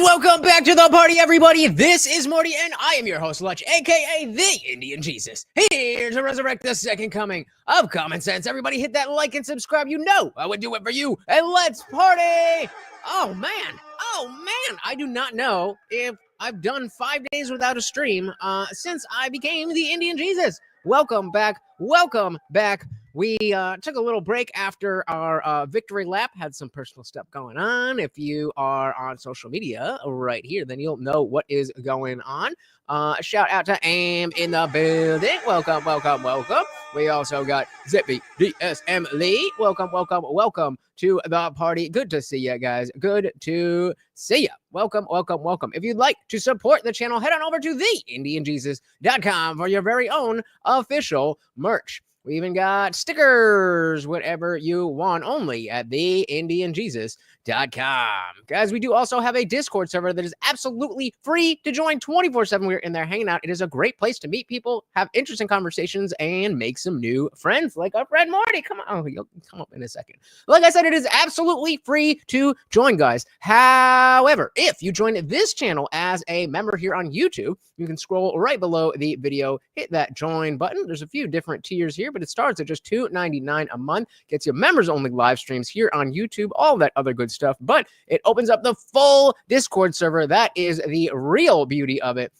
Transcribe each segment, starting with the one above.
And welcome back to the party, everybody. This is Morty, and I am your host, Lutch, aka the Indian Jesus, here to resurrect the second coming of common sense. Everybody hit that like and subscribe. You know I would do it for you, and let's party. Oh, man. I do not know if I've done 5 days without a stream since I became the Indian Jesus. Welcome back. We took a little break after our victory lap, had some personal stuff going on. If you are on social media right here, then you'll know what is going on. Shout out to Am in the building. Welcome. We also got Zippy DSM Lee. Welcome to the party. Good to see you guys. Good to see you. Welcome. If you'd like to support the channel, head on over to TheIndianJesus.com for your very own official merch. We even got stickers, whatever you want, only at TheIndianJesus.com. Guys, we do also have a Discord server that is absolutely free to join 24/7. We're in there hanging out. It is a great place to meet people, have interesting conversations, and make some new friends, like our friend Morty. Come on. Oh, he'll come up in a second. Like I said, it is absolutely free to join, guys. However, if you join this channel as a member here on YouTube, you can scroll right below the video, hit that join button. There's a few different tiers here, but it starts at just $2.99 a month. Gets you members-only live streams here on YouTube, all that other good stuff. But it opens up the full Discord server. That is the real beauty of it.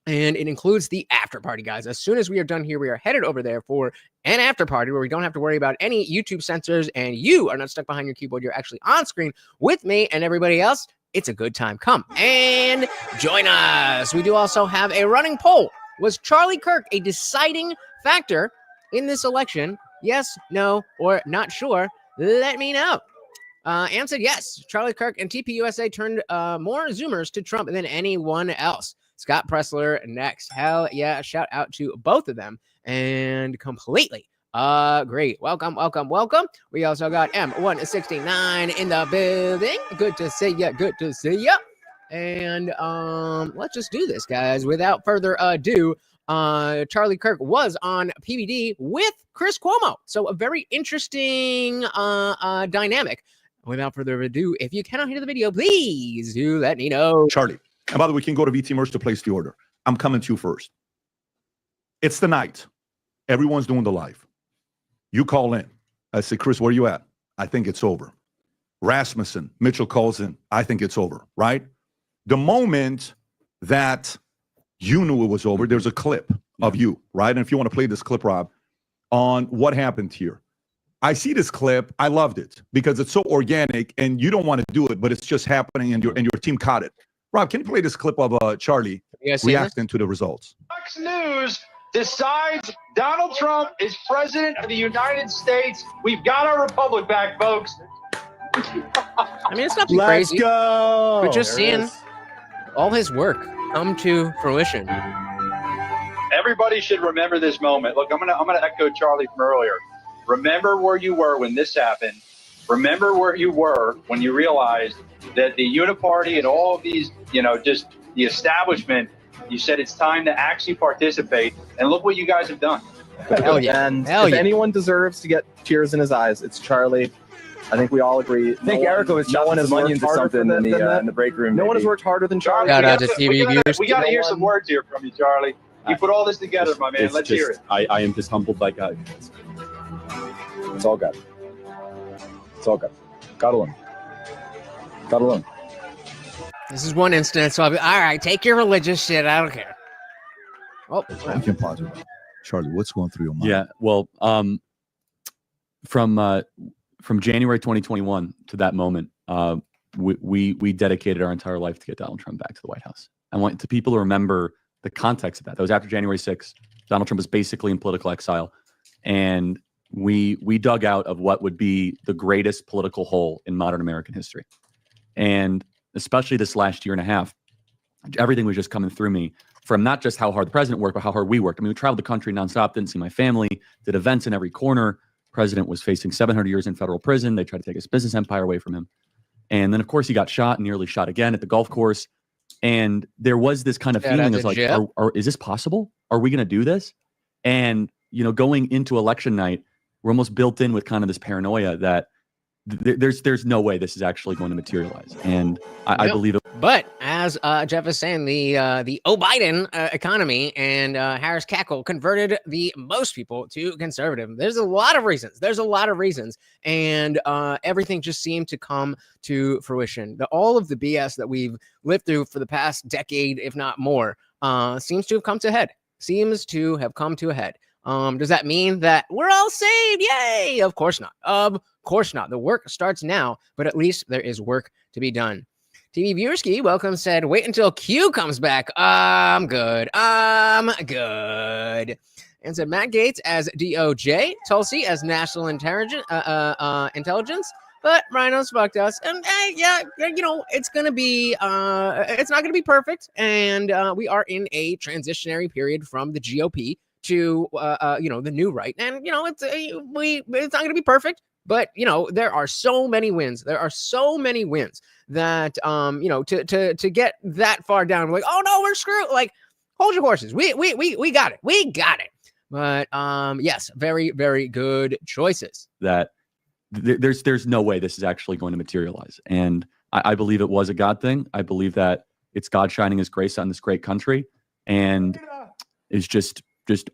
And it includes the after party, guys. As soon as we are done here, we are headed over there for an after party where we don't have to worry about any YouTube censors, and you are not stuck behind your keyboard. You're actually on screen with me and everybody else. It's a good time. Come and join us. We do also have a running poll. Was Charlie Kirk a deciding factor in this election? Yes, no, or not sure? Let me know. Ann said yes. Charlie Kirk and TPUSA turned more Zoomers to Trump than anyone else. Scott Pressler next. Hell yeah. Shout out to both of them. And completely great. Welcome. We also got M169 in the building. Good to see ya. And let's just do this, guys. Without further ado, Charlie Kirk was on PBD with Chris Cuomo. So a very interesting dynamic. Without further ado, if you cannot hear the video, please do let me know. Charlie. And by the way, we can go to VT Merch to place the order. I'm coming to you first. It's the night. Everyone's doing the live. You call in. I say, Chris, where are you at? I think it's over. Rasmussen, Mitchell calls in. I think it's over, right? The moment that you knew it was over, there's a clip of you, right? And if you want to play this clip, Rob, on what happened here. I see this clip. I loved it because it's so organic and you don't want to do it, but it's just happening and your team caught it. Rob, can you play this clip of Charlie reacting to the results? Fox News decides Donald Trump is president of the United States. We've got our republic back, folks. I mean, it's nothing crazy. Let's go. But just seeing all his work come to fruition. Everybody should remember this moment. Look, I'm gonna echo Charlie from earlier. Remember where you were when this happened. Remember where you were when you realized that the Uniparty and all of these, just the establishment, you said it's time to actually participate. And look what you guys have done. Hell yeah. And if anyone deserves to get tears in his eyes, it's Charlie. I think we all agree. I think Erica was chopping some onions or something in the break room. No one has worked harder than Charlie. Shout out to TV viewers. We got to hear some words here from you, Charlie. You put all this together, my man. Let's hear it. I am just humbled by God. It's all God. It's all God. God alone. This is one instance. So I'll be, all right, take your religious shit. I don't care. Oh, I can pause it. Charlie, what's going through your mind? Yeah, well, from January 2021 to that moment, we dedicated our entire life to get Donald Trump back to the White House. I want to people to remember the context of that. That was after January 6th. Donald Trump was basically in political exile, and we dug out of what would be the greatest political hole in modern American history. And especially this last year and a half, everything was just coming through me from not just how hard the president worked, but how hard we worked. I mean, we traveled the country nonstop, didn't see my family, did events in every corner. President was facing 700 years in federal prison. They tried to take his business empire away from him. And then, of course, he got shot, nearly shot again at the golf course. And there was this kind of feeling of like, is this possible? Are we going to do this? And, going into election night, we're almost built in with kind of this paranoia that there's no way this is actually going to materialize. And I believe it. But as Jeff is saying, the Biden economy and Harris cackle converted the most people to conservative. There's a lot of reasons. And everything just seemed to come to fruition. All of the BS that we've lived through for the past decade, if not more, seems to have come to a head. Does that mean that we're all saved? Yay! Of course not. The work starts now, but at least there is work to be done. TV Viewerski, welcome, said, wait until Q comes back. I'm good. And said, Matt Gaetz as DOJ, Tulsi as National Intelligence, but Rhinos fucked us. And it's going to be, it's not going to be perfect. And we are in a transitionary period from the GOP to, the new right. And, it's not going to be perfect. But, there are so many wins. That, to get that far down, like, oh, no, we're screwed. Like, hold your horses. We got it. But, yes, very, very good choices. That there's no way this is actually going to materialize. And I believe it was a God thing. I believe that it's God shining his grace on this great country. And it's just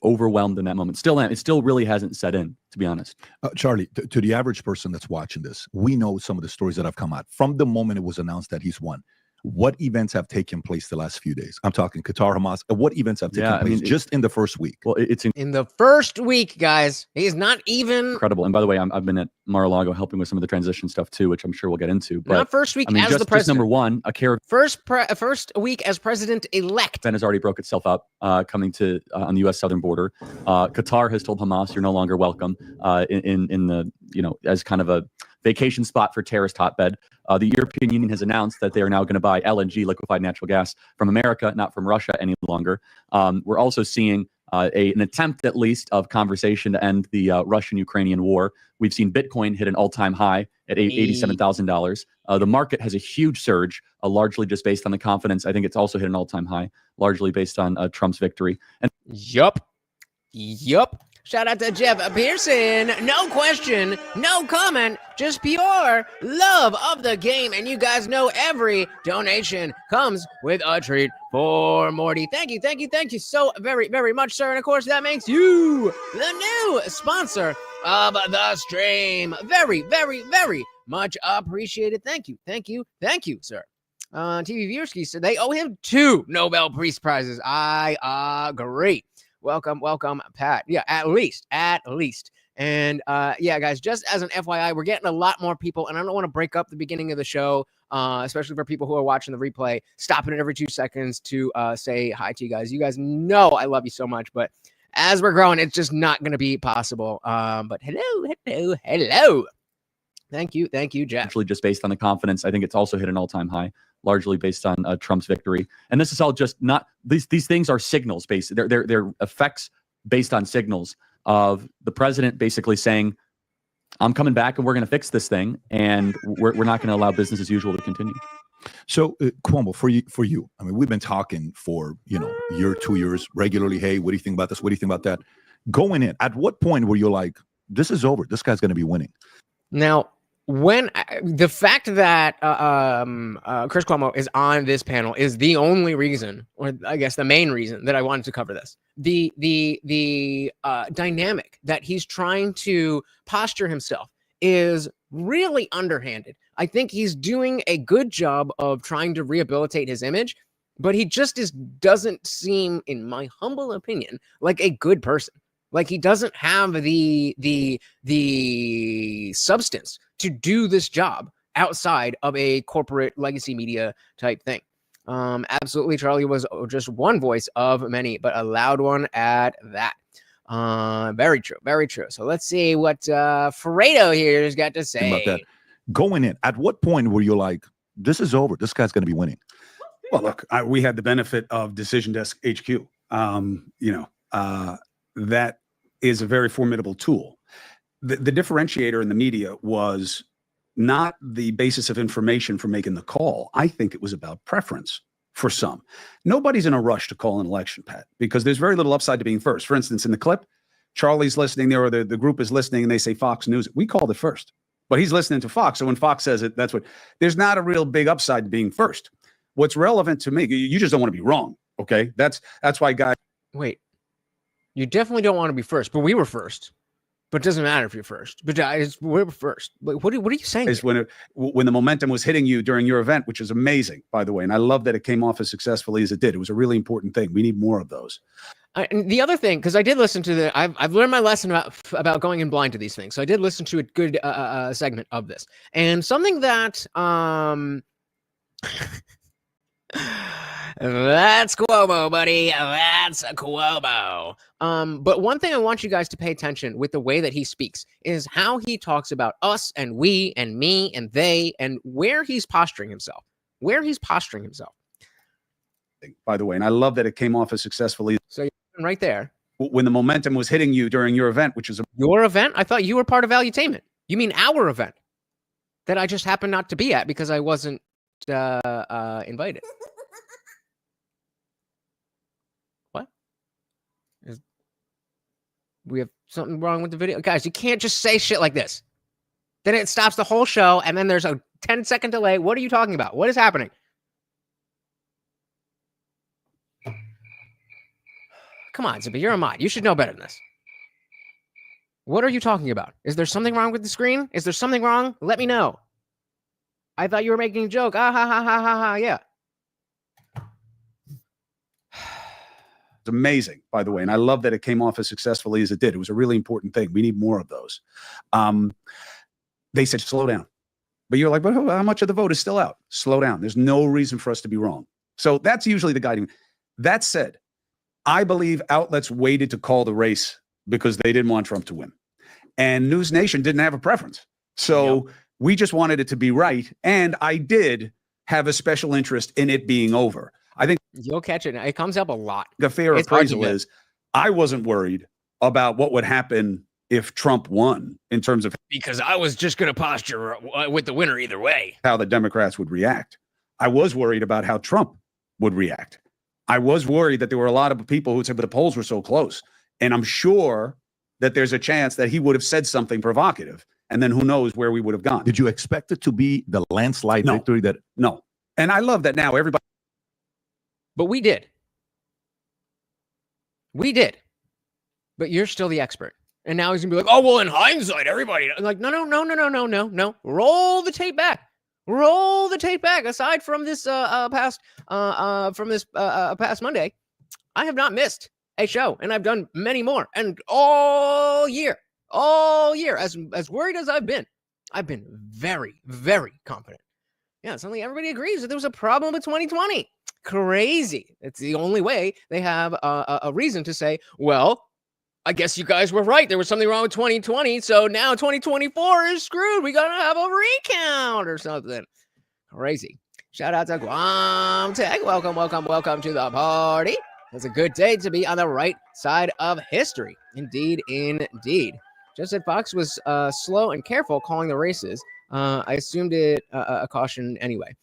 overwhelmed in that moment. It still really hasn't set in, to be honest. Charlie, to the average person that's watching this, we know some of the stories that have come out from the moment it was announced that he's won. What events have taken place the last few days? I'm talking Qatar, Hamas. What events have taken place just in the first week? Well, it's in the first week, guys. He's not even incredible. And by the way, I've been at Mar-a-Lago helping with some of the transition stuff too, which I'm sure we'll get into. But not first week as the president. Just number one, first week as president-elect. Event has already broke itself up, coming to on the U.S. southern border. Qatar has told Hamas, "You're no longer welcome in the as kind of a vacation spot for terrorist hotbed." The European Union has announced that they are now going to buy LNG, liquefied natural gas, from America, not from Russia any longer. We're also seeing an attempt, at least, of conversation to end the Russian-Ukrainian war. We've seen Bitcoin hit an all-time high at $87,000. The market has a huge surge, largely just based on the confidence. I think it's also hit an all-time high, largely based on Trump's victory. And Yup. Shout out to Jeff Pearson. No question, no comment, just pure love of the game. And you guys know every donation comes with a treat for Morty. Thank you so very, very much, sir. And of course, that makes you the new sponsor of the stream. Very, very, very much appreciated. Thank you, sir. TV Viewerski said they owe him 2 Nobel Peace Prizes. I agree. Welcome, Pat. Yeah, at least. And guys, just as an FYI, we're getting a lot more people, and I don't want to break up the beginning of the show, especially for people who are watching the replay, stopping it every 2 seconds to say hi to you guys. You guys know I love you so much, but as we're growing, it's just not going to be possible. But hello. Thank you, Jeff. Actually, just based on the confidence, I think it's also hit an all-time high, largely based on Trump's victory. And this is all just not these things are signals based. They're effects based on signals of the president basically saying, "I'm coming back and we're going to fix this thing, and we're not going to allow business as usual to continue." So Cuomo, for you, I mean, we've been talking for year, 2 years regularly. Hey, what do you think about this? What do you think about that? Going in, at what point were you like, "This is over. This guy's going to be winning"? Now, when the fact that Chris Cuomo is on this panel is the only reason, or I guess the main reason, that I wanted to cover this. The dynamic that he's trying to posture himself is really underhanded. I think he's doing a good job of trying to rehabilitate his image, but he just doesn't seem, in my humble opinion, like a good person. Like, he doesn't have the substance to do this job outside of a corporate legacy media type thing. Absolutely, Charlie was just one voice of many, but a loud one at that. Very true. So let's see what Fredo here has got to say about that. Going in, at what point were you like, "This is over. This guy's going to be winning"? Well, look, we had the benefit of Decision Desk HQ. That is a very formidable tool. The differentiator in the media was not the basis of information for making the call. I think it was about preference for some. Nobody's in a rush to call an election, Pat, because there's very little upside to being first. For instance, in the clip, Charlie's listening there, or the group is listening, and they say Fox News. We called it first, but he's listening to Fox. So when Fox says it, there's not a real big upside to being first. What's relevant to me, you just don't want to be wrong. Okay. That's why guys. Wait, you definitely don't want to be first, but we were first. But it doesn't matter if you're first. But we're first. What are you saying? Is when the momentum was hitting you during your event, which is amazing, by the way. And I love that it came off as successfully as it did. It was a really important thing. We need more of those. And the other thing, because I did listen to I've learned my lesson about going in blind to these things. So I did listen to a good segment of this, and something that that's Cuomo, buddy. That's Cuomo. But one thing I want you guys to pay attention with the way that he speaks is how he talks about us and we and me and they and where he's posturing himself. By the way, and I love that it came off as successfully. So you're right there. When the momentum was hitting you during your event, which is your event? I thought you were part of Valuetainment. You mean our event that I just happened not to be at because I wasn't invited. What? We have something wrong with the video? Guys, you can't just say shit like this. Then it stops the whole show, and then there's a 10-second delay. What are you talking about? What is happening? Come on, Zippy, you're a mod. You should know better than this. What are you talking about? Is there something wrong with the screen? Is there something wrong? Let me know. I thought you were making a joke. Ah, ha, ha, ha, ha, ha, yeah. It's amazing, by the way. And I love that it came off as successfully as it did. It was a really important thing. We need more of those. They said, slow down. But you're like, but how much of the vote is still out? Slow down. There's no reason for us to be wrong. So that's usually the guiding. That said, I believe outlets waited to call the race because they didn't want Trump to win. And News Nation didn't have a preference. So we just wanted it to be right. And I did have a special interest in it being over. I think you'll catch it. It comes up a lot. The fair appraisal is I wasn't worried about what would happen if Trump won in terms of, because I was just going to posture with the winner either way, how the Democrats would react. I was worried about how Trump would react. I was worried that there were a lot of people who would say, but the polls were so close. And I'm sure that there's a chance that he would have said something provocative. And then who knows where we would have gone. Did you expect it to be the landslide victory that? No. And I love that now everybody. But we did. We did. But you're still the expert. And now he's going to be like, oh, well, in hindsight, everybody. I'm like, no. Roll the tape back. Roll the tape back. Aside from this past Monday, I have not missed a show, and I've done many more. And all year, as worried as I've been very, very confident. Yeah, suddenly everybody agrees that there was a problem with 2020. Crazy. It's the only way they have a reason to say, well, I guess you guys were right. There was something wrong with 2020. So now 2024 is screwed. We got to have a recount or something. Crazy. Shout out to Guam Tech. Welcome to the party. It's a good day to be on the right side of history. Indeed. Just said Fox was slow and careful calling the races. I assumed it a caution anyway.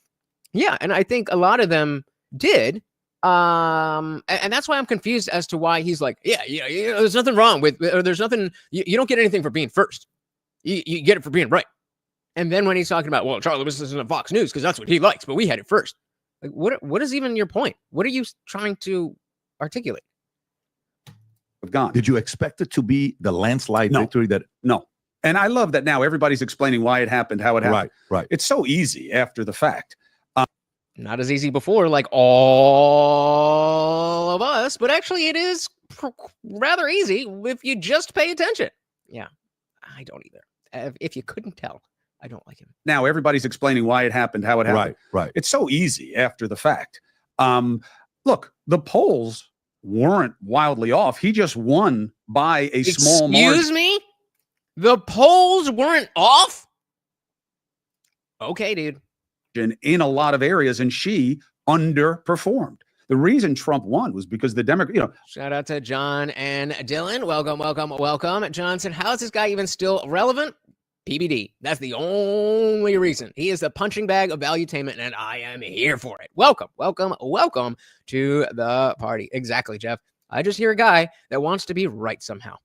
Yeah, and I think a lot of them did. And that's why I'm confused as to why he's like, yeah, there's nothing wrong with, or there's nothing, you don't get anything for being first. You get it for being right. And then when he's talking about, well, Charlie was listening to Fox News because that's what he likes, but we had it first. Like, what is even your point? What are you trying to articulate? Gone. Did you expect it to be the landslide victory that? No. And I love that now everybody's explaining why it happened, how it happened. Right. It's so easy after the fact. Not as easy before, like all of us, but actually it is rather easy if you just pay attention. Yeah, I don't either. If you couldn't tell, I don't like him. Now everybody's explaining why it happened, how it happened. Right. It's so easy after the fact. Look, the polls weren't wildly off. He just won by a small margin. Excuse me? The polls weren't off? Okay, dude. In a lot of areas, and she underperformed. The reason Trump won was because the Democrat, Shout out to John and Dylan. Welcome. John said, how is this guy even still relevant? PBD. That's the only reason. He is the punching bag of valuetainment, and I am here for it. Welcome to the party. Exactly, Jeff. I just hear a guy that wants to be right somehow.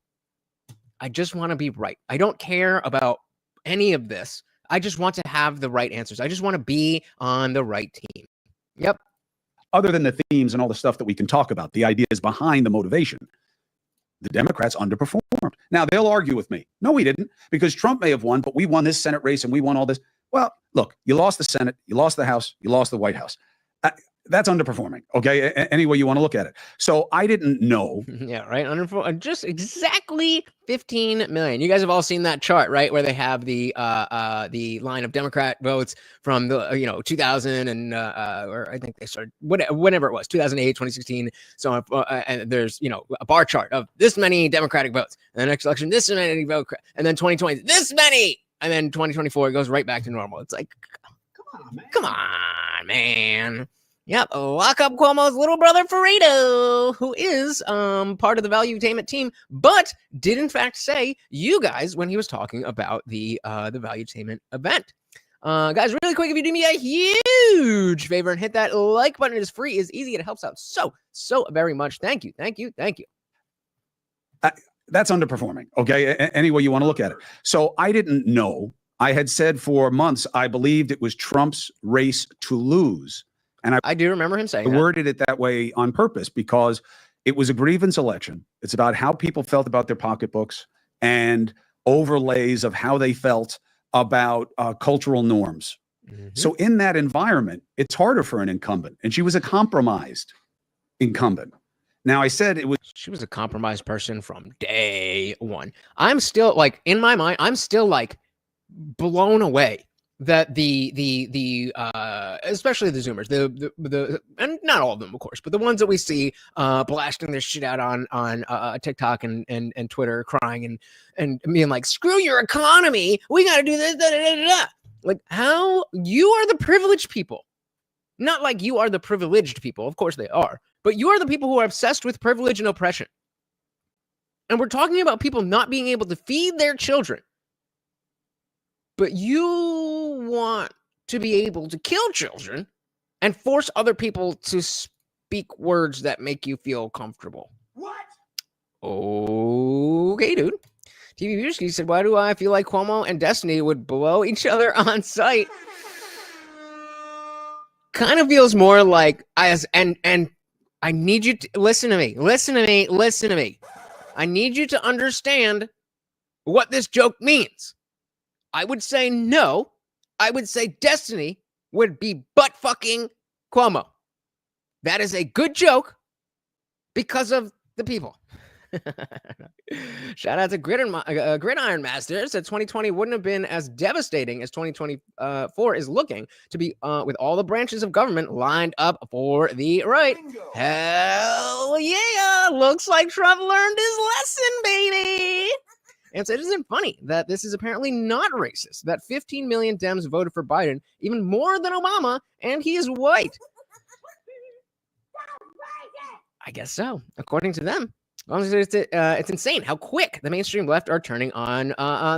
I just want to be right. I don't care about any of this. I just want to have the right answers. I just want to be on the right team. Yep. Other than the themes and all the stuff that we can talk about, the ideas behind the motivation, the Democrats underperformed. Now, they'll argue with me. No, we didn't, because Trump may have won, but we won this Senate race and we won all this. Well, look, you lost the Senate, you lost the House, you lost the White House. That's underperforming, okay? Any way you want to look at it. So I didn't know. Yeah, right. Just exactly 15 million. You guys have all seen that chart, right? Where they have the line of Democrat votes from the 2000 and or I think they started whenever it was 2008, 2016. So and there's a bar chart of this many Democratic votes. And the next election, this many vote, and then 2020, this many, and then 2024 it goes right back to normal. It's like, come on, man. Yep, lock up Cuomo's little brother Fredo, who is part of the Valuetainment team, but did in fact say you guys when he was talking about the Valuetainment event. Guys, really quick, if you do me a huge favor and hit that like button, it is free, it is easy, it helps out so very much. Thank you. That's underperforming, okay? Any way you want to look at it. So I didn't know. I had said for months I believed it was Trump's race to lose. And I do remember him saying I worded it that way on purpose because it was a grievance election. It's about how people felt about their pocketbooks and overlays of how they felt about cultural norms. Mm-hmm. So in that environment, it's harder for an incumbent. And she was a compromised incumbent. Now, I said she was a compromised person from day one. I'm still in my mind, I'm still blown away that the especially the Zoomers, the and not all of them, of course, but the ones that we see blasting their shit out on TikTok and Twitter, crying and being like, screw your economy, we got to do this, da, da, da, da. Like, how you are the privileged people, not like you are the privileged people, of course they are, but you are the people who are obsessed with privilege and oppression. And we're talking about people not being able to feed their children. But you want to be able to kill children and force other people to speak words that make you feel comfortable. What? Okay, dude. TV Viewski said, why do I feel like Cuomo and Destiny would blow each other on sight? Kind of feels more like and I need you to listen to me. I need you to understand what this joke means. I would say no. I would say Destiny would be butt fucking Cuomo. That is a good joke because of the people. Shout out to Gridiron Master. Said 2020 wouldn't have been as devastating as 2024 is looking to be with all the branches of government lined up for the right. Bingo. Hell yeah. Looks like Trump learned his lesson, baby. And so it isn't funny that this is apparently not racist, that 15 million Dems voted for Biden, even more than Obama, and he is white. I guess so, according to them. It's insane how quick the mainstream left are turning on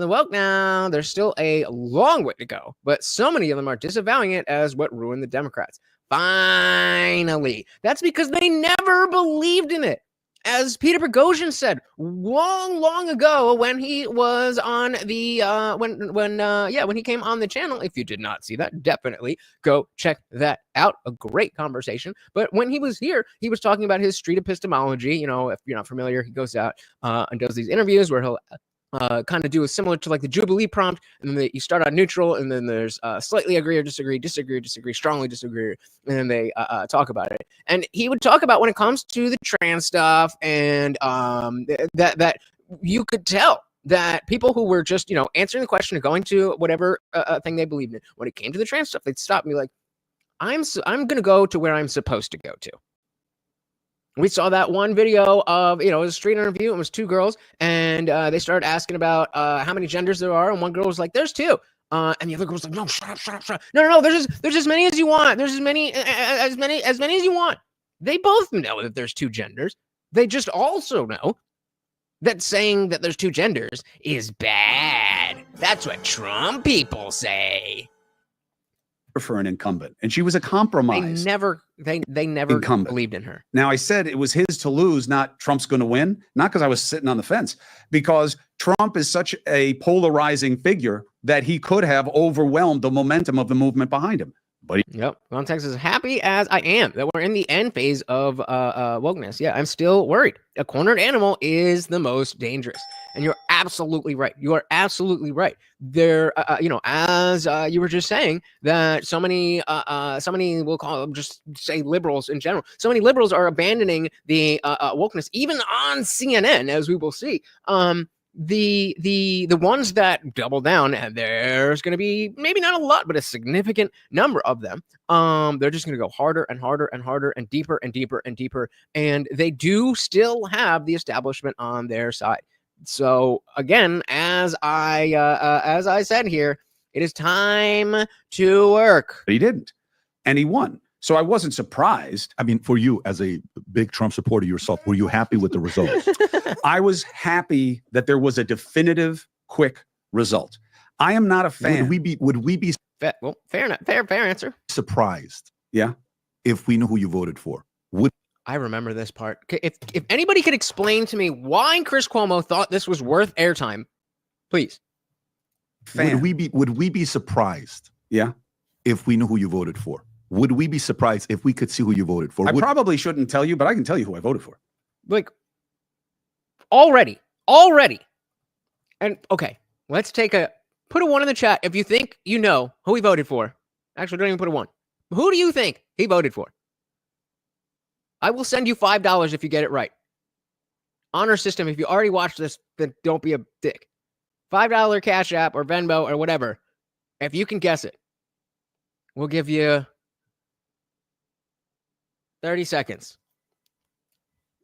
the woke now. There's still a long way to go, but so many of them are disavowing it as what ruined the Democrats. Finally. That's because they never believed in it. As Peter Boghossian said long ago when he was on the when he came on the channel. If you did not see that, definitely go check that out. A great conversation. But when he was here, he was talking about his street epistemology. If you're not familiar, he goes out and does these interviews where he'll kind of do a similar to like the Jubilee prompt, and then you start out neutral, and then there's slightly agree or disagree, strongly disagree, and then they talk about it. And he would talk about when it comes to the trans stuff, and that you could tell that people who were just answering the question and going to whatever thing they believed in, when it came to the trans stuff, they'd stop me like, I'm gonna go to where I'm supposed to go to. We saw that one video of, it was a street interview. It was two girls, and they started asking about how many genders there are. And one girl was like, there's two. And the other girl was like, no, shut up. No, there's as many as you want. There's as many as you want. They both know that there's two genders. They just also know that saying that there's two genders is bad. That's what Trump people say. For an incumbent, and she was a compromise. They never believed in her. Now, I said it was his to lose, not Trump's going to win, not because I was sitting on the fence, because Trump is such a polarizing figure that he could have overwhelmed the momentum of the movement behind him. But Yep. Context is happy as I am that we're in the end phase of wokeness. Yeah, I'm still worried. A cornered animal is the most dangerous. And you're absolutely right. You are absolutely right. There, as you were just saying, that so many, we'll call them, just say liberals in general, so many liberals are abandoning the wokeness, even on CNN, as we will see. The ones that double down, and there's going to be maybe not a lot, but a significant number of them. They're just going to go harder and harder and harder and deeper and deeper and deeper, and they do still have the establishment on their side. So again, as I said here, it is time to work. he didn't, and he won. So I wasn't surprised. I mean, for you as a big Trump supporter yourself, were you happy with the results? I was happy that there was a definitive, quick result. I am not a fan. Would we be Well, fair enough. Fair answer. surprised? Yeah. If we knew who you voted for, I remember this part. If anybody could explain to me why Chris Cuomo thought this was worth airtime, please. Fan. would we be surprised? Yeah. If we knew who you voted for, would we be surprised if we could see who you voted for? I probably shouldn't tell you, but I can tell you who I voted for. Like, already. And okay, let's put a 1 in the chat if you think you know who he voted for. Actually, don't even put a 1. Who do you think he voted for? I will send you $5 if you get it right. Honor system, if you already watched this, then don't be a dick. $5 Cash App or Venmo or whatever. If you can guess it, we'll give you 30 seconds.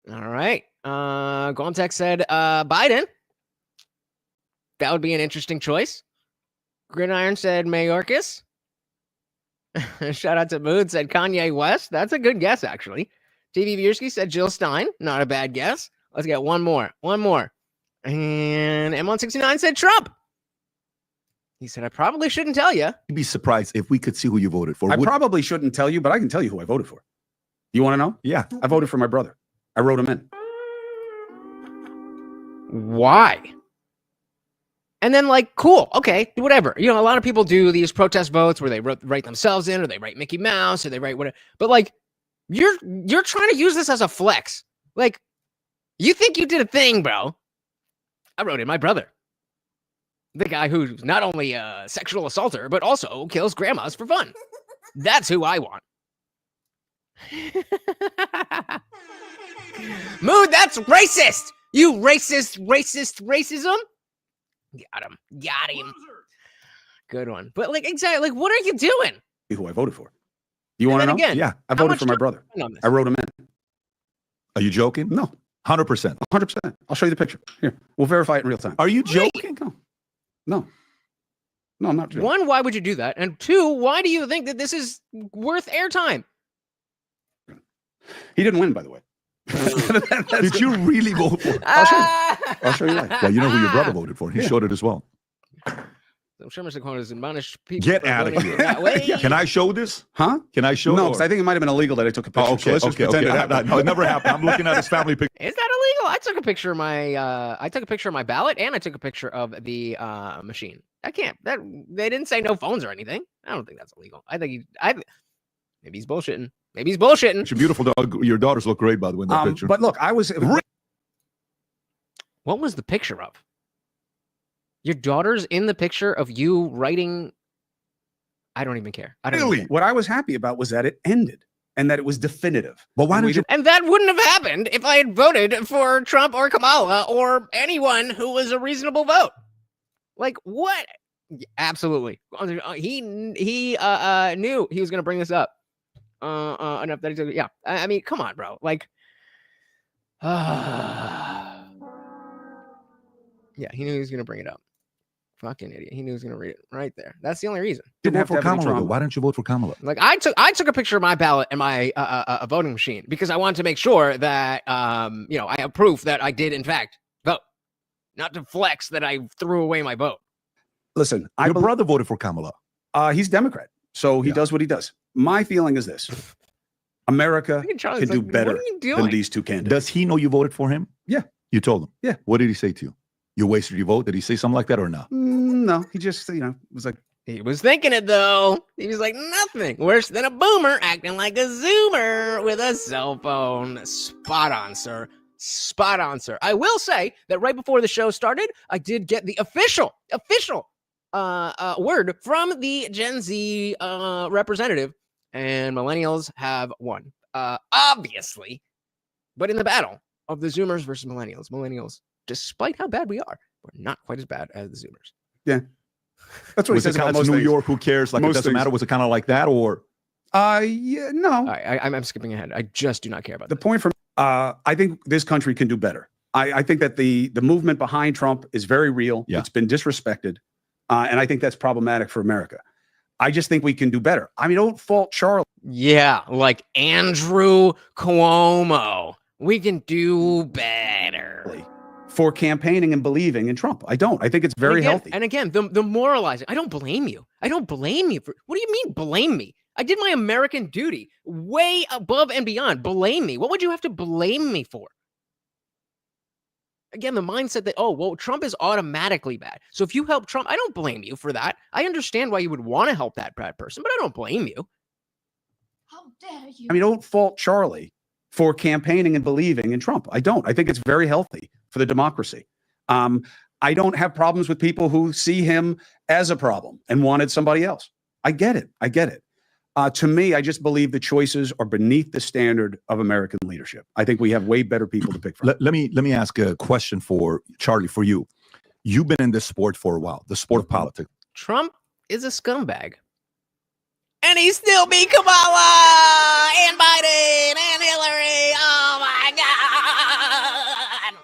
All right. Gontek said Biden. That would be an interesting choice. Gridiron said Mayorkas. Shout out to Mood said Kanye West. That's a good guess, actually. TV Viersky said Jill Stein. Not a bad guess. Let's get one more. And M169 said Trump. He said, I probably shouldn't tell you. You'd be surprised if we could see who you voted for. I probably shouldn't tell you, but I can tell you who I voted for. You want to know? Yeah. I voted for my brother. I wrote him in. Why? And then, like, cool, okay, whatever. You know, a lot of people do these protest votes where they write themselves in, or they write Mickey Mouse, or they write whatever. But like, you're trying to use this as a flex. Like, you think you did a thing, bro. I wrote in my brother. The guy who's not only a sexual assaulter, but also kills grandmas for fun. That's who I want. Mood, that's racist. You racism. Got him. Good one. But like, exactly, like, what are you doing? Who I voted for. You want to know? Again, yeah. I voted for my brother. I wrote him in. Are you joking? No. 100%. 100%. I'll show you the picture. Here. We'll verify it in real time. Are you joking? No, I'm not joking. 1, why would you do that? And 2, why do you think that this is worth airtime? He didn't win, by the way. Did you really vote for? I'll show you why. Well, you know who your brother voted for. He showed it as well. Get out of here. Can I show this? Huh? Can I show? No, because I think it might have been illegal that I took a picture. Oh, okay, so let's just pretend it happened. No, it never happened. I'm looking at his family picture. Is that illegal? I took a picture of my ballot, and I took a picture of the machine. I can't. They didn't say no phones or anything. I don't think that's illegal. I think maybe he's bullshitting. It's a beautiful dog. Your daughters look great, by the way, in that picture. But look, What was the picture of? Your daughter's in the picture of you writing. I don't even care. Really? What I was happy about was that it ended and that it was definitive. But why did you? And that wouldn't have happened if I had voted for Trump or Kamala or anyone who was a reasonable vote. Like, what? Absolutely. He knew he was going to bring this up. Enough that he took. Yeah. I mean, come on, bro. Like, yeah, he knew he was going to bring it up. Fucking idiot. He knew he was going to read it right there. That's the only reason. You vote for Kamala. Why didn't you vote for Kamala? Like, I took a picture of my ballot and my voting machine because I wanted to make sure that I have proof that I did in fact vote, not to flex that I threw away my vote. Listen, your brother voted for Kamala. He's Democrat, so he does what he does. My feeling is this: America can do better than these two candidates. Does he know you voted for him? Yeah, you told him. Yeah. What did he say to you? You wasted your vote. Did he say something like that or no? No, he just was like, He was thinking it, though. He was like, nothing worse than a boomer acting like a zoomer with a cell phone. Spot on, sir. Spot on, sir. I will say that right before the show started, I did get the official word from the Gen Z representative, and millennials have won. Obviously, but in the battle of the Zoomers versus millennials, despite how bad we are, we're not quite as bad as the Zoomers. Yeah. That's what he says about most New things. York, who cares? Like, it doesn't matter. Was it kind of like that, or? Yeah, no. I'm skipping ahead. I just do not care about the point. From I think this country can do better. I think that the movement behind Trump is very real. Yeah. It's been disrespected, and I think that's problematic for America. I just think we can do better. I mean, don't fault Charlie. Yeah, like Andrew Cuomo. We can do better. For campaigning and believing in Trump. I don't. I think it's very healthy. And again, the moralizing. I don't blame you. I don't blame you for. What do you mean blame me? I did my American duty way above and beyond. Blame me. What would you have to blame me for? Again, the mindset that, oh, well, Trump is automatically bad. So if you help Trump, I don't blame you for that. I understand why you would want to help that bad person, but I don't blame you. How dare you? I mean, don't fault Charlie for campaigning and believing in Trump. I don't. I think it's very healthy for the democracy. I don't have problems with people who see him as a problem and wanted somebody else. I get it. I get it. To me, I just believe the choices are beneath the standard of American leadership. I think we have way better people to pick from. Let me ask a question for Charlie, for you. You've been in this sport for a while, the sport of politics. Trump is a scumbag. And he still beat Kamala and Biden and Hillary. Oh, my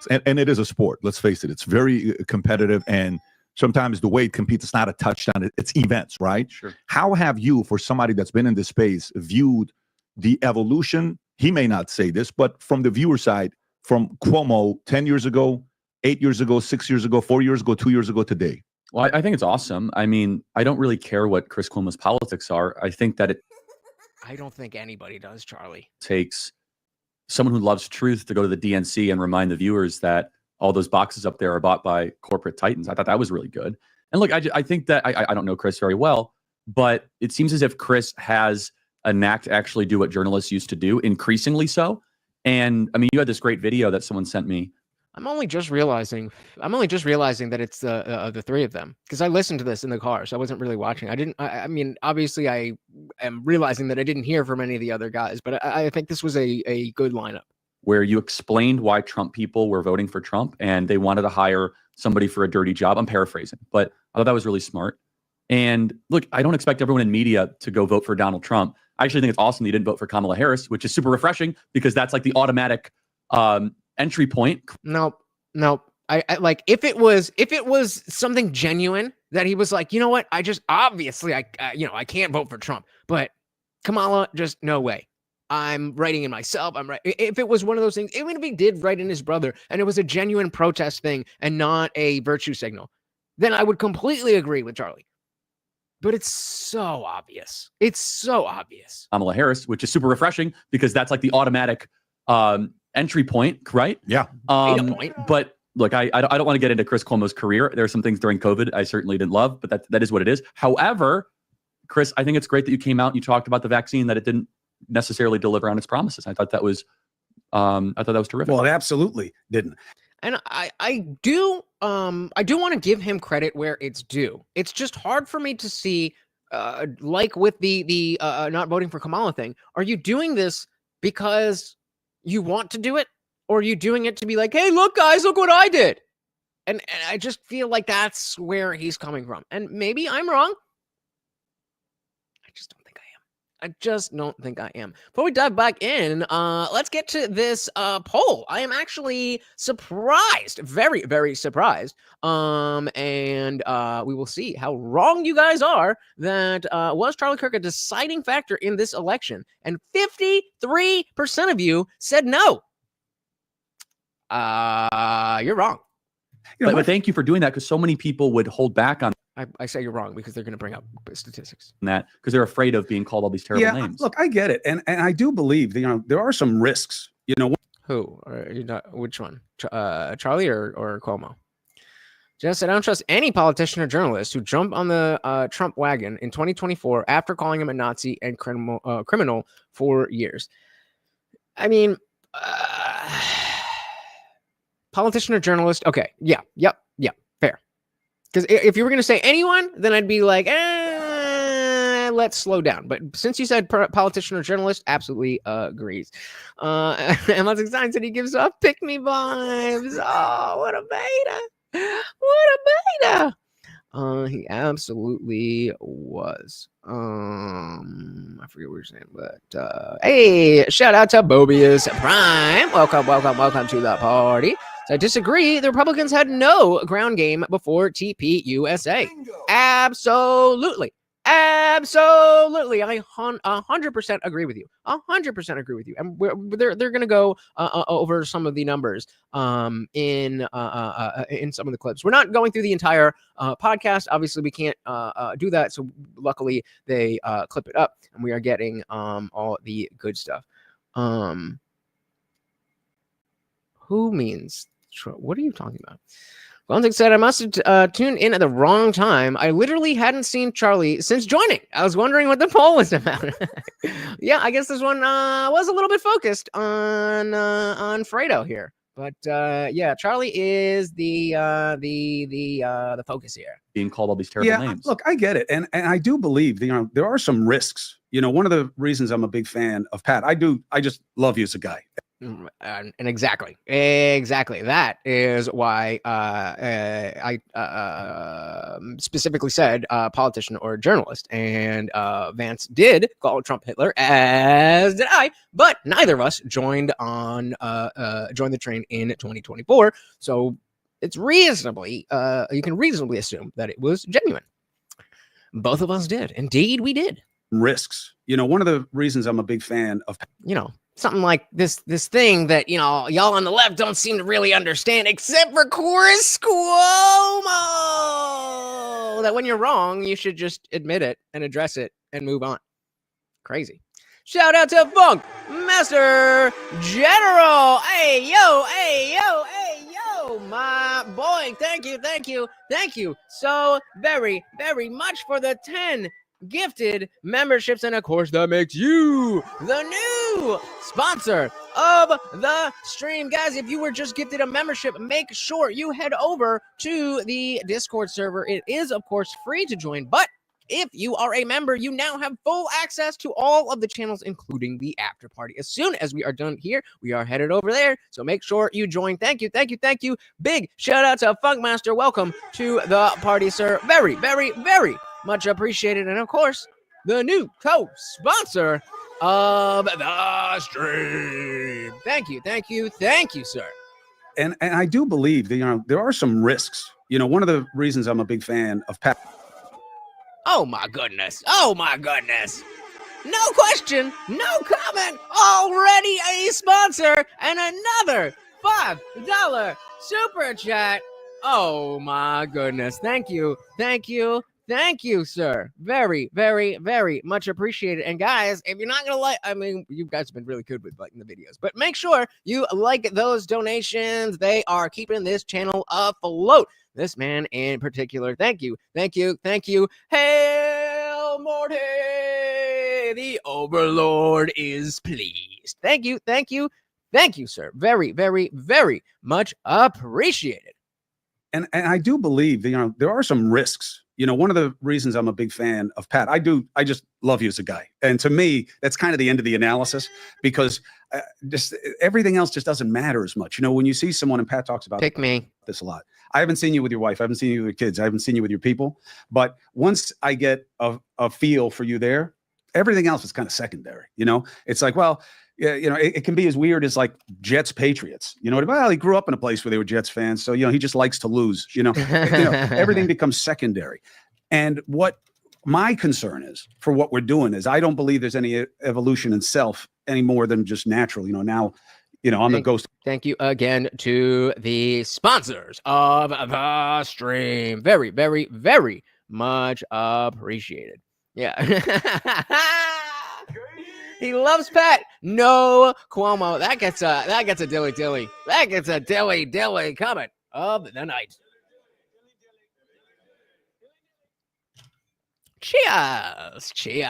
God. And it is a sport. Let's face it. It's very competitive. And sometimes the way it competes, it's not a touchdown. It's events, right? Sure. How have you, for somebody that's been in this space, viewed the evolution? He may not say this, but from the viewer side, from Cuomo 10 years ago, 8 years ago, 6 years ago, 4 years ago, 2 years ago, today. Well, I think it's awesome. I mean, I don't really care what Chris Cuomo's politics are. I think that it I don't think anybody does, Charlie. Takes someone who loves truth to go to the DNC and remind the viewers that all those boxes up there are bought by corporate titans. I thought that was really good. And look, I think that I don't know Chris very well, but it seems as if Chris has a knack to actually do what journalists used to do, increasingly so. And I mean, you had this great video that someone sent me. I'm only just realizing that it's the three of them, because I listened to this in the car, so I wasn't really watching. I mean, obviously I am realizing that I didn't hear from any of the other guys, but I think this was a good lineup. Where you explained why Trump people were voting for Trump and they wanted to hire somebody for a dirty job. I'm paraphrasing, but I thought that was really smart. And look, I don't expect everyone in media to go vote for Donald Trump. I actually think it's awesome that you didn't vote for Kamala Harris, which is super refreshing because that's like the automatic entry point. Nope. I like if it was something genuine that he was like, you know what? I just obviously I can't vote for Trump, but Kamala, just no way. I'm writing in myself. I'm right. If it was one of those things, even if he did write in his brother and it was a genuine protest thing and not a virtue signal, then I would completely agree with Charlie. But it's so obvious. It's so obvious. Kamala Harris, which is super refreshing because that's like the automatic entry point, right? Yeah. Point. But look, I don't want to get into Chris Cuomo's career. There are some things during COVID I certainly didn't love, but that is what it is. However, Chris, I think it's great that you came out and you talked about the vaccine, that it didn't necessarily deliver on its promises. I thought that was terrific. Well, it absolutely didn't. And I do want to give him credit where it's due. It's just hard for me to see, like with the not voting for Kamala thing. Are you doing this because you want to do it, or are you doing it to be like, hey, look, guys, look what I did? And I just feel like that's where he's coming from. And maybe I'm wrong. I just don't think I am. Before we dive back in, let's get to this poll. I am actually surprised, very, very surprised. And we will see how wrong you guys are. That was Charlie Kirk a deciding factor in this election? And 53% of you said no. You're wrong. But thank you for doing that, because so many people would hold back on I say you're wrong because they're going to bring up statistics. That because they're afraid of being called all these terrible names. Look, I get it, and I do believe that, there are some risks. Who? Which one? Charlie or Cuomo? Just said, I don't trust any politician or journalist who jumped on the Trump wagon in 2024 after calling him a Nazi and criminal for years. I mean, politician or journalist. Okay. Yeah. Fair. Because if you were going to say anyone, then I'd be like, let's slow down. But since you said politician or journalist, absolutely agrees. And Let's Exciting said he gives off pick me vibes. Oh, what a beta. What a beta. He absolutely was. I forget what you're saying, but hey, shout out to Bobius Prime. Welcome to the party. So I disagree. The Republicans had no ground game before TPUSA. Absolutely. I 100% agree with you. 100% agree with you. And they're going to go over some of the numbers in some of the clips. We're not going through the entire podcast. Obviously, we can't do that. So luckily, they clip it up, and we are getting all the good stuff. Who means? What are you talking about? Valentine said, I must have tuned in at the wrong time. I literally hadn't seen Charlie since joining. I was wondering what the poll was about. Yeah, I guess this one was a little bit focused on Fredo here. But yeah, Charlie is the focus here. Being called all these terrible names. Look, I get it. And I do believe, there are some risks. One of the reasons I'm a big fan of Pat, I just love you as a guy. And exactly that is why I specifically said politician or journalist, and Vance did call Trump Hitler, as did I, but neither of us joined the train in 2024, so it's reasonably you can reasonably assume that it was genuine. Both of us did. Indeed, we did. Risks. One of the reasons I'm a big fan of, something like this thing that, y'all on the left don't seem to really understand, except for Chris Cuomo, that when you're wrong, you should just admit it and address it and move on. Crazy. Shout out to Funk Master General. Hey, yo, my boy. Thank you so very, very much for the 10 gifted memberships, and of course that makes you the new sponsor of the stream. Guys, if you were just gifted a membership, make sure you head over to the Discord server. It is of course free to join, but if you are a member, you now have full access to all of the channels, including the after party. As soon as we are done here, we are headed over there, so make sure you join. Thank you. Big shout out to Funkmaster. Welcome to the party, sir. Very, very, very much appreciated. And of course, the new co-sponsor of the stream. Thank you, sir. And I do believe that, there are some risks. One of the reasons I'm a big fan of Pat. Oh my goodness. No question, no comment. Already a sponsor and another $5 super chat. Oh my goodness. Thank you, sir. Very, very, very much appreciated. And guys, if you're not gonna you guys have been really good with liking the videos, but make sure you like those donations. They are keeping this channel afloat. This man in particular. Thank you. Hail Morty! The Overlord is pleased. Thank you, sir. Very, very, very much appreciated. And I do believe that, there are some risks. One of the reasons I'm a big fan of Pat, I just love you as a guy. And to me, that's kind of the end of the analysis, because just everything else just doesn't matter as much. When you see someone, and Pat talks about pick me this a lot. I haven't seen you with your wife. I haven't seen you with your kids. I haven't seen you with your people. But once I get a feel for you there, everything else is kind of secondary. It's like, well, yeah, it can be as weird as like Jets Patriots. Well, he grew up in a place where they were Jets fans, so he just likes to lose. Everything becomes secondary. And what my concern is for what we're doing is I don't believe there's any evolution in self any more than just natural. Now, I'm the ghost. Thank you again to the sponsors of the stream. Very, very, very much appreciated. Yeah. He loves Pat. No Cuomo. That gets a dilly. That gets a dilly comment of the night. Cheers. Cheers.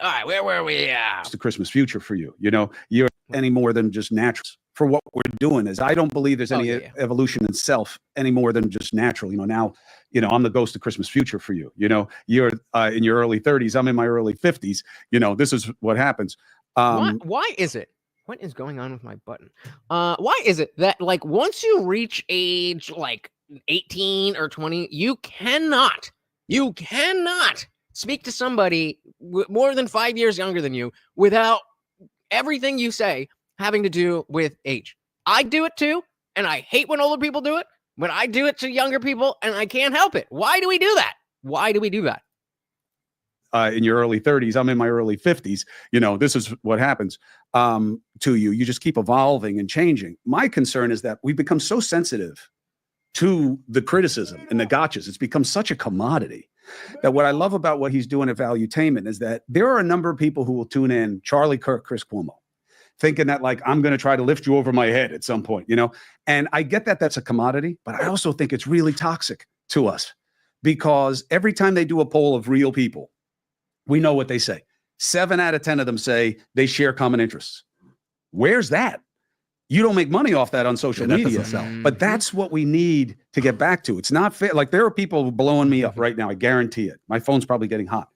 All right, where were we? It's the Christmas future for you. You know, you're any more than just natural. For what we're doing is, I don't believe there's any evolution in self any more than just natural. You know, now, you know, I'm the ghost of Christmas future for you. You know, you're in your early 30s. I'm in my early 50s. You know, this is what happens. Why is it? What is going on with my button? Why is it that, like, once you reach age like 18 or 20, you cannot speak to somebody more than 5 years younger than you without everything you say having to do with age? I do it too, and I hate when older people do it, but I do it to younger people, and I can't help it. Why do we do that? Why do we do that? In your early 30s, I'm in my early 50s. You know, this is what happens to you. You just keep evolving and changing. My concern is that we've become so sensitive to the criticism and the gotchas. It's become such a commodity that what I love about what he's doing at Valuetainment is that there are a number of people who will tune in, Charlie, Kirk, Chris Cuomo, thinking that, like, I'm going to try to lift you over my head at some point, you know? And I get that that's a commodity, but I also think it's really toxic to us, because every time they do a poll of real people, we know what they say. 7 out of 10 of them say they share common interests. Where's that? You don't make money off that on social media, but that's what we need to get back to. It's not fair. Like, there are people blowing me up right now. I guarantee it. My phone's probably getting hot.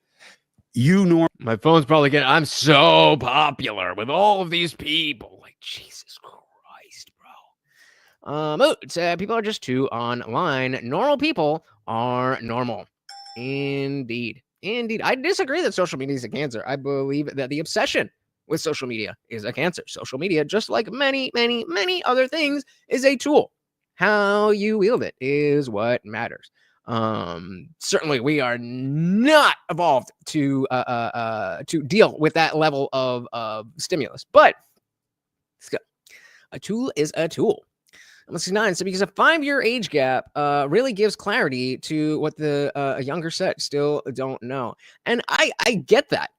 My phone's probably getting, I'm so popular with all of these people. Like, Jesus Christ, bro. People are just too online. Normal people are normal. Indeed. I disagree that social media is a cancer. I believe that the obsession with social media is a cancer. Social media, just like many, many, many other things, is a tool. How you wield it is what matters. Certainly we are not evolved to deal with that level of stimulus, but a tool is a tool. Let's see, 9. So because a 5-year age gap really gives clarity to what the a younger set still don't know. And I get that.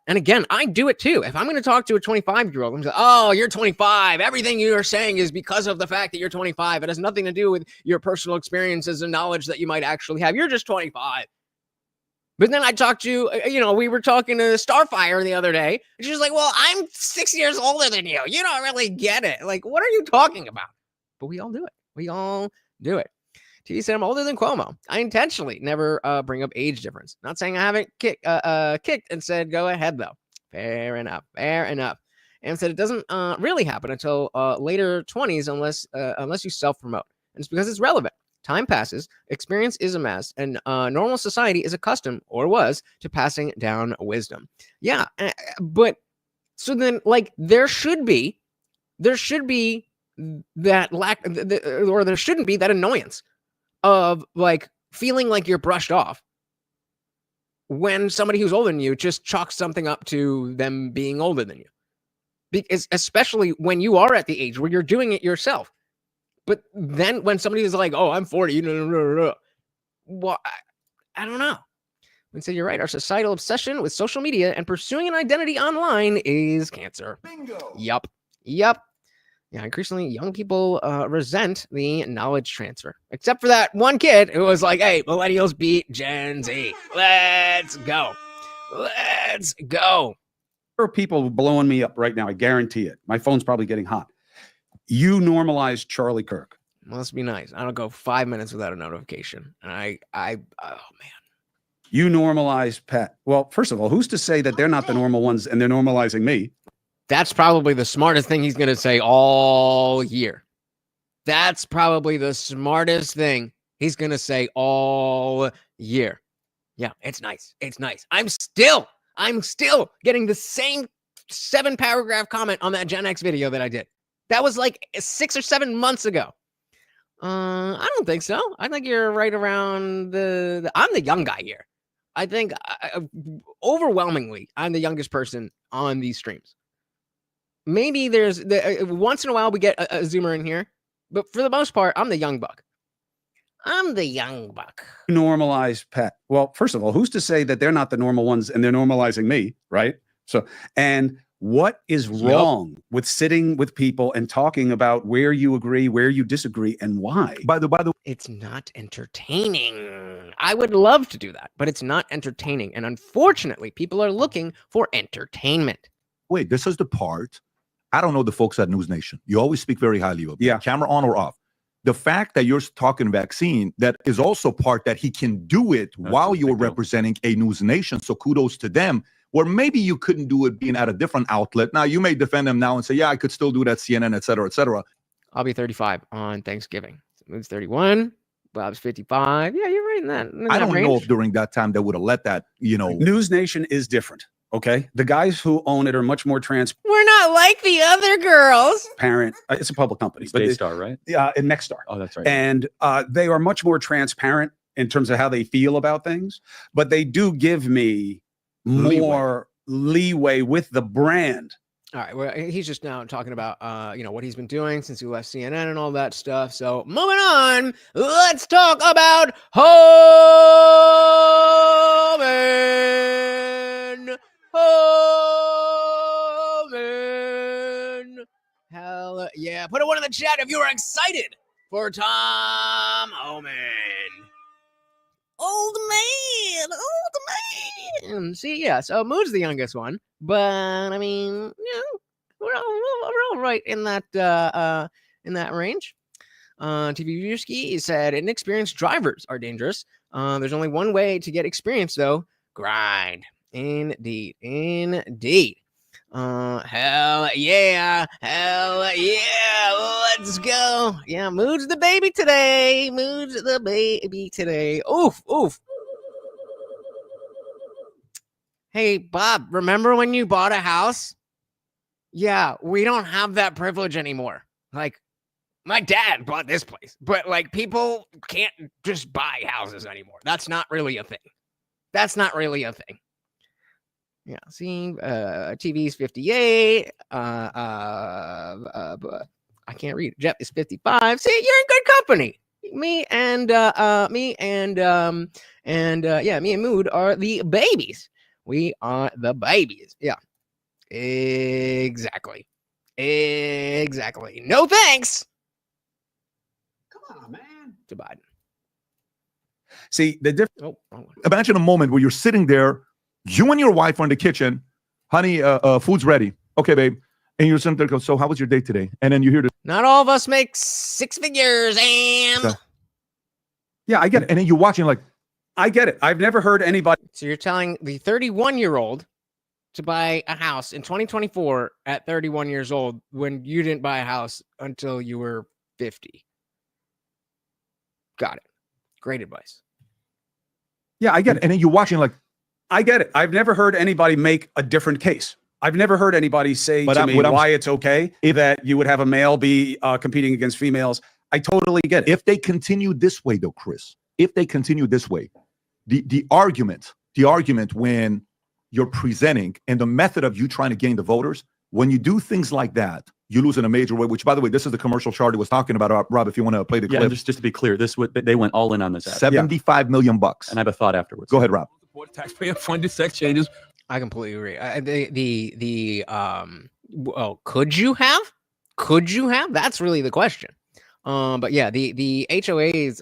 And again, I do it too. If I'm going to talk to a 25-year-old, I'm going to say, oh, you're 25. Everything you're saying is because of the fact that you're 25. It has nothing to do with your personal experiences and knowledge that you might actually have. You're just 25. But then I talked to, we were talking to Starfire the other day. And she's like, well, I'm 6 years older than you. You don't really get it. Like, what are you talking about? But we all do it. T said, I'm older than Cuomo. I intentionally never bring up age difference. Not saying I haven't kicked and said, go ahead, though. Fair enough. And said it doesn't really happen until later 20s unless you self-promote. And it's because it's relevant. Time passes, experience is amassed, and normal society is accustomed, or was, to passing down wisdom. Yeah, but so then, like, there should be that lack, or there shouldn't be that annoyance of, like, feeling like you're brushed off when somebody who's older than you just chalks something up to them being older than you. Because especially when you are at the age where you're doing it yourself. But then when somebody is like, oh, I'm 40, well, I don't know. And so you're right. Our societal obsession with social media and pursuing an identity online is cancer. Bingo. Yup. Yeah, increasingly young people resent the knowledge transfer. Except for that one kid who was like, hey, millennials beat Gen Z. Let's go. There are people blowing me up right now. I guarantee it. My phone's probably getting hot. You normalized Charlie Kirk. Must be nice. I don't go 5 minutes without a notification. And oh, man. You normalized Pat. Well, first of all, who's to say that they're not the normal ones and they're normalizing me? That's probably the smartest thing he's going to say all year. That's probably the smartest thing he's going to say all year. Yeah, it's nice. I'm still getting the same 7-paragraph comment on that Gen X video that I did. That was like 6 or 7 months ago. I don't think so. I think you're right around I'm the young guy here. I think overwhelmingly, I'm the youngest person on these streams. Maybe there's once in a while we get a Zoomer in here, but for the most part, I'm the young buck. Normalize Pat. Well, first of all, who's to say that they're not the normal ones and they're normalizing me, right? So, and What is wrong with sitting with people and talking about where you agree, where you disagree, and why? By the It's not entertaining. I would love to do that, but it's not entertaining. And unfortunately, people are looking for entertainment. wait, this is the part. I don't know the folks at News Nation. You always speak very highly of them. Yeah. Camera on or off. The fact that you're talking vaccine, that is also part that he can do it while you're representing a News Nation. So kudos to them. Where maybe you couldn't do it being at a different outlet. Now, you may defend them now and say, yeah, I could still do that, CNN, et cetera, et cetera. I'll be 35 on Thanksgiving. Moon's 31. Bob's 55. Yeah, you're right in that. I don't know if during that time they would have let that, News Nation is different, okay? The guys who own it are much more transparent. We're not like the other girls. It's a public company. But Daystar, right? Yeah, and Nexstar. Oh, that's right. And they are much more transparent in terms of how they feel about things, but they do give me more leeway with the brand. All right, well, he's just now talking about, what he's been doing since he left CNN and all that stuff. So moving on, let's talk about Homan. Homan. Hell yeah. Put a one in the chat if you are excited for Tom Homan. Old man. See, yeah, so Moon's the youngest one, but I mean, we're all right in that range. TV Yuski said inexperienced drivers are dangerous. There's only one way to get experience though. Grind. Indeed. Hell yeah. Let's go. Yeah, Mood's the baby today. Oof. Hey, Bob, remember when you bought a house? Yeah, we don't have that privilege anymore. Like, my dad bought this place, but like people can't just buy houses anymore. That's not really a thing. Yeah, see, TV's 58. I can't read. Jeff is 55. See, you're in good company. Me and Mood are the babies. We are the babies. Yeah. Exactly. No thanks. Come on, man. To Biden. See, the difference. Imagine a moment where you're sitting there, you and your wife are in the kitchen. Honey, food's ready. Okay, babe. And you're sitting there, go, so how was your day today? And then you hear not all of us make six figures, and yeah, I get it. And then you're watching like, I get it. I've never heard anybody. So you're telling the 31-year-old to buy a house in 2024 at 31 years old when you didn't buy a house until you were 50. Got it. Great advice. Yeah, I get it. And then you're watching like, I get it. I've never heard anybody make a different case. I've never heard anybody say to me why it's okay that you would have a male be competing against females. I totally get it. If they continue this way, though, Chris, the argument when you're presenting and the method of you trying to gain the voters, when you do things like that, you lose in a major way, which, by the way, this is the commercial Charlie was talking about. Rob, if you want to play the clip. Just to be clear, they went all in on this. $75 million. And I have a thought afterwards. Go ahead, Rob. Taxpayer-funded sex changes. I completely agree. Could you have? That's really the question. But yeah, the HOAs,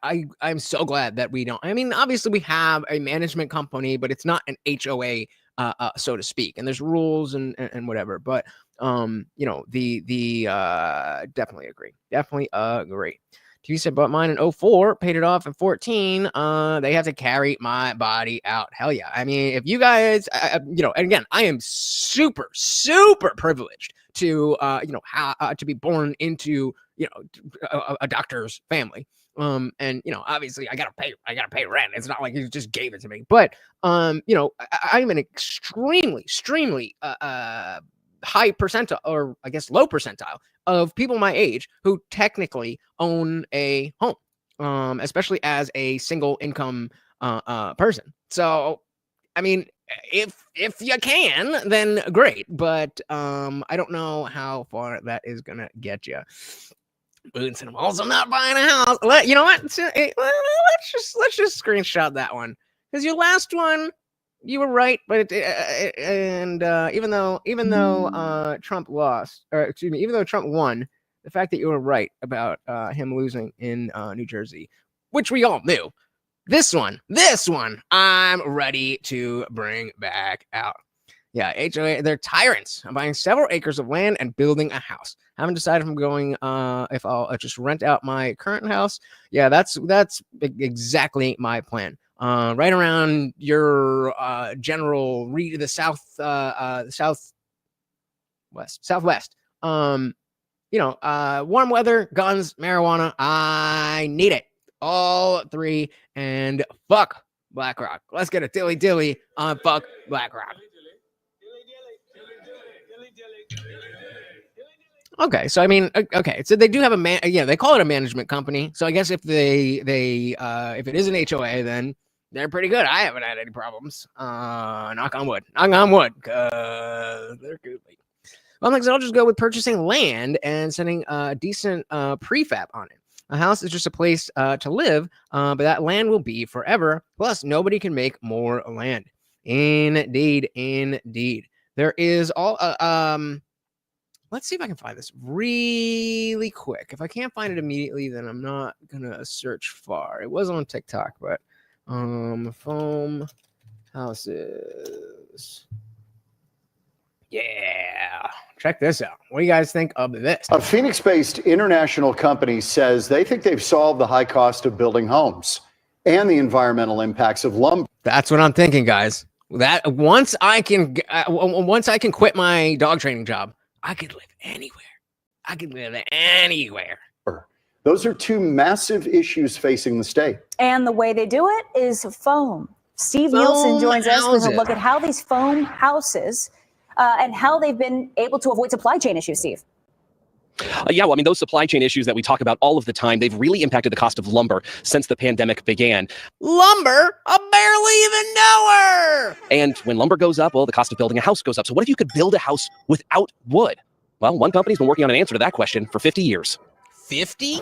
I'm so glad that we don't. I mean, obviously we have a management company, but it's not an HOA, so to speak. And there's rules and whatever. But definitely agree. TV said, but mine in 04, paid it off in 14. They have to carry my body out. Hell yeah. I mean, if you guys, and again, I am super, super privileged to, to be born into, a doctor's family. And, obviously I gotta pay rent. It's not like you just gave it to me, but, I'm an extremely high percentile, or I guess low percentile of people my age who technically own a home, especially as a single income person. So, I mean, if you can, then great. But I don't know how far that is gonna get you. Boots, and I'm also not buying a house. You know what? Let's just screenshot that one, because your last one you were right, but even though Trump lost, or excuse me, even though Trump won, the fact that you were right about him losing in New Jersey, which we all knew, this one, I'm ready to bring back out. Yeah, HOA, they're tyrants. I'm buying several acres of land and building a house. Haven't decided if I'm going, if I'll just rent out my current house. Yeah, that's exactly my plan. Right around your general the southwest. Warm weather, guns, marijuana. I need it. All three, and fuck BlackRock. Let's get a dilly on fuck BlackRock. Okay, so I mean, okay, so they do have they call it a management company. So I guess if if it is an HOA, then they're pretty good. I haven't had any problems. Knock on wood, because they're good. Well, like, so I'll just go with purchasing land and sending a decent prefab on it. A house is just a place to live, but that land will be forever. Plus, nobody can make more land. Indeed. There is all let's see if I can find this really quick. If I can't find it immediately, then I'm not gonna search far. It was on TikTok, but foam houses. Yeah, check this out. What do you guys think of this? A Phoenix-based international company says they think they've solved the high cost of building homes and the environmental impacts of lumber. That's what I'm thinking, guys. That once I can quit my dog training job, I could live anywhere. Those are two massive issues facing the state. And the way they do it is foam. Steve Nielsen joins us with a look at how these foam houses and how they've been able to avoid supply chain issues, Steve. Yeah, well, I mean, those supply chain issues that we talk about all of the time, they've really impacted the cost of lumber since the pandemic began. Lumber? I barely even know her! And when lumber goes up, well, the cost of building a house goes up. So what if you could build a house without wood? Well, one company's been working on an answer to that question for 50 years. 50?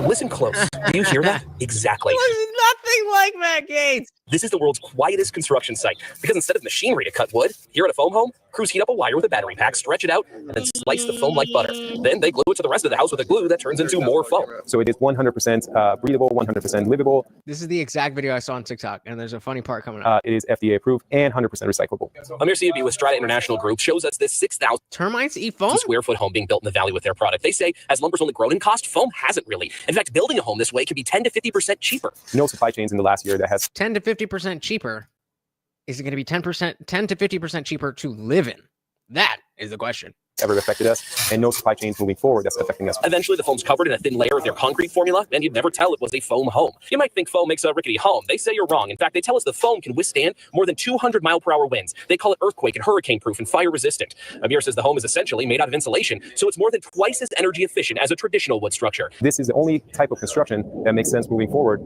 Listen close. Do you hear that? Exactly. Nothing like Matt Gaetz. This is the world's quietest construction site because instead of machinery to cut wood, here at a foam home, crews heat up a wire with a battery pack, stretch it out, and then slice the foam like butter. Then they glue it to the rest of the house with a glue that turns into more foam. So it is 100% breathable, 100% livable. This is the exact video I saw on TikTok, and there's a funny part coming up. It is FDA approved and 100% recyclable. Amir CB with Strata International Group shows us this 6,000 termites eat foam square foot home being built in the valley with their product. They say as lumber's only grown in cost, foam hasn't really. In fact, building a home this way can be 10 to 50% cheaper. No supply chains in the last year that has 10 to 50% cheaper. Is it going to be 10 to 50% cheaper to live in? That is the question. Ever affected us, and no supply chains moving forward that's affecting us. Eventually, the foam's covered in a thin layer of their concrete formula, and you'd never tell it was a foam home. You might think foam makes a rickety home. They say you're wrong. In fact, they tell us the foam can withstand more than 200-mile-per-hour winds. They call it earthquake and hurricane-proof and fire-resistant. Amir says the home is essentially made out of insulation, so it's more than twice as energy efficient as a traditional wood structure. This is the only type of construction that makes sense moving forward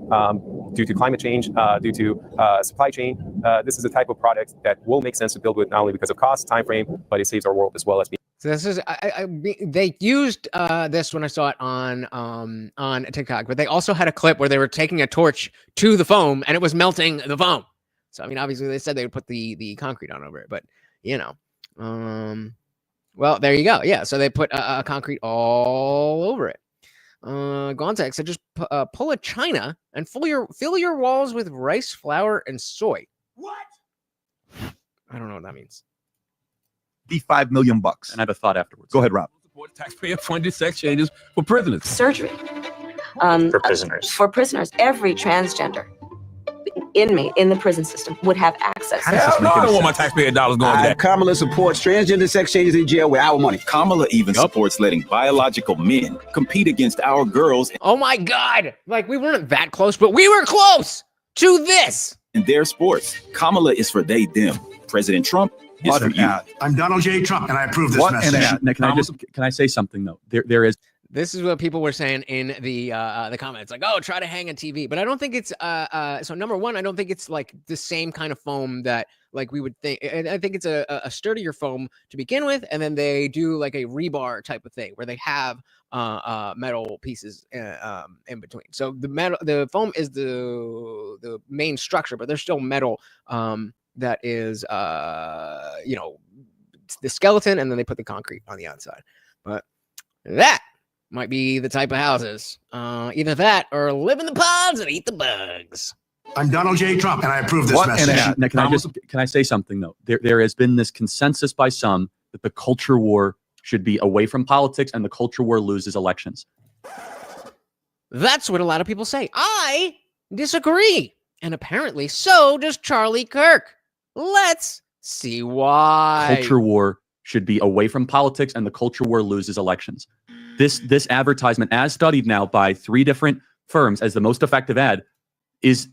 due to climate change, due to supply chain. This is the type of product that will make sense to build with, not only because of cost, time frame, but it saves our world as well as being. So this is they used this when I saw it on TikTok, but they also had a clip where they were taking a torch to the foam and it was melting the foam. So I mean, obviously they said they would put the concrete on over it, but you know, well there you go. Yeah, so they put concrete all over it. Gonzaga said just pull a china and fill your walls with rice flour and soy. What? I don't know what that means. $5 million. And I have a thought afterwards. Go ahead, Rob. Support taxpayer-funded sex changes for prisoners. Surgery. For prisoners. Every transgender inmate in the prison system would have access. Hell no, I don't want my taxpayer dollars going to that. Kamala supports transgender sex changes in jail with our money. Kamala even supports letting biological men compete against our girls. Oh my God. Like, we weren't that close, but we were close to this. In their sports, Kamala is for they, them. President Trump is for you. I'm Donald J. Trump, and I approve this message. Can I say something, though? There is This is what people were saying in the comments, like, oh, try to hang a TV. But I don't think it's so number one, I don't think it's like the same kind of foam that like we would think. I think it's a sturdier foam to begin with, and then they do like a rebar type of thing where they have metal pieces in between. So the foam is the main structure, but there's still metal that is the skeleton, and then they put the concrete on the outside. But that might be the type of houses. Either that or live in the pods and eat the bugs. I'm Donald J. Trump, and I approve this message. Can I say something, though? There has been this consensus by some that the culture war should be away from politics, and the culture war loses elections. That's what a lot of people say. I disagree. And apparently so does Charlie Kirk. Let's see why. Culture war should be away from politics, and the culture war loses elections. This advertisement, as studied now by 3 different firms as the most effective ad, is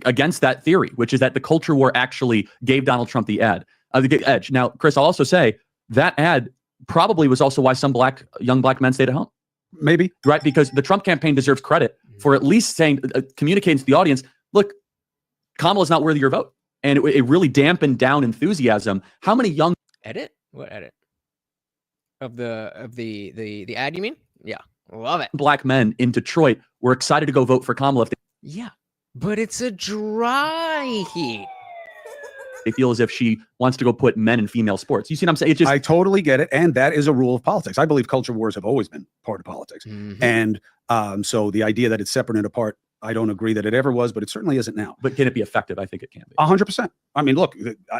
against that theory, which is that the culture war actually gave Donald Trump the edge. Now, Chris, I'll also say that ad probably was also why some young black men stayed at home. Maybe, right? Because the Trump campaign deserves credit for at least saying, communicating to the audience, look, Kamala's not worthy of your vote. And it really dampened down enthusiasm. How many young edit? What edit? Of the ad, you mean? Yeah. Love it. Black men in Detroit were excited to go vote for Kamala. Yeah. But it's a dry heat. They feel as if she wants to go put men in female sports. You see what I'm saying? I totally get it. And that is a rule of politics. I believe culture wars have always been part of politics. Mm-hmm. And so the idea that it's separate and apart, I don't agree that it ever was, but it certainly isn't now. But can it be effective? I think it can be. 100%. I mean, look,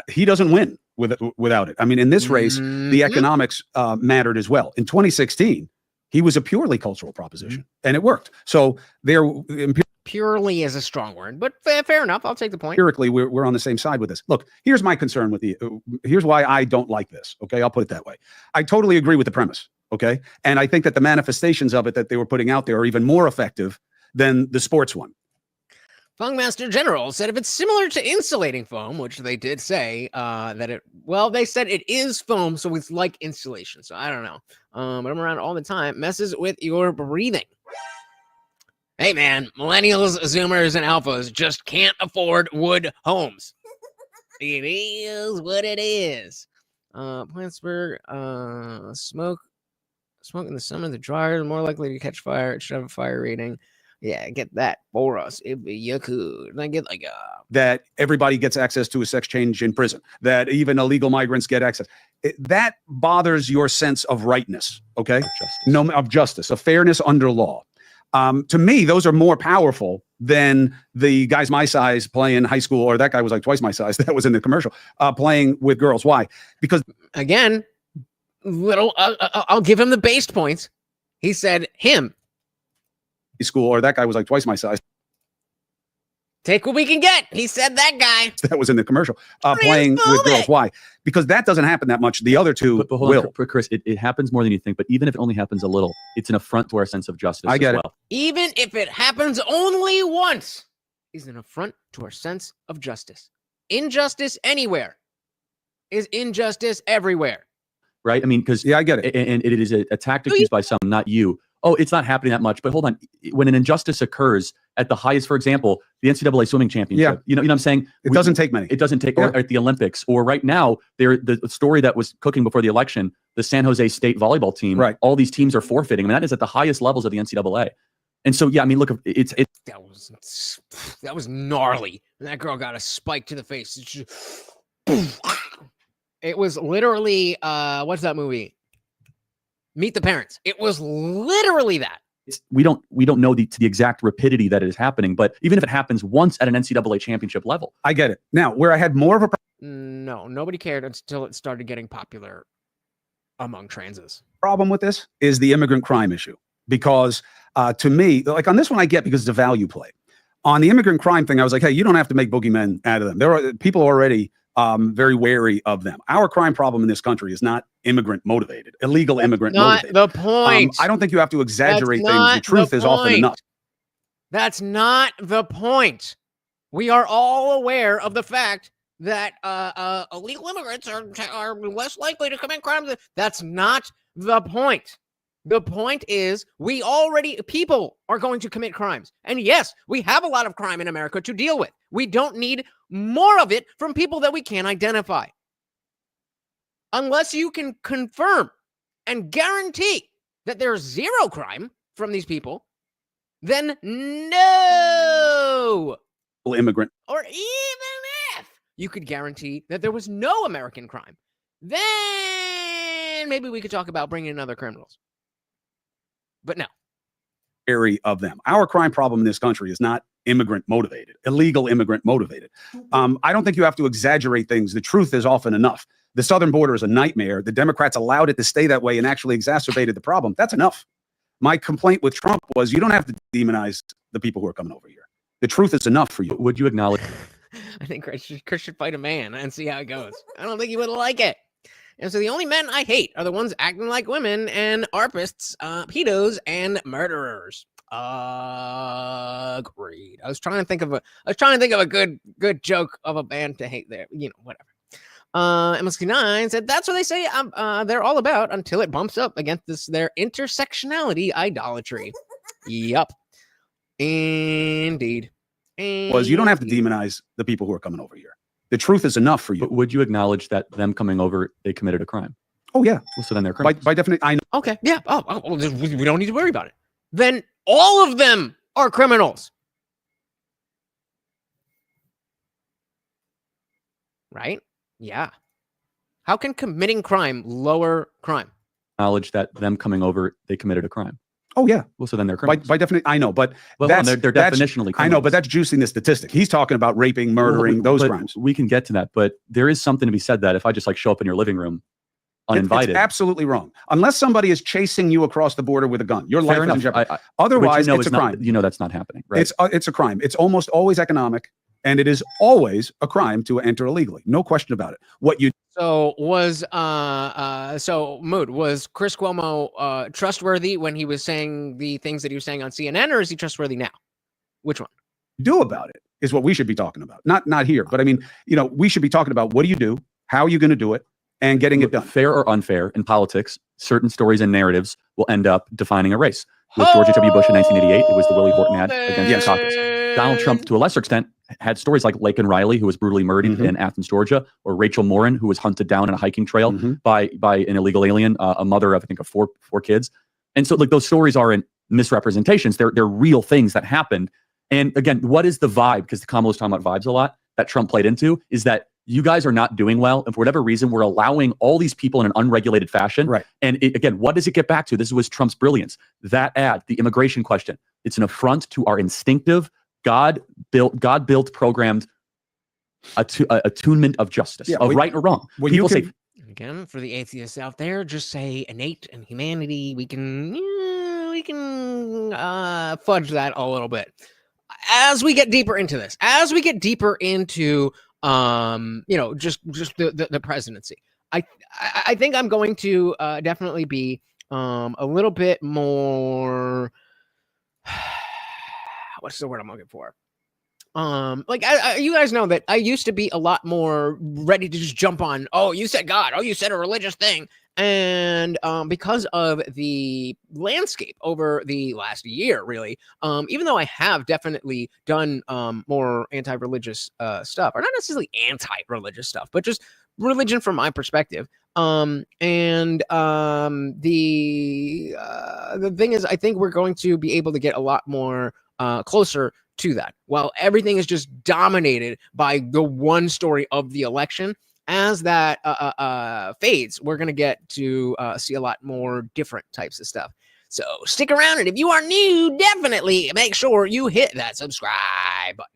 he doesn't win without it. I mean, in this race, the economics mattered as well. In 2016, he was a purely cultural proposition, and it worked. So purely is a strong word, but fair enough. I'll take the point. Empirically, we're on the same side with this. Look, here's my concern with here's why I don't like this. Okay, I'll put it that way. I totally agree with the premise. Okay, and I think that the manifestations of it that they were putting out there are even more effective than the sports one. Funkmaster General said if it's similar to insulating foam, which they did say they said it is foam, so it's like insulation. So I don't know. But I'm around all the time. Messes with your breathing. Hey man, millennials, zoomers, and alphas just can't afford wood homes. It is what it is. Plantsburg, smoke in the summer, the dryer is more likely to catch fire. It should have a fire rating. Yeah, get that for us if you could. And I get like that everybody gets access to a sex change in prison, that even illegal migrants get access. That bothers your sense of rightness, okay? Of justice, of fairness under law. To me, those are more powerful than the guys my size playing high school, or that guy was like twice my size, that was in the commercial, playing with girls. Why? Because, again, I'll give him the based points. He said him. School, or that guy was like twice my size. Take what we can get. He said that guy. That was in the commercial. Playing with girls. Why? Because that doesn't happen that much. The other two but will. Chris, it happens more than you think. But even if it only happens a little, it's an affront to our sense of justice. I get it. Even if it happens only once, is an affront to our sense of justice. Injustice anywhere is injustice everywhere. Right? I mean, because I get it. And it is a tactic used by some, not you. Oh, it's not happening that much. But hold on. When an injustice occurs at the highest, for example, the NCAA swimming championship, you know what I'm saying? It doesn't take many. It doesn't take, or at the Olympics, or right now, the story that was cooking before the election, the San Jose State volleyball team, right? All these teams are forfeiting. I mean, that is at the highest levels of the NCAA. And so, I mean, look, that was gnarly. And that girl got a spike to the face. It was literally, what's that movie? Meet the Parents. It was literally that. We don't know to the exact rapidity that it is happening, but even if it happens once at an NCAA championship level. I get it. Now, where I had more of a no, nobody cared until it started getting popular among transes. Problem with this is the immigrant crime issue. Because to me, like on this one I get because it's a value play. On the immigrant crime thing, I was like, hey, you don't have to make boogeymen out of them. There are people already very wary of them. Our crime problem in this country is not immigrant motivated, illegal immigrant motivated. Not the point. I don't think you have to exaggerate things. The truth is often enough. That's not the point. We are all aware of the fact that illegal immigrants are less likely to commit crimes. That's not the point. The point is, people are going to commit crimes. And yes, we have a lot of crime in America to deal with. We don't need more of it from people that we can't identify. Unless you can confirm and guarantee that there's zero crime from these people, then no. Immigrant. Or even if you could guarantee that there was no American crime, then maybe we could talk about bringing in other criminals. But no. Area of them. Our crime problem in this country is not immigrant motivated, illegal immigrant motivated. I don't think you have to exaggerate things. The truth is often enough. The southern border is a nightmare. The Democrats allowed it to stay that way and actually exacerbated the problem. That's enough. My complaint with Trump was you don't have to demonize the people who are coming over here. The truth is enough for you. Would you acknowledge? I think Chris should fight a man and see how it goes. I don't think he would like it. And so the only men I hate are the ones acting like women and arpists, pedos, and murderers. Agreed. I was trying to think of a good joke of a band to hate there. You know, whatever. MSK9 said that's what they say they're all about until it bumps up against their intersectionality idolatry. Yup. Indeed. Was you don't have to demonize the people who are coming over here. The truth is enough for you. But would you acknowledge that them coming over, they committed a crime? Oh, yeah. Well, so then they're criminals. By definition, I know. Okay, yeah. We don't need to worry about it. Then all of them are criminals. Right? Yeah. How can committing crime lower crime? Acknowledge that them coming over, they committed a crime. Oh, yeah. Well, so then they're criminals. By definition, I know, but they're definitionally criminals. I know, but that's juicing the statistic. He's talking about raping, murdering, those crimes. We can get to that, but there is something to be said that if I just show up in your living room uninvited. It's absolutely wrong. Unless somebody is chasing you across the border with a gun, your life is in jeopardy. Otherwise, it's a crime. You know that's not happening, right? It's a crime. It's almost always economic, and it is always a crime to enter illegally. No question about it. So was Mood, was Chris Cuomo trustworthy when he was saying the things that he was saying on CNN, or is he trustworthy now? Which one? Do about it is what we should be talking about. Not here, but I mean, we should be talking about what do you do, how are you going to do it, and getting it done. Fair or unfair in politics, certain stories and narratives will end up defining a race. With George H.W. Bush in 1988, it was the Willie Horton ad against the caucus. Donald Trump, to a lesser extent, had stories like Laken Riley, who was brutally murdered in Athens, Georgia, or Rachel Morin, who was hunted down in a hiking trail by an illegal alien, a mother of, I think, of four kids. And so, those stories aren't misrepresentations. They're real things that happened. And again, what is the vibe? Because Kamala's talking about vibes a lot that Trump played into is that you guys are not doing well. And for whatever reason, we're allowing all these people in an unregulated fashion. Right. And again, what does it get back to? This was Trump's brilliance. That ad, the immigration question, it's an affront to our instinctive, God-built, programmed attunement of justice, of right or wong. When people say, again, for the atheists out there, just say innate and humanity. We can fudge that a little bit. As we get deeper into this, just the presidency, I think I'm going to definitely be a little bit more. What's the word I'm looking for? You guys know that I used to be a lot more ready to just jump on. Oh, you said God. Oh, you said a religious thing. And because of the landscape over the last year, really, even though I have definitely done more anti-religious stuff, or not necessarily anti-religious stuff, but just religion from my perspective. The thing is, I think we're going to be able to get a lot more closer to that. While everything is just dominated by the one story of the election, as that fades, we're going to get to see a lot more different types of stuff. So stick around, and if you are new, definitely make sure you hit that subscribe button.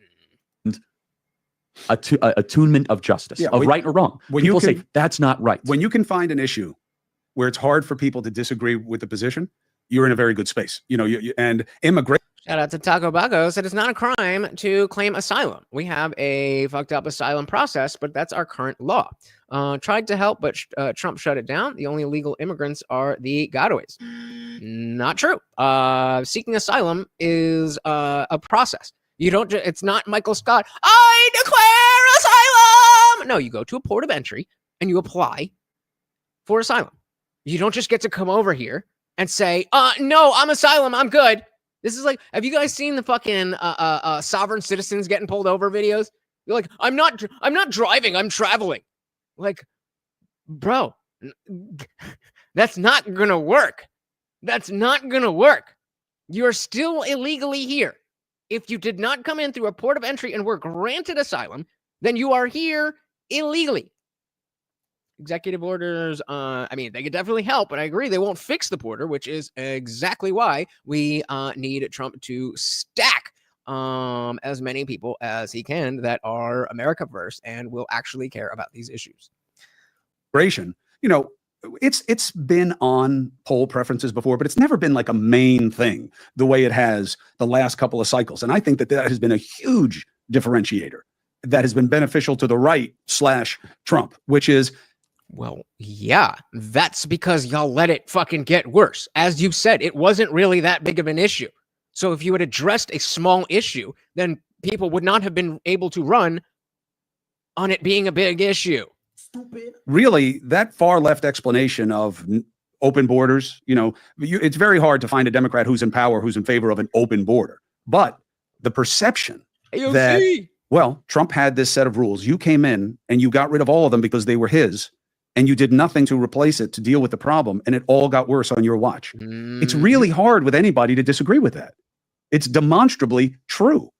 Attunement of justice, of right or wrong. When people say that's not right. When you can find an issue where it's hard for people to disagree with the position, you're in a very good space. And immigration. Shout out to Taco Bago said it's not a crime to claim asylum. We have a fucked up asylum process, but that's our current law. Tried to help, but Trump shut it down. The only illegal immigrants are the gotaways. Not true. Seeking asylum is a process. You don't. It's not Michael Scott. I declare asylum. No, you go to a port of entry and you apply for asylum. You don't just get to come over here and say, no, I'm asylum, I'm good. This is like, have you guys seen the fucking sovereign citizens getting pulled over videos? You're like, I'm not driving, I'm traveling. Like, bro, that's not gonna work. That's not gonna work. You're still illegally here. If you did not come in through a port of entry and were granted asylum, then you are here illegally. Executive orders, I mean, they could definitely help, but I agree they won't fix the border, which is exactly why we need Trump to stack as many people as he can that are America first and will actually care about these issues. You know, it's been on poll preferences before, but it's never been like a main thing the way it has the last couple of cycles. And I think that has been a huge differentiator that has been beneficial to the right / Trump, which is, well, yeah, that's because y'all let it fucking get worse. As you said, it wasn't really that big of an issue. So if you had addressed a small issue, then people would not have been able to run on it being a big issue. Stupid. Really, that far left explanation of open borders, you know, it's very hard to find a Democrat who's in power, who's in favor of an open border. But the perception that, well, Trump had this set of rules. You came in and you got rid of all of them because they were his, and you did nothing to replace it to deal with the problem, and it all got worse on your watch. It's really hard with anybody to disagree with that. It's demonstrably true.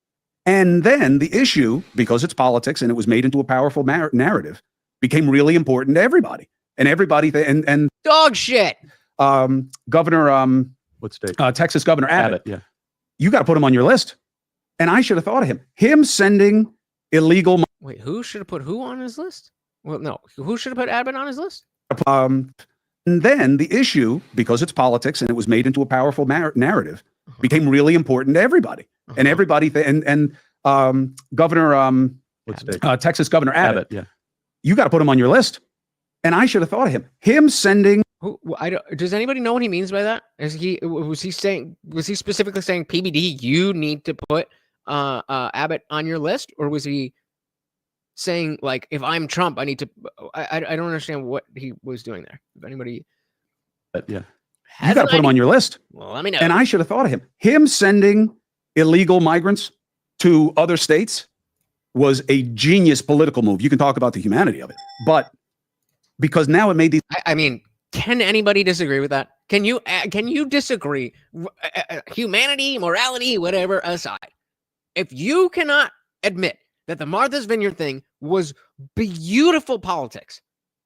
And then the issue, because it's politics and it was made into a powerful narrative, became really important to everybody. And everybody, and dog shit. Governor, what state? Texas Governor Abbott. Yeah. You got to put him on your list. And I should have thought of him. Him sending illegal. Wait, who should have put who on his list? Well, no, who should have put Abbott on his list? And then the issue, because it's politics and it was made into a powerful narrative, became really important to everybody. And everybody, Governor, what state? Texas Governor Abbott. Yeah. You got to put him on your list. And I should have thought of him. Him sending. Does anybody know what he means by that? Was he specifically saying PBD, you need to put Abbott on your list? Or was he saying, like, if I'm Trump, I need to, I don't understand what he was doing there. If anybody. Yeah. You got to put him on your list. Well, let me know. And I should have thought of him. Him sending illegal migrants to other states was a genius political move. You can talk about the humanity of it, but because now it made these. I mean, can anybody disagree with that? Can you disagree? Humanity, morality, whatever aside, if you cannot admit that the Martha's Vineyard thing was beautiful politics,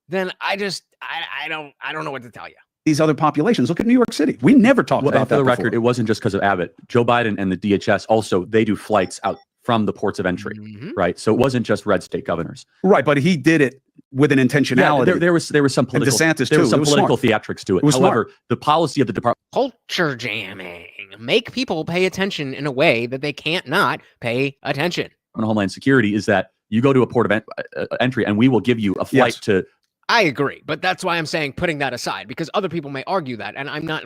then I don't know what to tell you. These other populations. Look at New York City. We never talked about that. For the before. record, it wasn't just because of Abbott. Joe Biden and the DHS also, they do flights out from the ports of entry, right? So it wasn't just red state governors, right? But he did it with an intentionality. Yeah, there was some political, and DeSantis there was some political smart. theatrics to it. However, the policy of the department, culture jamming, make people pay attention in a way that they can't not pay attention. On Homeland Security is that you go to a port of entry and we will give you a flight to. I agree, but that's why I'm saying putting that aside, because other people may argue that, and I'm not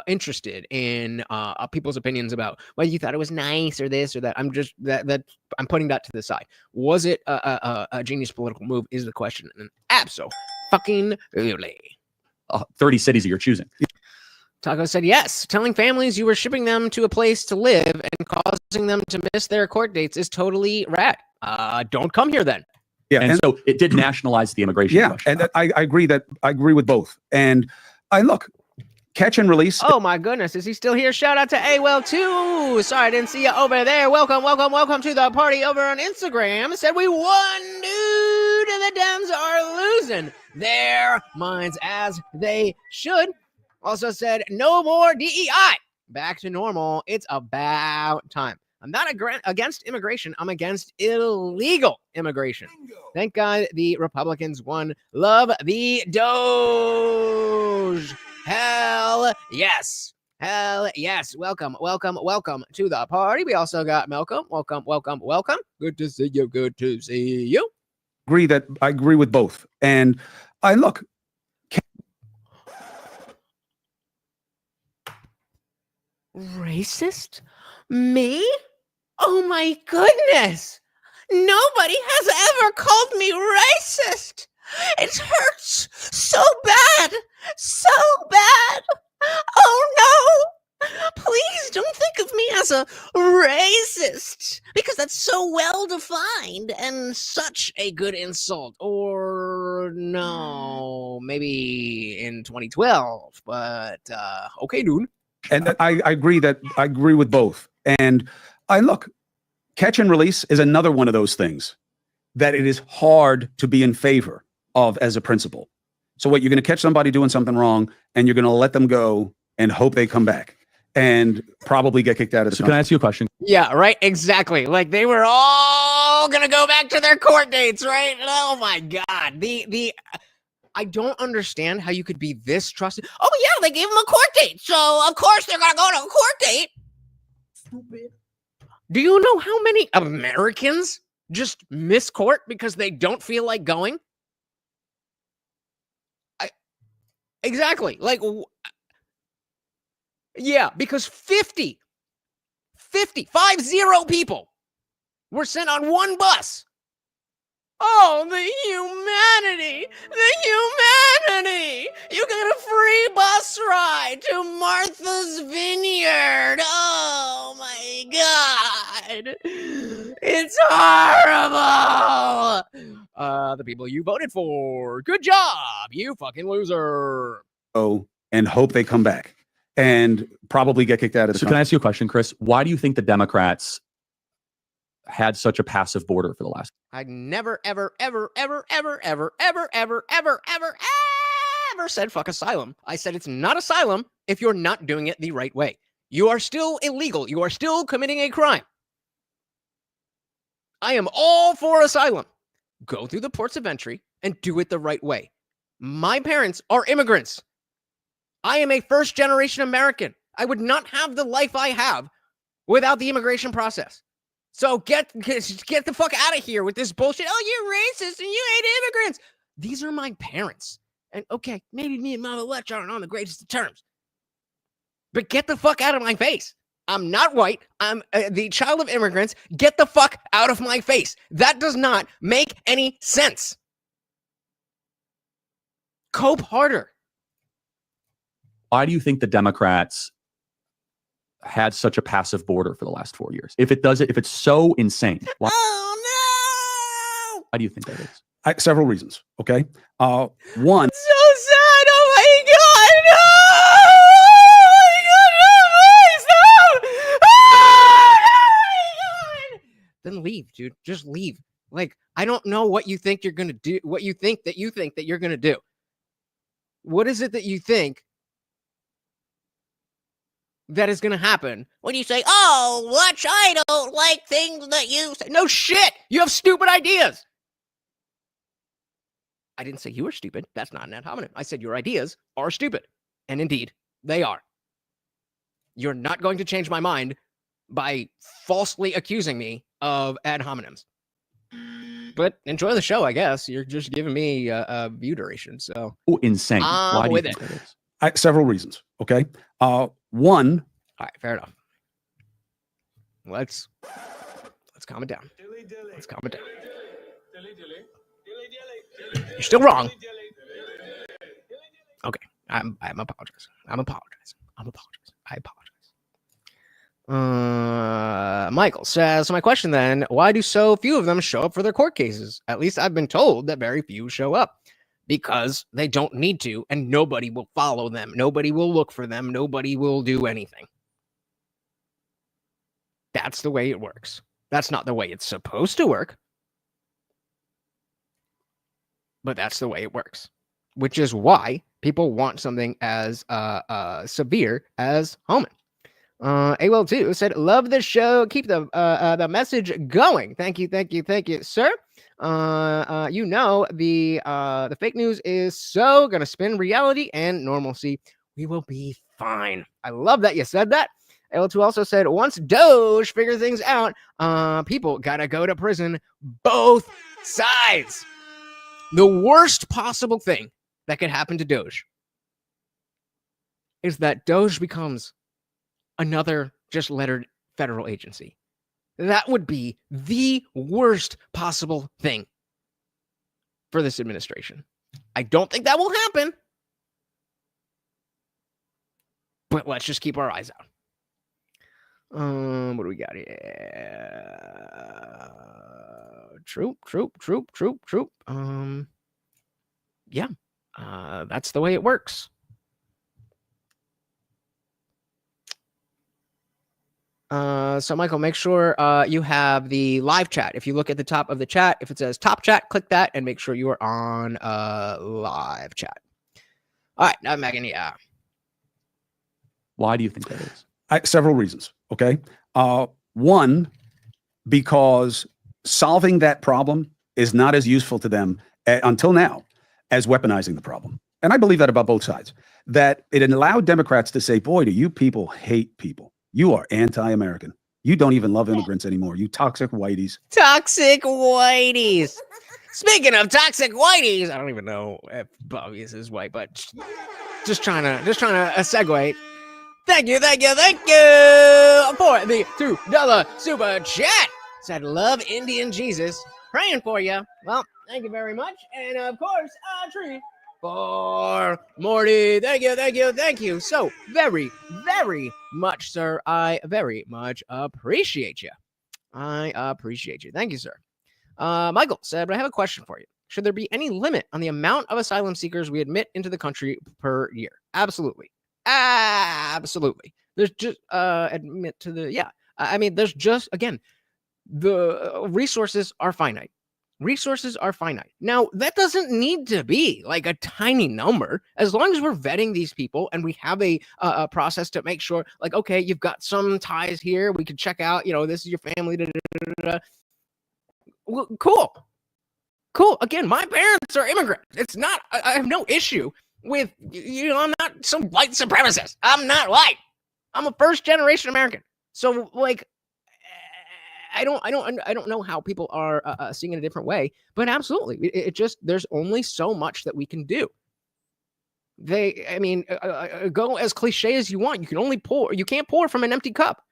interested in people's opinions about, well, you thought it was nice or this or that. I'm just that I'm putting that to the side. Was it a genius political move? Is the question, and absolutely. 30 cities that you're choosing. Taco said yes. Telling families you were shipping them to a place to live and causing them to miss their court dates is totally rad. Don't come here then. Yeah, and so it did nationalize the immigration. Yeah, question. and I agree with both. And look, catch and release. Oh my goodness, is he still here? Shout out to AWell too. Sorry, I didn't see you over there. Welcome to the party over on Instagram. Said we won, dude, and the Dems are losing their minds as they should. Also said no more DEI. Back to normal. It's about time. I'm not against immigration. I'm against illegal immigration. Thank God the Republicans won. Love the Doge. Hell yes. Hell yes. Welcome to the party. We also got Malcolm. Welcome. Good to see you. I agree with both. And look. Racist? Me? Oh my goodness! Nobody has ever called me racist! It hurts so bad! So bad! a racist because that's so well defined and such a good insult. Or no, maybe in 2012, but okay, dude. And I agree with both. And look, catch and release is another one of those things that it is hard to be in favor of as a principle. So what, you're going to catch somebody doing something wrong and you're going to let them go and hope they come back and probably get kicked out of the country. Can I ask you a question? Yeah, right. Exactly. Like they were all going to go back to their court dates, right? Oh my God. I don't understand how you could be this trusted. Oh yeah, they gave him a court date. So of course they're going to go to a court date. Stupid. Do you know how many Americans just miss court because they don't feel like going? Exactly. Like, yeah, because 50 people were sent on one bus. Oh, the humanity. You get a free bus ride to Martha's Vineyard. Oh, my God. It's horrible. The people you voted for. Good job, you fucking loser. Oh, and hope they come back and probably get kicked out of the country. Can I ask you a question, Chris? Why do you think the Democrats had such a passive border for the last? I never, ever said fuck asylum. I said it's not asylum if you're not doing it the right way. You are still illegal. You are still committing a crime. I am all for asylum. Go through the ports of entry and do it the right way. My parents are immigrants. I am a first-generation American. I would not have the life I have without the immigration process. So get the fuck out of here with this bullshit. Oh, you're racist and you hate immigrants. These are my parents. And okay, maybe me and Mama Letch aren't on the greatest of terms. But get the fuck out of my face. I'm not white. I'm the child of immigrants. Get the fuck out of my face. That does not make any sense. Cope harder. Why do you think the Democrats had such a passive border for the last 4 years? If it's so insane, why? Oh no! Why do you think that is? Several reasons. Okay. One. So sad. Oh my God. No! Then leave, dude. Just leave. Like, I don't know what you think you're going to do, what you think that you're going to do. What is it that you think that is going to happen when you say, oh, Lutch, I don't like things that you say? No shit. You have stupid ideas. I didn't say you were stupid. That's not an ad hominem. I said your ideas are stupid. And indeed, they are. You're not going to change my mind by falsely accusing me of ad hominems. But enjoy the show, I guess. You're just giving me a view duration. So insane. Why do you think that is? Several reasons. Okay. One. All right, fair enough. Let's calm it down. Let's calm it down. You're still wrong. Okay. I'm apologizing. I apologize. Michael says, so my question then, why do so few of them show up for their court cases? At least I've been told that very few show up because they don't need to, and nobody will follow them. Nobody will look for them. Nobody will do anything. That's the way it works. That's not the way it's supposed to work. But that's the way it works, which is why people want something as severe as Homan. AWell2 said, love the show. Keep the message going. Thank you, sir. You know, the fake news is so going to spin reality and normalcy. We will be fine. I love that you said that. AWell2 also said, once Doge figure things out, people got to go to prison. Both sides. The worst possible thing that could happen to Doge is that Doge becomes another just lettered federal agency. That would be the worst possible thing for this administration. I don't think that will happen, but let's just keep our eyes out. What do we got here? Troop. Yeah. That's the way it works. So Michael, make sure you have the live chat. If you look at the top of the chat, if it says top chat, click that and make sure you are on live chat. All right, now Megan, yeah. Why do you think that is? Several reasons. Okay. One, because solving that problem is not as useful to them until now as weaponizing the problem. And I believe that about both sides, that it allowed Democrats to say, boy, do you people hate people. You are anti-American. You don't even love immigrants anymore. You toxic whiteys. Toxic whiteys. Speaking of toxic whiteys, I don't even know if Bobby is white, but just trying to segue. Thank you for the $2 super chat. Said, love Indian Jesus. Praying for you. Well, thank you very much. And of course, a treat for Morty. Thank you so very, very much, sir. I very much appreciate you. Thank you, sir. Michael said, I have a question for you. Should there be any limit on the amount of asylum seekers we admit into the country per year? Absolutely. There's just admit to the I mean, there's just, again, the resources are finite. Now, that doesn't need to be like a tiny number. As long as we're vetting these people and we have a process to make sure, like, okay, you've got some ties here, we can check out, this is your family. Well, cool. Again, my parents are immigrants. It's not, I have no issue with, I'm not some white supremacist. I'm not white. I'm a first generation American. So, like, I don't know how people are seeing it a different way, but absolutely, it just, there's only so much that we can do. Go as cliche as you want. You can only pour. You can't pour from an empty cup.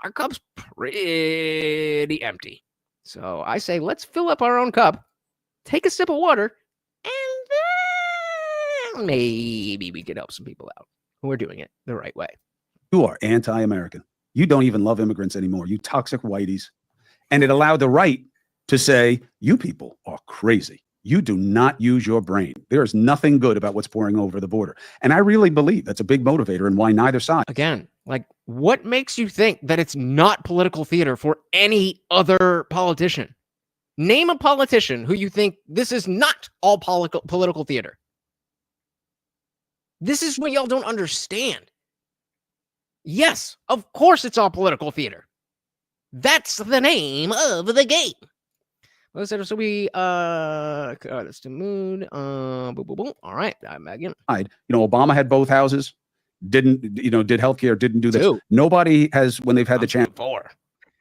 Our cup's pretty empty. So I say, let's fill up our own cup, take a sip of water, and then maybe we could help some people out who are doing it the right way. You are anti-American. You don't even love immigrants anymore. You toxic whiteys. And it allowed the right to say, you people are crazy. You do not use your brain. There is nothing good about what's pouring over the border. And I really believe that's a big motivator and why neither side. Again, like, what makes you think that it's not political theater for any other politician? Name a politician who you think this is not all political theater. This is what y'all don't understand. Yes, of course it's all political theater. That's the name of the game. So we that's the mood. All right, I'm back in. Obama had both houses, did healthcare, didn't do this. Two. Nobody has, when they've had the chance, four.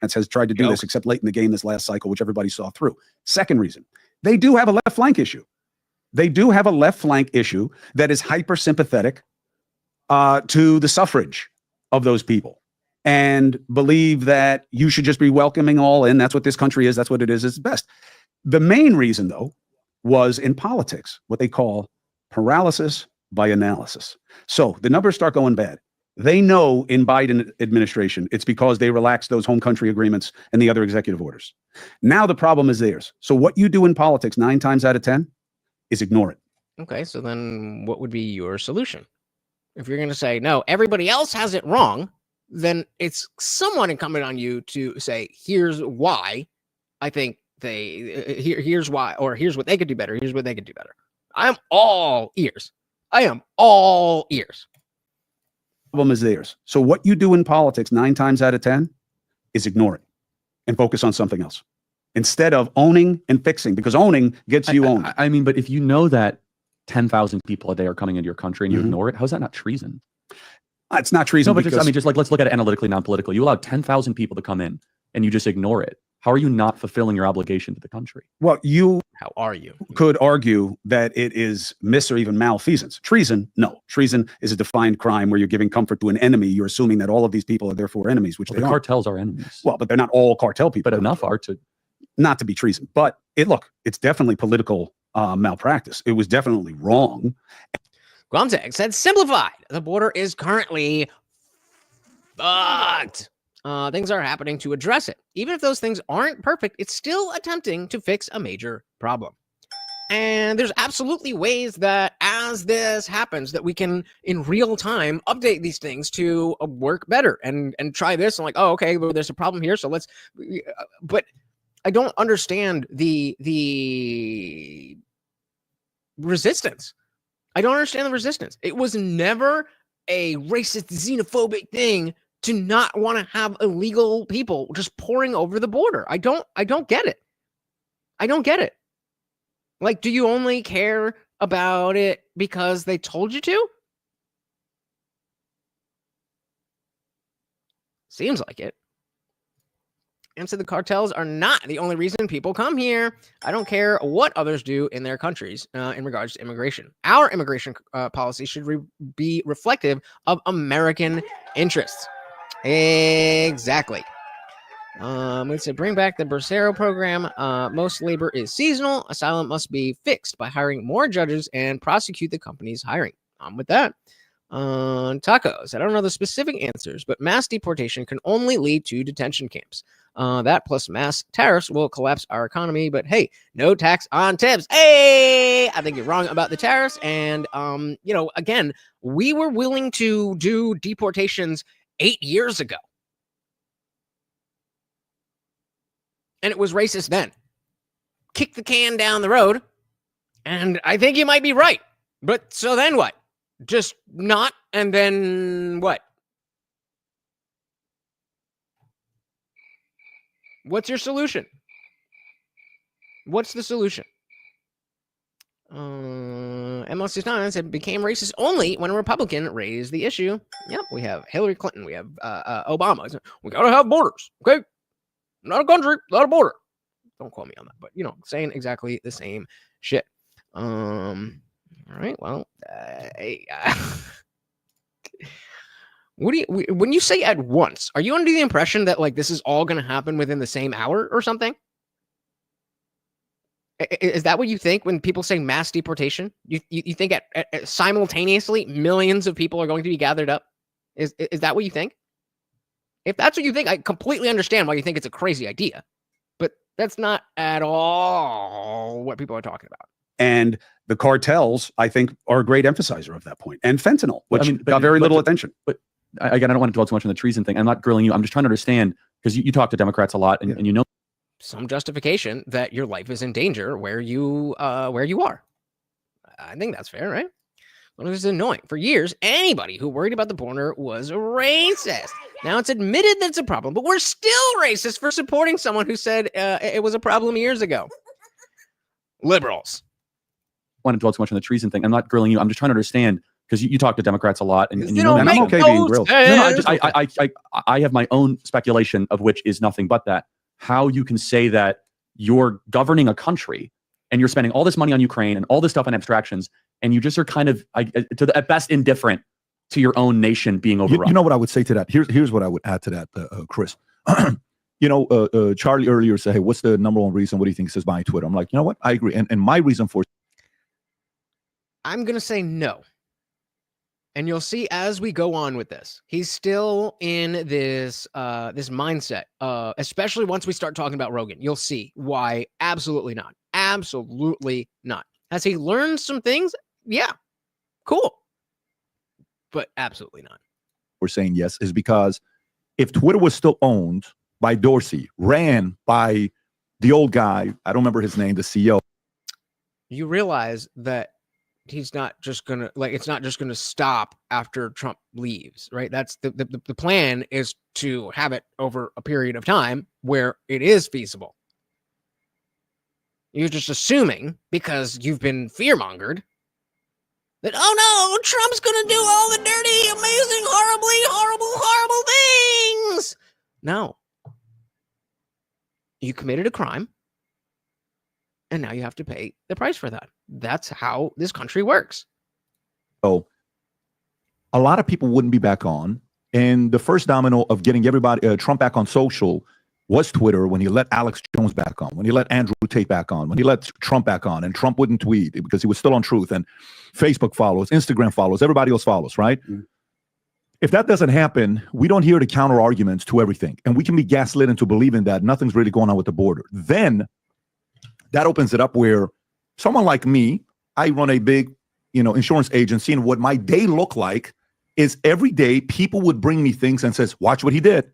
Has tried to do this except late in the game this last cycle, which everybody saw through. Second reason, they do have a left flank issue. They do have a left flank issue that is hyper sympathetic to the suffrage of those people and believe that you should just be welcoming all in. That's what this country is. That's what it is. It's best. The main reason, though, was in politics, what they call paralysis by analysis. So the numbers start going bad. They know in Biden administration, it's because they relaxed those home country agreements and the other executive orders. Now the problem is theirs. So what you do in politics 9 times out of 10 is ignore it. Okay, so then what would be your solution? If you're going to say, no, everybody else has it wrong, then it's somewhat incumbent on you to say, here's why I think here's why, or here's what they could do better. Here's what they could do better. I'm all ears. Problem is theirs. So what you do in politics 9 times out of 10 is ignore it and focus on something else instead of owning and fixing, because owning gets you owned. I mean, but if you know that 10,000 people a day are coming into your country and you ignore it, how's that not treason? It's not treason. No, but just like, let's look at it analytically, non-politically. You allow 10,000 people to come in and you just ignore it. How are you not fulfilling your obligation to the country? Well, how are you? Could argue that it is mis or even malfeasance. Treason, no. Treason is a defined crime where you're giving comfort to an enemy. You're assuming that all of these people are therefore enemies, which the cartels are enemies. Well, but they're not all cartel people. But enough are to not to be treason. But it's definitely political malpractice. It was definitely wrong. Gromtag said, simplified. The border is currently fucked. Things are happening to address it. Even if those things aren't perfect, it's still attempting to fix a major problem. And there's absolutely ways that as this happens that we can in real time update these things to work better and try this and like, oh, okay, well, there's a problem here. So let's, but I don't understand the resistance. I don't understand the resistance. It was never a racist, xenophobic thing to not want to have illegal people just pouring over the border. I don't get it. I don't get it. Like, do you only care about it because they told you to? Seems like it. And so the cartels are not the only reason people come here. I don't care what others do in their countries in regards to immigration. Our immigration policy should be reflective of American interests. Exactly. Let's say bring back the Bracero program. Most labor is seasonal. Asylum must be fixed by hiring more judges and prosecute the companies hiring. I'm with that. Tacos. I don't know the specific answers, but mass deportation can only lead to detention camps. That plus mass tariffs will collapse our economy. But hey, no tax on tips. Hey, I think you're wrong about the tariffs. And you know, again, we were willing to do deportations 8 years ago. And it was racist then. Kick the can down the road. And I think you might be right. But so then what? Just not, and then what? What's your solution? What's the solution? MLS69 said became racist only when a Republican raised the issue. Yep, we have Hillary Clinton. We have Obama. We gotta have borders, okay? Not a country, not a border. Don't quote me on that, but you know, saying exactly the same shit. All right, well, what do you, when you say at once, are you under the impression that like this is all going to happen within the same hour or something? Is that what you think when people say mass deportation? You think at simultaneously millions of people are going to be gathered up? Is that what you think? If that's what you think, I completely understand why you think it's a crazy idea, but that's not at all what people are talking about. And the cartels, I think, are a great emphasizer of that point. And fentanyl, which got very little attention. But again, I don't want to dwell too much on the treason thing. I'm not grilling you. I'm just trying to understand, because you talk to Democrats a lot, and you know some justification that your life is in danger where you are. I think that's fair, right? Well, it was annoying. For years, anybody who worried about the border was racist. Now it's admitted that it's a problem, but we're still racist for supporting someone who said it was a problem years ago. Liberals. I want to dwell too much on the treason thing. I'm not grilling you. I'm just trying to understand, because you talk to Democrats a lot, and you know I'm okay being grilled. No, I have my own speculation, of which is nothing but that. How you can say that you're governing a country and you're spending all this money on Ukraine and all this stuff on abstractions, and you just are kind of, at best, indifferent to your own nation being overrun. You know what I would say to that? Here's what I would add to that, Chris. You know, Charlie earlier said, hey, what's the number one reason? What do you think he says buying Twitter? I'm like, you know what? I agree. And my reason for I'm going to say no. And you'll see as we go on with this, he's still in this this mindset, especially once we start talking about Rogan. You'll see why absolutely not. Absolutely not. Has he learned some things? Yeah, cool. But absolutely not. We're saying yes is because if Twitter was still owned by Dorsey, ran by the old guy, I don't remember his name, the CEO. You realize that he's not just gonna, like, it's not just gonna stop after Trump leaves, right? That's the plan, is to have it over a period of time where it is feasible. You're just assuming, because you've been fear-mongered, that, oh no, Trump's gonna do all the dirty, amazing, horrible things. No. You committed a crime, and now you have to pay the price for that. That's how this country works. So a lot of people wouldn't be back on. And the first domino of getting everybody, Trump back on social, was Twitter, when he let Alex Jones back on, when he let Andrew Tate back on, when he let Trump back on, and Trump wouldn't tweet because he was still on Truth, and Facebook follows, Instagram follows, everybody else follows, right? Mm-hmm. If that doesn't happen, we don't hear the counter arguments to everything. And we can be gaslit into believing that nothing's really going on with the border. Then that opens it up where someone like me, I run a big, insurance agency, and what my day looked like is every day people would bring me things and says, watch what he did.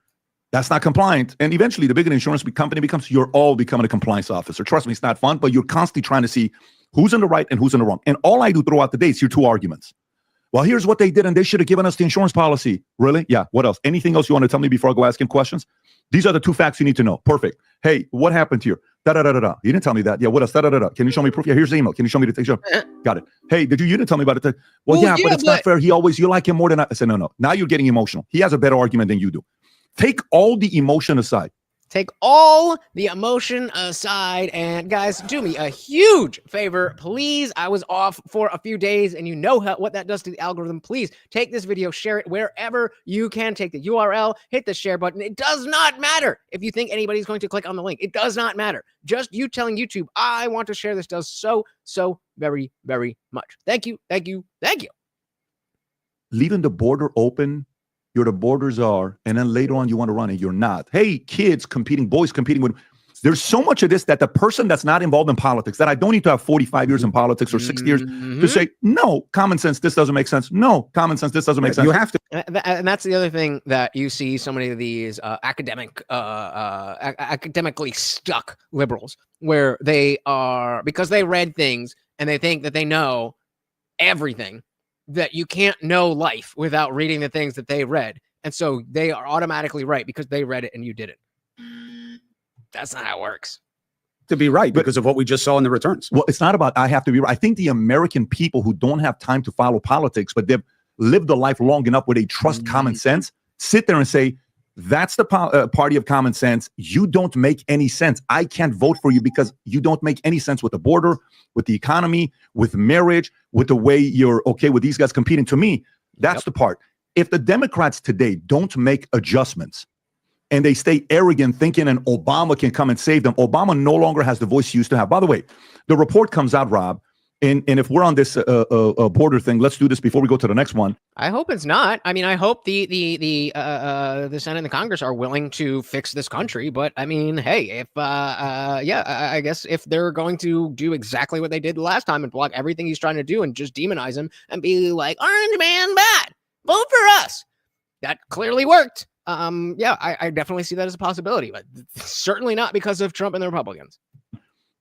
That's not compliant. And eventually the bigger insurance company becomes, you're all becoming a compliance officer. Trust me, it's not fun, but you're constantly trying to see who's in the right and who's in the wrong. And all I do throughout the day is hear two arguments. Well, here's what they did, and they should have given us the insurance policy. Really? Yeah. What else? Anything else you want to tell me before I go asking questions? These are the two facts you need to know. Perfect. Hey, what happened here? Da-da-da-da-da. You didn't tell me that. Yeah, what else? Da-da-da-da. Can you show me proof? Yeah, here's the email. Can you show me the thing? Got it. Hey, you didn't tell me about it. Well, yeah, but it's not fair. You like him more than I said, no. Now you're getting emotional. He has a better argument than you do. Take all the emotion aside. Take all the emotion aside. And guys, do me a huge favor, please. I was off for a few days, and you know what that does to the algorithm. Please take this video, share it wherever you can. Take the URL, hit the share button. It does not matter if you think anybody's going to click on the link. It does not matter. Just you telling YouTube, I want to share this, does so very, very much. Thank you. Leaving the border open, you're the border czar, and then later on you want to run it, you're not. Hey, kids competing, boys competing with. There's so much of this that the person that's not involved in politics, that I don't need to have 45 years in politics or 60 years to say, no, common sense, this doesn't make sense. No, common sense, this doesn't make sense. You have to. And that's the other thing that you see so many of these academically stuck liberals, where they are, because they read things and they think that they know everything, that you can't know life without reading the things that they read. And so they are automatically right because they read it and you didn't. That's not how it works. To be right because of what we just saw in the returns. Well, it's not about I have to be right. I think the American people who don't have time to follow politics, but they've lived a life long enough where they trust common sense, sit there and say, that's the party of common sense. You don't make any sense. I can't vote for you because you don't make any sense with the border, with the economy, with marriage, with the way you're okay with these guys competing. To me, that's the part. If the Democrats today don't make adjustments and they stay arrogant thinking and Obama can come and save them, Obama no longer has the voice he used to have. By the way, the report comes out, Rob, and if we're on this border thing, let's do this before we go to the next one. I hope it's not. I mean, I hope the Senate and the Congress are willing to fix this country. But I mean, hey, if I guess if they're going to do exactly what they did last time and block everything he's trying to do and just demonize him and be like, Orange Man bad, vote for us. That clearly worked. I definitely see that as a possibility, but certainly not because of Trump and the Republicans.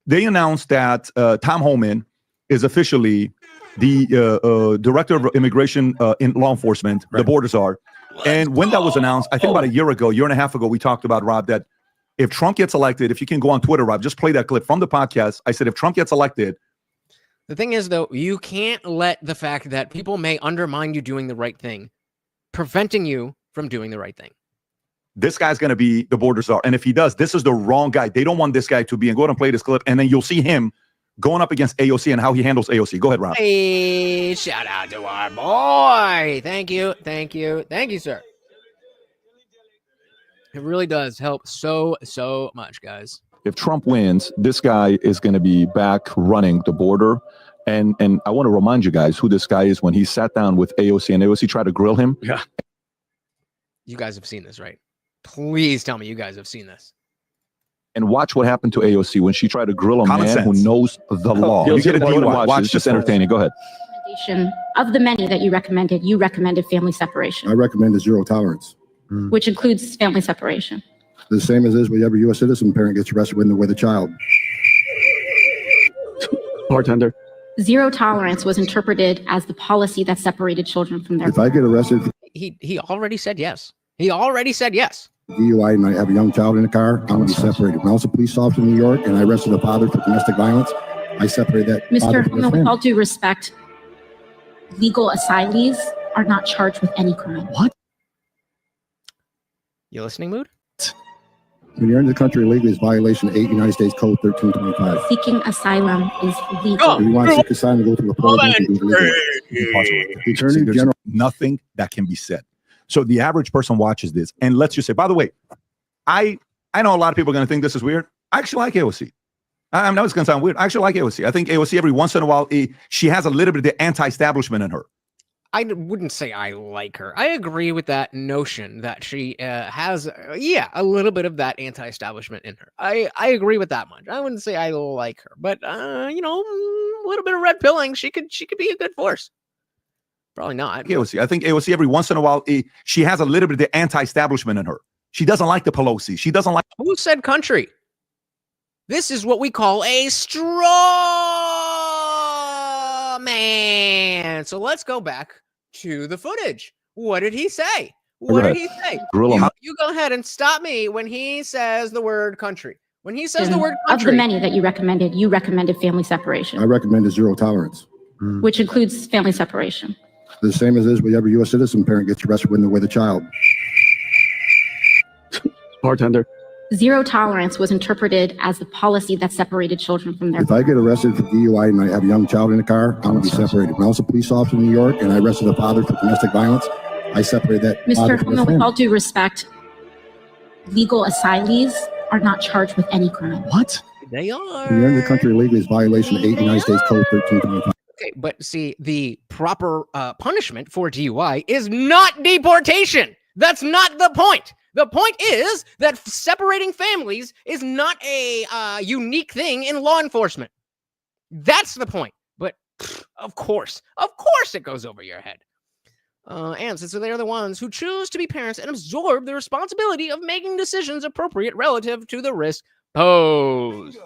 They announced that Tom Homan is officially the director of immigration in law enforcement, the border czar. And when that was announced, I think about a year and a half ago, we talked about, Rob, that if Trump gets elected, if you can go on Twitter, Rob, just play that clip from the podcast. I said, if Trump gets elected. The thing is, though, you can't let the fact that people may undermine you doing the right thing preventing you from doing the right thing. This guy's going to be the border czar. And if he does, this is the wrong guy. They don't want this guy to be. And go ahead and play this clip. And then you'll see him going up against AOC and how he handles AOC. Go ahead, Rob. Hey, shout out to our boy. Thank you, sir. It really does help so much, guys. If Trump wins, this guy is going to be back running the border. And I want to remind you guys who this guy is. When he sat down with AOC and AOC tried to grill him. Yeah. You guys have seen this, right? Please tell me you guys have seen this. And watch what happened to AOC when she tried to grill a man who knows the law. You get a deal and watch. It's just entertaining. Go ahead. Of the many that you recommended family separation. I recommended zero tolerance. Which includes family separation. The same as is with every U.S. citizen parent gets arrested with a child. Bartender. Zero tolerance was interpreted as the policy that separated children from their If I get arrested. He already said yes. He already said yes. DUI and I have a young child in the car, I'm going to be separated. When I was a police officer in New York and I arrested a father for domestic violence, I separated that. Mr. Cuomo, with all due respect, legal asylees are not charged with any crime. What? You listening, Mood? When you're in the country illegally, it's violation of 8 United States Code 1325. Seeking asylum is legal. If you want to seek asylum, go through a program. The Attorney General. Nothing that can be said. So the average person watches this, and let's just say, by the way, I know a lot of people are going to think this is weird. I actually like AOC. I know it's going to sound weird. I actually like AOC. I think AOC, every once in a while, she has a little bit of the anti-establishment in her. I wouldn't say I like her. I agree with that notion that she has, a little bit of that anti-establishment in her. I agree with that much. I wouldn't say I like her, but a little bit of red pilling, she could be a good force. Probably not. AOC. I think AOC every once in a while, she has a little bit of the anti-establishment in her. She doesn't like the Pelosi. She doesn't like. Who said country? This is what we call a straw man. So let's go back to the footage. What did he say? What did he say? You go ahead and stop me when he says the word country. When he says the word country. Of the many that you recommended family separation. I recommend a zero tolerance. Which includes family separation. The same as is with every U.S. citizen parent gets arrested with a child. Bartender. Zero tolerance was interpreted as the policy that separated children from their. If I get arrested for DUI and I have a young child in the car, I'm going to be separated. When I was a police officer in New York and I arrested a father for domestic violence, I separated that. Mr. Cuomo, with all due respect, legal asylees are not charged with any crime. What? They are. When you're in the country illegally is violation of 8 United States Code 1325. Okay, but see, the proper punishment for DUI is not deportation. That's not the point. The point is that separating families is not a unique thing in law enforcement. That's the point. But of course it goes over your head. And since they're the ones who choose to be parents and absorb the responsibility of making decisions appropriate relative to the risk posed.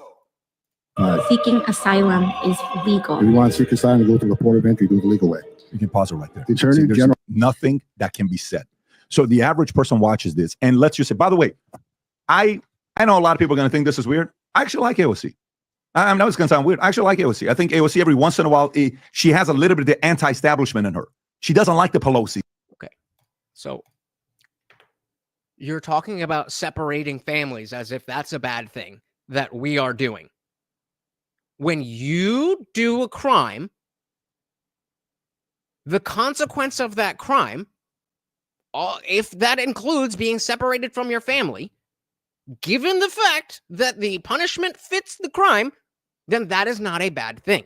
Seeking asylum is legal. If you want to seek asylum, go to the port of entry, do it the legal way. You can pause it right there. The Attorney General. Nothing that can be said. So the average person watches this, and let's just say, by the way, I know a lot of people are going to think this is weird. I actually like AOC. I know it's going to sound weird. I actually like AOC. I think AOC every once in a while, she has a little bit of the anti-establishment in her. She doesn't like the Pelosi. Okay. So you're talking about separating families as if that's a bad thing that we are doing. When you do a crime, the consequence of that crime, if that includes being separated from your family, given the fact that the punishment fits the crime, then that is not a bad thing.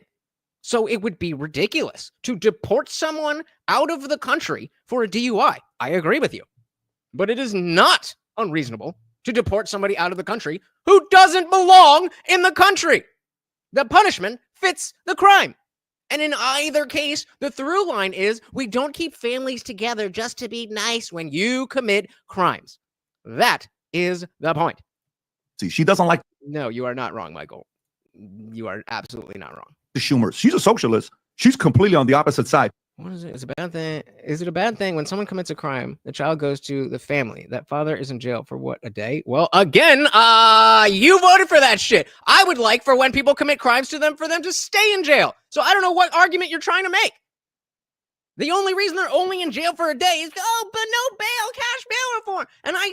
So it would be ridiculous to deport someone out of the country for a DUI. I agree with you. But it is not unreasonable to deport somebody out of the country who doesn't belong in the country. The punishment fits the crime. And in either case, the through line is we don't keep families together just to be nice when you commit crimes. That is the point. See, she doesn't like. No, you are not wrong, Michael. You are absolutely not wrong. The Schumer. She's a socialist. She's completely on the opposite side. What is it? It's a bad thing. Is it a bad thing when someone commits a crime, the child goes to the family, that father is in jail for what, a day? Well, again, you voted for that shit. I would like for when people commit crimes to them, for them to stay in jail. So I don't know what argument you're trying to make. The only reason they're only in jail for a day is, but no bail, cash bail reform. And I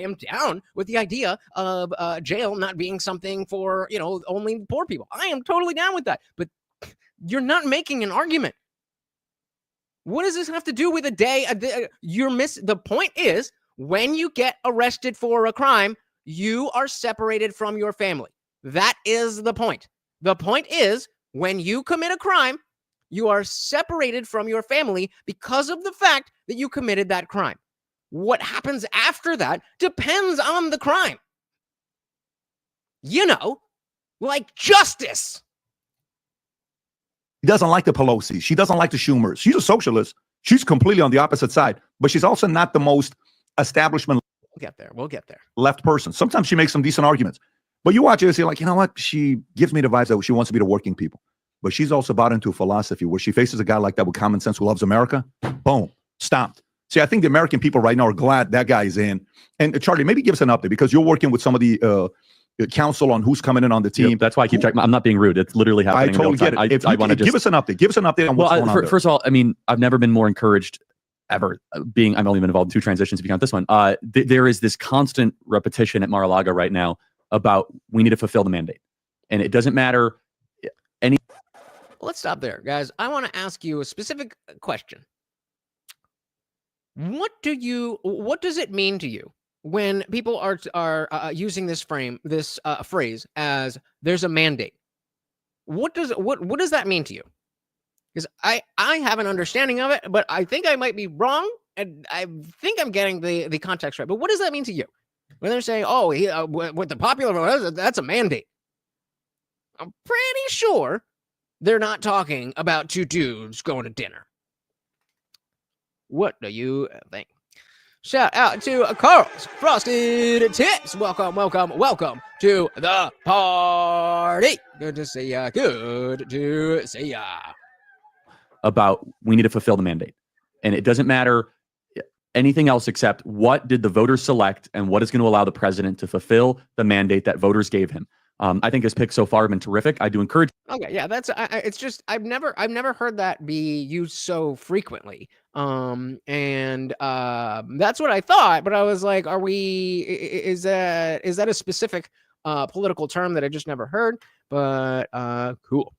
am down with the idea of jail not being something for, only poor people. I am totally down with that. But you're not making an argument. What does this have to do with a day? The point is, when you get arrested for a crime, you are separated from your family. That is the point. The point is, when you commit a crime, you are separated from your family because of the fact that you committed that crime. What happens after that depends on the crime. Like justice. She doesn't like the Pelosi. She doesn't like the Schumers. She's a socialist. She's completely on the opposite side, but she's also not the most establishment. We'll get there. Left person. Sometimes she makes some decent arguments, but you watch it and say, like, you know what? She gives me the vibes that she wants to be the working people, but she's also bought into a philosophy where she faces a guy like that with common sense who loves America. Boom, stopped. See, I think the American people right now are glad that guy is in. And Charlie, maybe give us an update because you're working with some of the council on who's coming in on the team. Yep, that's why I keep checking. I'm not being rude. It's literally happening. I totally get it. I want to give us an update. Give us an update on what's going on there. First of all, I mean, I've never been more encouraged ever. I've only been involved in 2 transitions if you count this one. There is this constant repetition at Mar-a-Lago right now about we need to fulfill the mandate, and it doesn't matter any. Let's stop there, guys. I want to ask you a specific question. What does it mean to you when people are using this phrase as there's a mandate? What does that mean to you? because I have an understanding of it, but I think I might be wrong, and I think I'm getting the context right. But what does that mean to you when they're saying, "Oh, with the popular vote, that's a mandate"? I'm pretty sure they're not talking about two dudes going to dinner. What do you think? Shout out to Carl's Frosted Tips. Welcome to the party. Good to see ya. Good to see ya. About we need to fulfill the mandate. And it doesn't matter anything else except what did the voters select and what is going to allow the president to fulfill the mandate that voters gave him. I think his picks so far have been terrific. I do encourage. Okay, yeah, that's it's just I've never heard that be used so frequently. And that's what I thought, but I was like, is that a specific political term that I just never heard? But cool.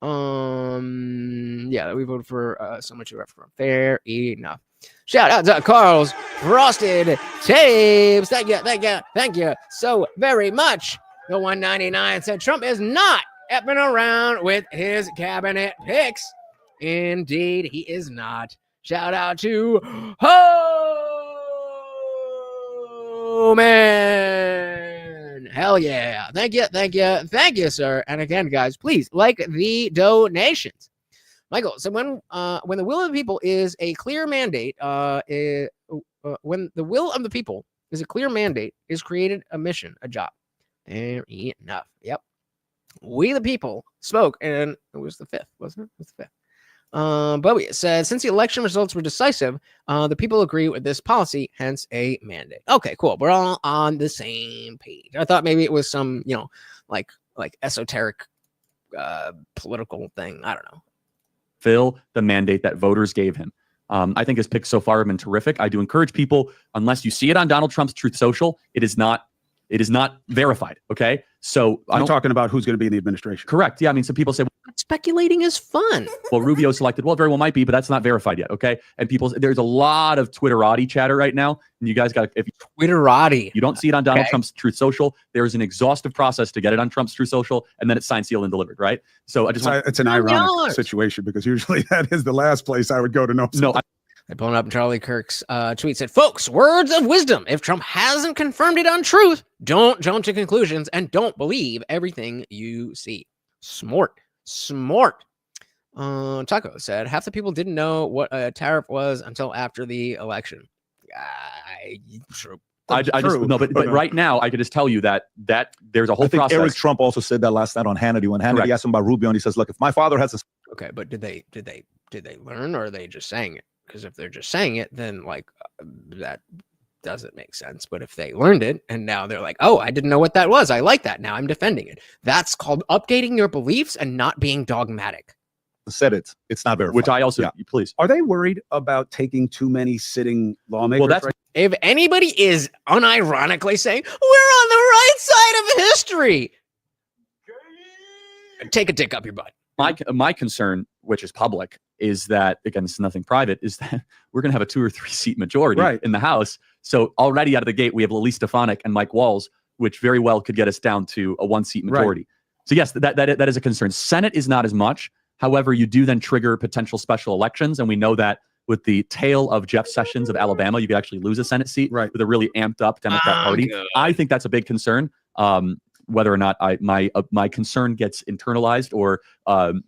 Yeah, we voted for so much from fair enough. Shout out to Carl's Frosted Tapes. Thank you so very much. The 199 said Trump is not effing around with his cabinet picks. Indeed, he is not. Shout out to man. Hell yeah. Thank you, sir. And again, guys, please like the donations. Michael, so when the will of the people is a clear mandate, when the will of the people is a clear mandate, is created a mission, a job. Fair enough. Yep. We the people spoke, and it was the 5th, wasn't it? It was the 5th. Bowie said, since the election results were decisive, the people agree with this policy, hence a mandate. Okay, cool. We're all on the same page. I thought maybe it was some, like esoteric political thing. I don't know. Fulfill the mandate that voters gave him. I think his picks so far have been terrific. I do encourage people, unless you see it on Donald Trump's Truth Social, it is not verified. Okay. So I'm talking about who's going to be in the administration. Correct. Yeah. I mean, some people say, speculating is fun. Well, Rubio selected. Well, it very well might be, but that's not verified yet. Okay. And there's a lot of Twitterati chatter right now. And you guys got to, if Twitterati, you don't see it on Donald Trump's Truth Social, there's an exhaustive process to get it on Trump's Truth Social, and then it's signed, sealed, and delivered. Right. So it's an ironic situation, because usually that is the last place I would go to know. No. I pulled up Charlie Kirk's tweet, said, folks, words of wisdom. If Trump hasn't confirmed it on Truth, don't jump to conclusions and don't believe everything you see. Smart. Taco said, half the people didn't know what a tariff was until after the election. True. But right now I could just tell you that there's a whole process. Eric Trump also said that last night on Hannity when Hannity asked him about Rubio, and he says, look, if my father has a... Okay, but did they learn, or are they just saying it? Because if they're just saying it, then that doesn't make sense. But if they learned it and now they're like, oh, I didn't know what that was, I like that, now I'm defending it. That's called updating your beliefs and not being dogmatic. Said it. It's not verified. Which I also, please. Are they worried about taking too many sitting lawmakers? Well, that's right? If anybody is unironically saying we're on the right side of history, take a dick up your butt. My concern, which is public, is that, again, it's nothing private, is that we're going to have a 2 or 3 seat majority in the House. So already out of the gate, we have Elise Stefanik and Mike Walls, which very well could get us down to a 1-seat majority. Right. So yes, that is a concern. Senate is not as much. However, you do then trigger potential special elections. And we know that with the tale of Jeff Sessions of Alabama, you could actually lose a Senate seat with a really amped up Democrat party. Good. I think that's a big concern. Whether or not my concern gets internalized or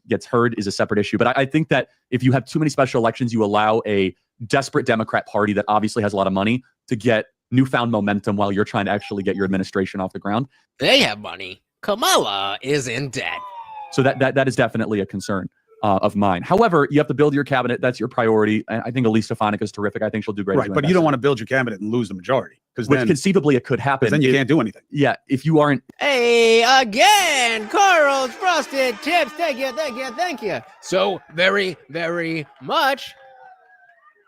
gets heard is a separate issue. But I think that if you have too many special elections, you allow a desperate Democrat party that obviously has a lot of money to get newfound momentum while you're trying to actually get your administration off the ground. They have money. Kamala is in debt. So that is definitely a concern of mine. However, you have to build your cabinet. That's your priority. And I think Elise Stefanik is terrific. I think she'll do great. Right, but you don't want to build your cabinet and lose the majority. Which then, conceivably it could happen. Then you can't do anything. Yeah, if you aren't. Hey, again, Carl's Frosted Tips. Thank you. So very, very much.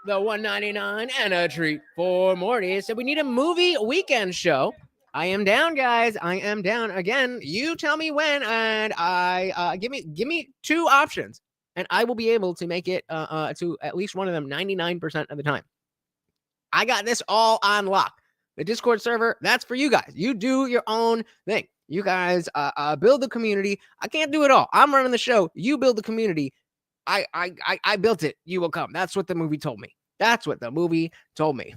The $1.99 and a treat for Morty said we need a movie weekend show. I am down, guys. I am down. Again, you tell me when, and I give me 2 options, and I will be able to make it to at least one of them 99% of the time. I got this all on lock. The Discord server, that's for you guys. You do your own thing. You guys build the community. I can't do it all. I'm running the show. You build the community. I built it. You will come. That's what the movie told me. That's what the movie told me.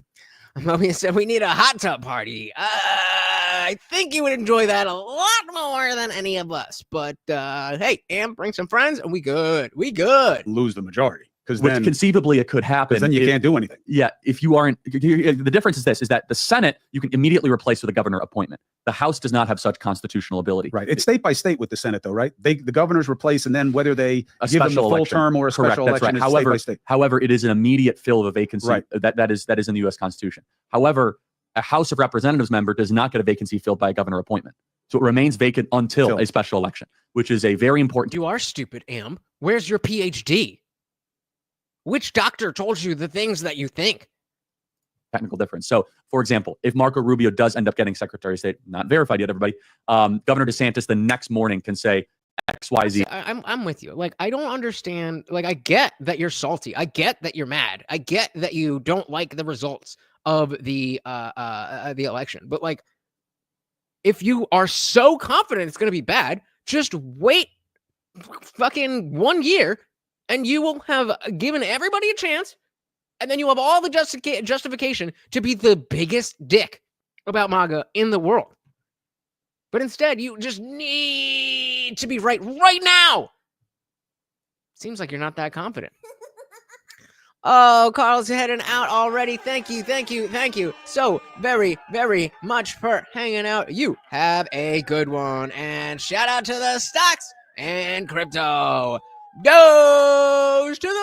The movie said we need a hot tub party. I think you would enjoy that a lot more than any of us. But hey, bring some friends and we good. We good. Lose the majority. Because Which conceivably it could happen. Then you can't do anything. Yeah, if you aren't. The difference is this: is that the Senate you can immediately replace with a governor appointment. The House does not have such constitutional ability. Right. It's state by state with the Senate, though, right? The governors replace, and then whether they give them the full term or a special election, right. State by state. However, it is an immediate fill of a vacancy. Right. That is in the U.S. Constitution. However, a House of Representatives member does not get a vacancy filled by a governor appointment. So it remains vacant until a special election, which is a very important. You are stupid, Am. Where's your PhD? Which doctor told you the things that you think? Technical difference. So, for example, if Marco Rubio does end up getting Secretary of State, not verified yet, everybody, Governor DeSantis the next morning can say XYZ. I'm with you. Like, I don't understand. Like, I get that you're salty. I get that you're mad. I get that you don't like the results of the election. But like, if you are so confident it's going to be bad, just wait fucking 1 year. And you will have given everybody a chance, and then you have all the justification to be the biggest dick about MAGA in the world. But instead, you just need to be right now. Seems like you're not that confident. Oh, Carl's heading out already. Thank you so very, very much for hanging out. You have a good one. And shout out to the stocks and crypto. Goes to the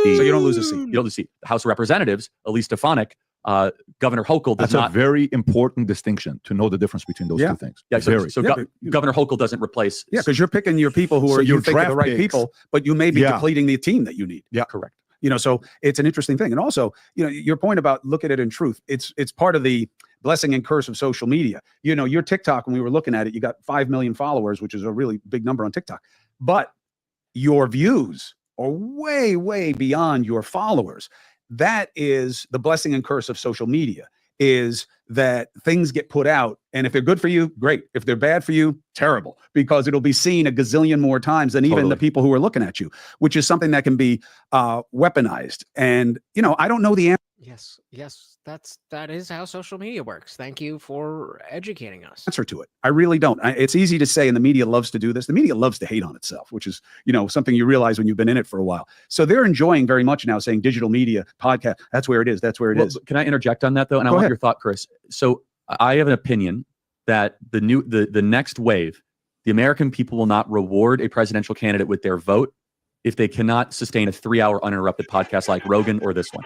moon. So you don't lose a seat. You don't lose a seat. The House of Representatives, Elise Stefanik, Governor Hochul does That's a very important distinction to know the difference between those two things. Yeah, Governor Hochul doesn't replace. Yeah, because you're picking your people who are you think are the right people, but you may be depleting the team that you need. Yeah, correct. So it's an interesting thing. And also, your point about look at it in truth, it's part of the blessing and curse of social media. Your TikTok, when we were looking at it, you got 5 million followers, which is a really big number on TikTok. But your views are way, way beyond your followers. That is the blessing and curse of social media, is that things get put out. And if they're good for you, great. If they're bad for you, terrible, because it'll be seen a gazillion more times than even the people who are looking at you, which is something that can be weaponized. And, I don't know the answer. Yes, that is how social media works. Thank you for educating us. Answer to it. I really don't. It's easy to say, and the media loves to do this. The media loves to hate on itself, which is, something you realize when you've been in it for a while. So they're enjoying very much now saying digital media, podcast, that's where it is. That's where it is. Can I interject on that though? And I want your thought, Chris. So I have an opinion that the next wave, the American people will not reward a presidential candidate with their vote if they cannot sustain a 3-hour uninterrupted podcast like Rogan or this one.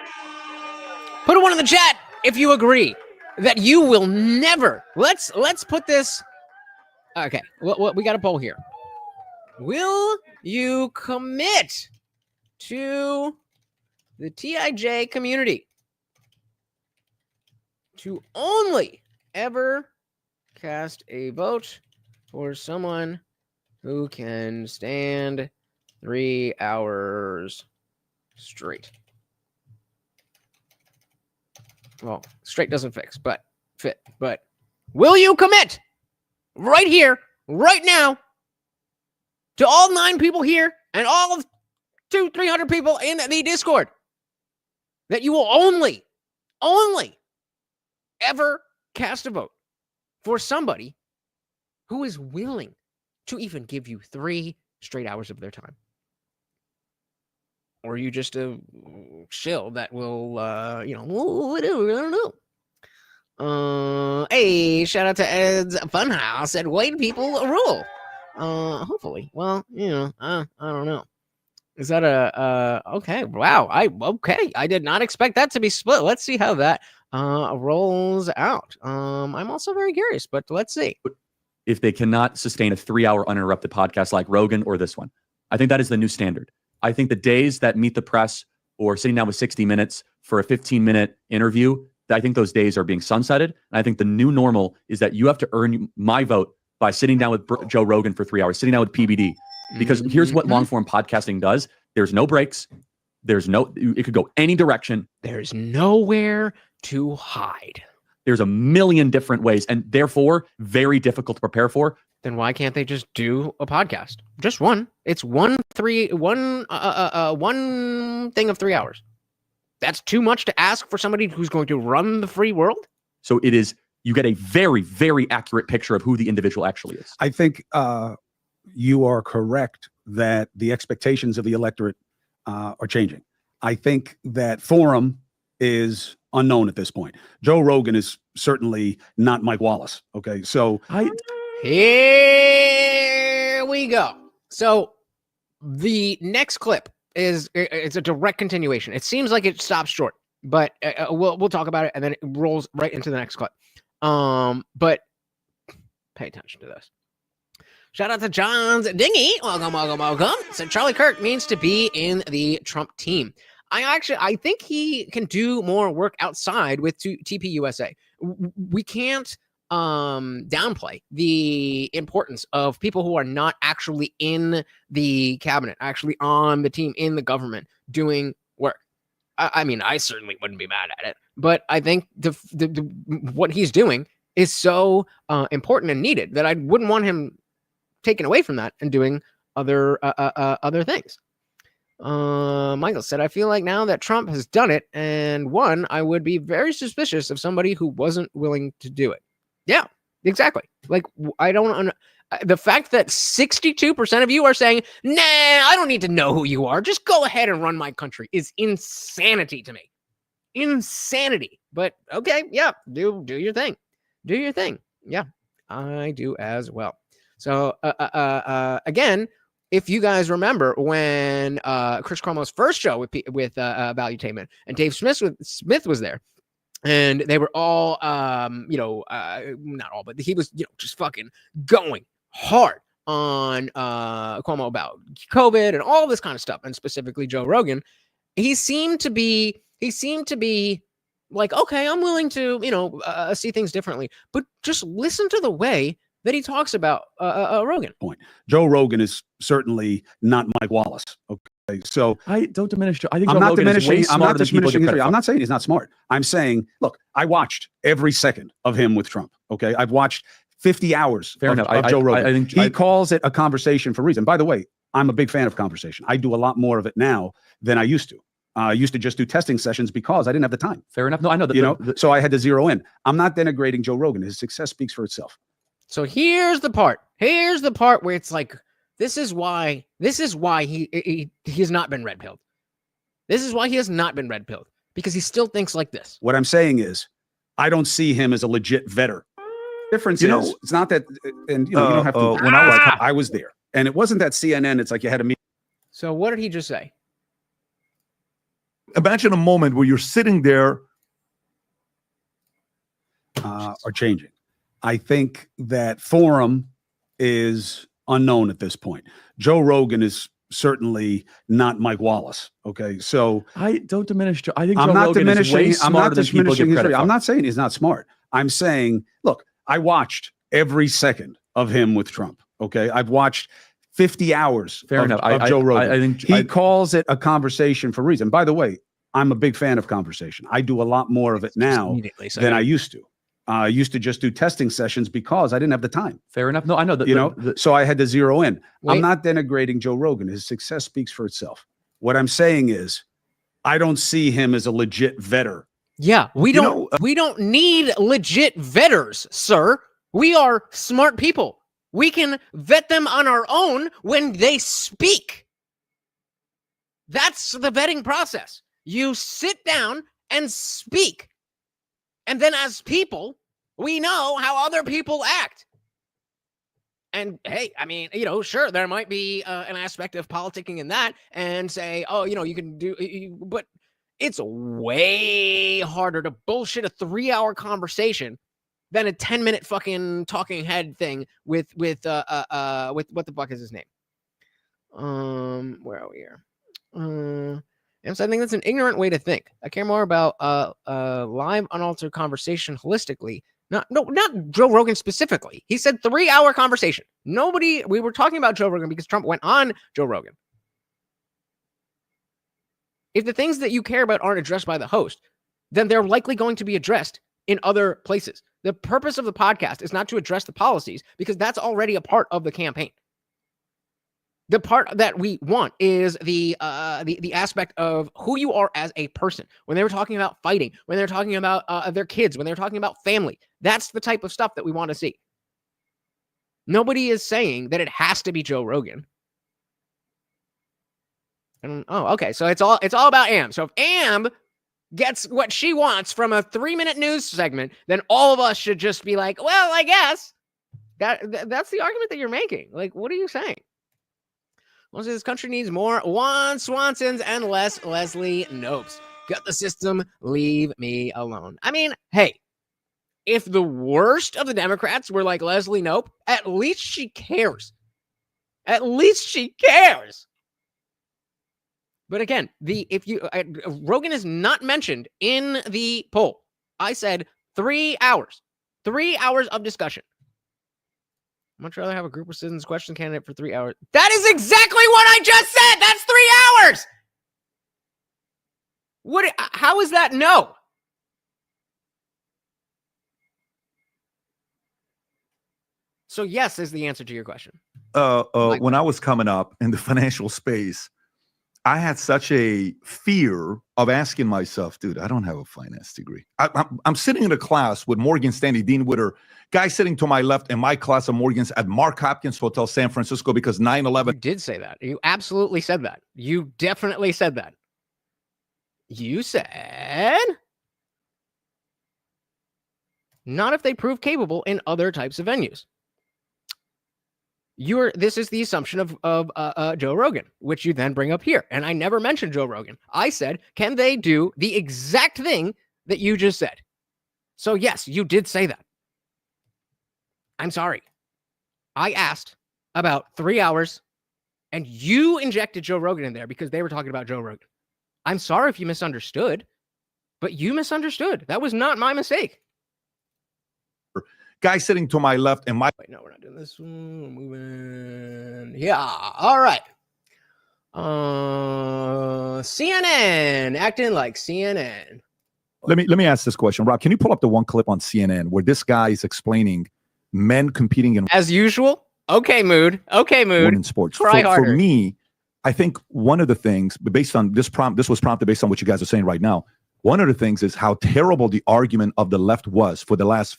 Put a one in the chat if you agree that you will never. Let's put this. Okay, we got a poll here. Will you commit to the TIJ community to only ever cast a vote for someone who can stand 3 hours straight? Well, straight doesn't fix, but fit. But will you commit right here, right now, to all 9 people here and all of 200-300 people in the Discord that you will only ever cast a vote for somebody who is willing to even give you 3 straight hours of their time? Or are you just a shill that will, whatever, I don't know. Hey, shout out to Ed's Funhouse at White People Rule. Hopefully. Well, I don't know. Is that okay, wow, I did not expect that to be split. Let's see how that rolls out. I'm also very curious, but let's see. If they cannot sustain a 3-hour uninterrupted podcast like Rogan or this one, I think that is the new standard. I think the days that Meet the Press or sitting down with 60 Minutes for a 15-minute interview, I think those days are being sunsetted. And I think the new normal is that you have to earn my vote by sitting down with Joe Rogan for 3 hours, sitting down with PBD. Because here's what long-form podcasting does. There's no breaks. It could go any direction. There's nowhere to hide. There's a million different ways, and therefore very difficult to prepare for. then why can't they just do a podcast? Just one. It's one thing of 3 hours. That's too much to ask for somebody who's going to run the free world. So it is, you get a very, very accurate picture of who the individual actually is. I think you are correct that the expectations of the electorate are changing. I think that forum is unknown at this point. Joe Rogan is certainly not Mike Wallace. Okay, so here we go. So the next clip it's a direct continuation. It seems like it stops short, but we'll talk about it, and then it rolls right into the next clip. But pay attention to this. Shout out to John's Dingy. Welcome. So Charlie Kirk needs to be in the Trump team. I think he can do more work outside with TPUSA. We can't downplay the importance of people who are not actually in the cabinet, actually on the team, in the government, doing work. I mean, I certainly wouldn't be mad at it, but I think the what he's doing is so important and needed that I wouldn't want him taken away from that and doing other things. Michael said, I feel like now that Trump has done it and won, I would be very suspicious of somebody who wasn't willing to do it. Yeah, exactly. Like, I don't the fact that 62% of you are saying, nah, I don't need to know who you are. Just go ahead and run my country is insanity to me. Insanity. But okay, yeah, do your thing. Do your thing. Yeah, I do as well. So again, if you guys remember when Chris Cuomo's first show with Valuetainment and Dave Smith was there, and they were all not all, but he was just fucking going hard on Cuomo about COVID and all this kind of stuff, and specifically Joe Rogan. He seemed to be like, okay, I'm willing to see things differently, but just listen to the way that he talks about Rogan. Point. Joe Rogan is certainly not Mike Wallace. Okay, so I don't diminish. I think I'm Joe not Rogan diminishing. is way I'm not smarter than people diminishing give his. credit I'm for. not saying he's not smart. I'm saying, look, I watched every second of him with Trump. Okay, I've watched 50 hours of Joe Rogan. I think he calls it a conversation for a reason. By the way, I'm a big fan of conversation. I do a lot more of it now than I used to. I used to just do testing sessions because I didn't have the time. Fair enough. No, I know that. So I had to zero in. I'm not denigrating Joe Rogan. His success speaks for itself. So here's the part. Here's the part where it's like, this is why he has not been red pilled. This is why he has not been red pilled, because he still thinks like this. What I'm saying is, I don't see him as a legit vetter. Difference is, it's not that, and you don't have to. When I was there, and it wasn't that CNN. It's like you had a meeting. So what did he just say? Imagine a moment where you're sitting there. Are changing. I think that forum is unknown at this point. Joe Rogan is certainly not Mike Wallace. Okay, so I don't diminish. I think I'm Joe not Rogan diminishing. is way I'm smarter not than people diminishing give his. credit for. I'm not saying he's not smart. I'm saying, look, I watched every second of him with Trump. Okay, I've watched 50 hours of Joe Rogan. I think he calls it a conversation for a reason. By the way, I'm a big fan of conversation. I do a lot more of it now than I used to. I used to just do testing sessions because I didn't have the time. Fair enough. No, I know that. So I had to zero in. I'm not denigrating Joe Rogan. His success speaks for itself. What I'm saying is, I don't see him as a legit vetter. Yeah, we don't need legit vetters, sir. We are smart people. We can vet them on our own when they speak. That's the vetting process. You sit down and speak. And then as people, we know how other people act. And hey, I mean, sure, there might be an aspect of politicking in that and say, oh, you can do, but it's way harder to bullshit a 3-hour conversation than a 10-minute fucking talking head thing with what the fuck is his name? Where are we here? And so I think that's an ignorant way to think. I care more about live, unaltered conversation holistically. Not Joe Rogan specifically. He said 3-hour conversation. We were talking about Joe Rogan because Trump went on Joe Rogan. If the things that you care about aren't addressed by the host, then they're likely going to be addressed in other places. The purpose of the podcast is not to address the policies because that's already a part of the campaign. The part that we want is the aspect of who you are as a person. When they were talking about fighting, when they're talking about their kids, when they're talking about family, that's the type of stuff that we want to see. Nobody is saying that it has to be Joe Rogan. And, okay. So it's all about Am. So if Am gets what she wants from a 3-minute news segment, then all of us should just be like, well, I guess that's the argument that you're making. Like, what are you saying? Mostly this country needs more Juan Swansons and less Leslie Nopes. Gut the system, leave me alone. I mean, hey, if the worst of the Democrats were like Leslie Knope, at least she cares. At least she cares. But again, Rogan is not mentioned in the poll. I said 3 hours. 3 hours of discussion. I'd much rather have a group of citizens question candidate for 3 hours. That is exactly what I just said. That's 3 hours. How is that no? So yes is the answer to your question. When I was coming up in the financial space, I had such a fear of asking myself, dude, I don't have a finance degree. I'm sitting in a class with Morgan Stanley, Dean Witter, guy sitting to my left in my class of Morgan's at Mark Hopkins Hotel, San Francisco, because 9/11. You did say that. You absolutely said that. You definitely said that. You said not if they prove capable in other types of venues. This is the assumption of Joe Rogan, which you then bring up here. And I never mentioned Joe Rogan. I said, can they do the exact thing that you just said? So yes, you did say that. I'm sorry. I asked about 3 hours and you injected Joe Rogan in there because they were talking about Joe Rogan. I'm sorry if you misunderstood, but you misunderstood. That was not my mistake. Guy sitting to my left and my... Wait, no, we're not doing this one. We're moving. Yeah, all right. CNN, acting like CNN. Let me ask this question. Rob, can you pull up the one clip on CNN where this guy is explaining men competing in... As usual? Okay, mood. In sports. Try harder. For me, I think one of the things, based on this was prompted based on what you guys are saying right now. One of the things is how terrible the argument of the left was for the last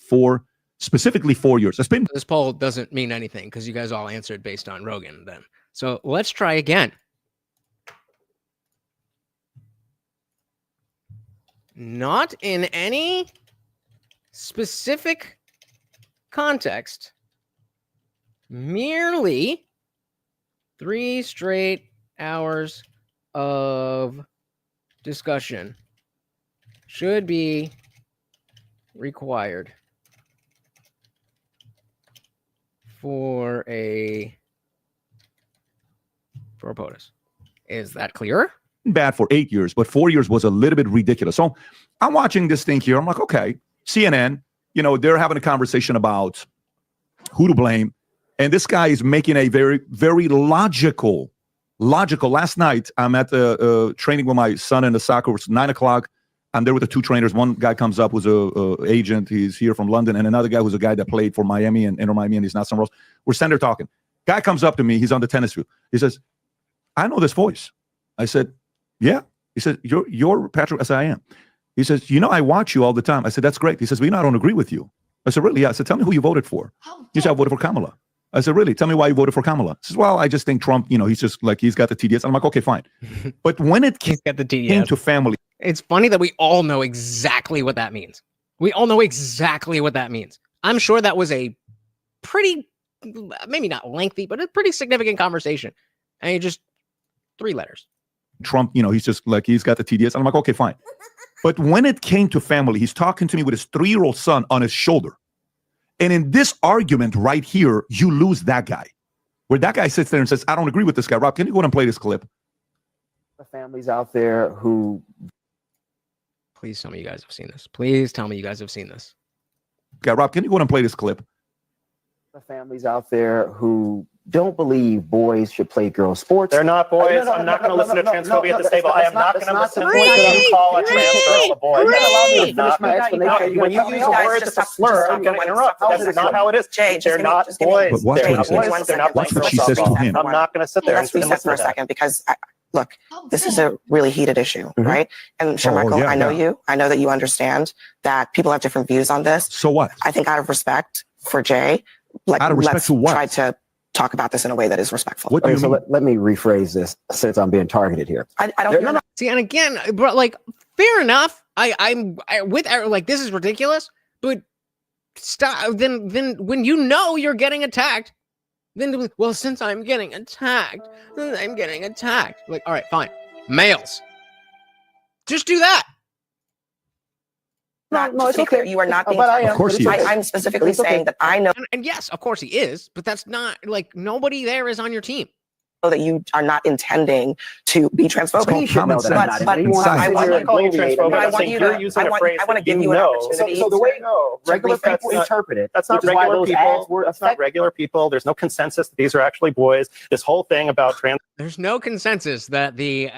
specifically 4 years. This poll doesn't mean anything because you guys all answered based on Rogan then. So let's try again. Not in any specific context, merely 3 straight hours of discussion should be required for a POTUS. Is that clearer? Bad for 8 years, but 4 years was a little bit ridiculous. So I'm watching this thing here. I'm like, okay, CNN, they're having a conversation about who to blame. And this guy is making a very, very logical. Last night, I'm at the training with my son in the soccer. It's 9 o'clock. I'm there with the 2 trainers. One guy comes up who's a agent. He's here from London. And another guy who's a guy that played for Miami and Inter Miami, and he's not somewhere else. We're standing there talking. Guy comes up to me. He's on the tennis field. He says, I know this voice. I said, yeah. He said, you're Patrick. I said, I am. He says, I watch you all the time. I said, that's great. He says, I don't agree with you. I said, really? Yeah. I said, tell me who you voted for. He said, I voted for Kamala. I said, really? Tell me why you voted for Kamala. He says, well, I just think Trump, he's just like, he's got the TDS. I'm like, okay, fine. But when it came to family. It's funny that we all know exactly what that means. We all know exactly what that means. I'm sure that was a pretty, maybe not lengthy, but a pretty significant conversation. And just 3 letters. Trump, he's just like, he's got the TDS. I'm like, okay, fine. But when it came to family, he's talking to me with his 3-year-old son on his shoulder. And in this argument right here, you lose that guy. Where that guy sits there and says, I don't agree with this guy. Rob, can you go and play this clip? The families out there who... Please tell me you guys have seen this. Please tell me you guys have seen this. Okay, Rob, can you go and play this clip? The families out there who don't believe boys should play girls sports. They're not boys. I'm not going to listen to transphobia at this table. I am not going to listen to you call a trans girl a boy. When you use a word that's a slur, I'm going to interrupt. That's not how it is. They're not boys. But watch They're what he not says. boys. They're not Watch playing what she girls says to softball. him. I'm not going to sit there and Let's reset listen for to a that. second because, look, this is a really heated issue, right? And sure, Michael, I know you. I know that you understand that people have different views on this. So what? I think out of respect for Jay, like, Out of respect let's to what? try to talk about this in a way that is respectful. Okay, so let me rephrase this since I'm being targeted here. I don't know. See, and again, bro, like, fair enough. I'm with like, this is ridiculous, but stop. Then when you know you're getting attacked, then, well, since I'm getting attacked, like, all right, fine, males, just do that. No, it's okay. You are not being. But I am. Of course he is. I'm specifically saying that I know And yes, of course he is, but that's not like nobody there is on your team. that you are not intending to be transphobic. He should know that I'm not But intending. I'm not calling you transphobic. I I'm want saying you you're to. using I a want. phrase I want to that give you you an know. opportunity. So the way regular That's people not- interpret it, That's not which is why regular those people. ads were That's not regular people. There's no consensus that these are actually boys. This whole thing about trans. There's no consensus that the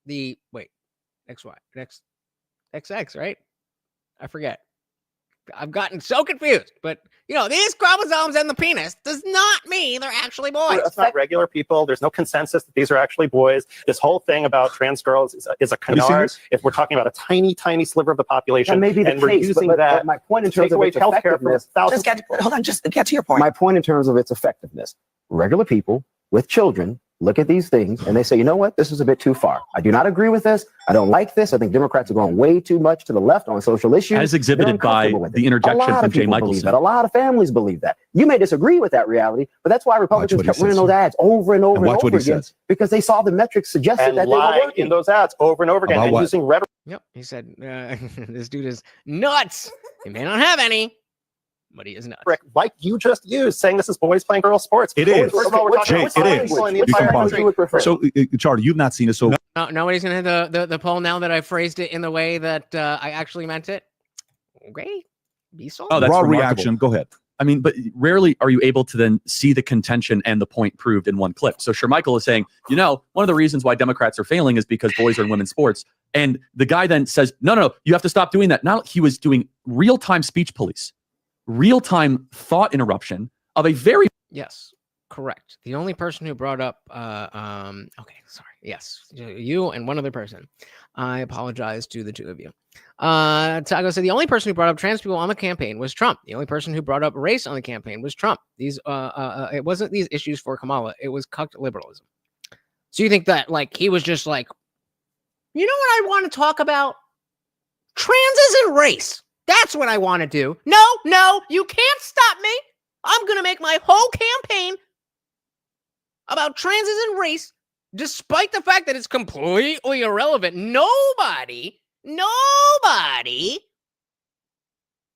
wait, XY, XX, right? I forget. I've gotten so confused, but these chromosomes and the penis does not mean they're actually boys. That's not regular people. There's no consensus that these are actually boys. This whole thing about trans girls is a canard. If we're talking about a tiny, tiny sliver of the population, That may be the and we're case, using but that my point in to take terms of away its healthcare from effectiveness. thousands. Just get to your point. My point in terms of its effectiveness. Regular people with children look at these things and they say, you know what? This is a bit too far. I do not agree with this. I don't like this. I think Democrats are going way too much to the left on social issues. As exhibited by the interjection from Jay Michelson. A lot of families believe that. You may disagree with that reality, but that's why Republicans kept running those ads over and over and over again, because they saw the metrics suggested And that they were lying working in those ads over and over again About and what? using rhetoric. Yep, he said this dude is nuts. He may not have any, but he is nuts. Like you just used, saying this is boys playing girls sports. It is. First of all, we're talking Jay, about it is. people in the You can entire pause country. it. So, Charlie, you've not seen it. So No, nobody's gonna hit the poll now that I phrased it in the way that I actually meant it. Okay, be so. Oh, that's raw remarkable. reaction. Go ahead. I mean, but rarely are you able to then see the contention and the point proved in one clip. So Shermichael is saying, one of the reasons why Democrats are failing is because boys are in women's sports. And the guy then says, no, you have to stop doing that. Now he was doing real-time speech police, real-time thought interruption of a very... Yes, correct. The only person who brought up, okay, sorry. Yes, you and one other person. I apologize to the two of you. Tago said the only person who brought up trans people on the campaign was Trump. The only person who brought up race on the campaign was Trump. These, it wasn't these issues for Kamala. It was cucked liberalism. So you think that, like, he was just like, you know what I want to talk about? Transes and race. That's what I want to do. No, you can't stop me. I'm going to make my whole campaign about transes and race, despite the fact that it's completely irrelevant. Nobody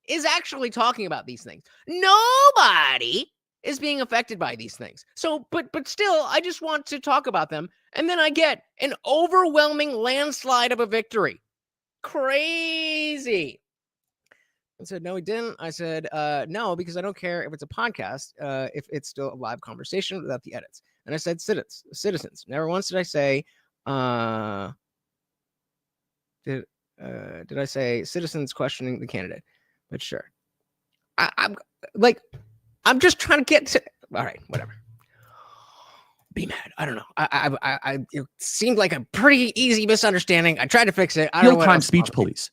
is actually talking about these things. Nobody is being affected by these things. So, but still, I just want to talk about them. And then I get an overwhelming landslide of a victory. Crazy. I said, no, he didn't. I said, no, because I don't care if it's a podcast, if it's still a live conversation without the edits. And I said, citizens. Never once did I say, did I say citizens questioning the candidate? But sure. I'm just trying to get to, all right, whatever. Be mad. I don't know. It seemed like a pretty easy misunderstanding. I tried to fix it. I don't know what Real-time else speech police,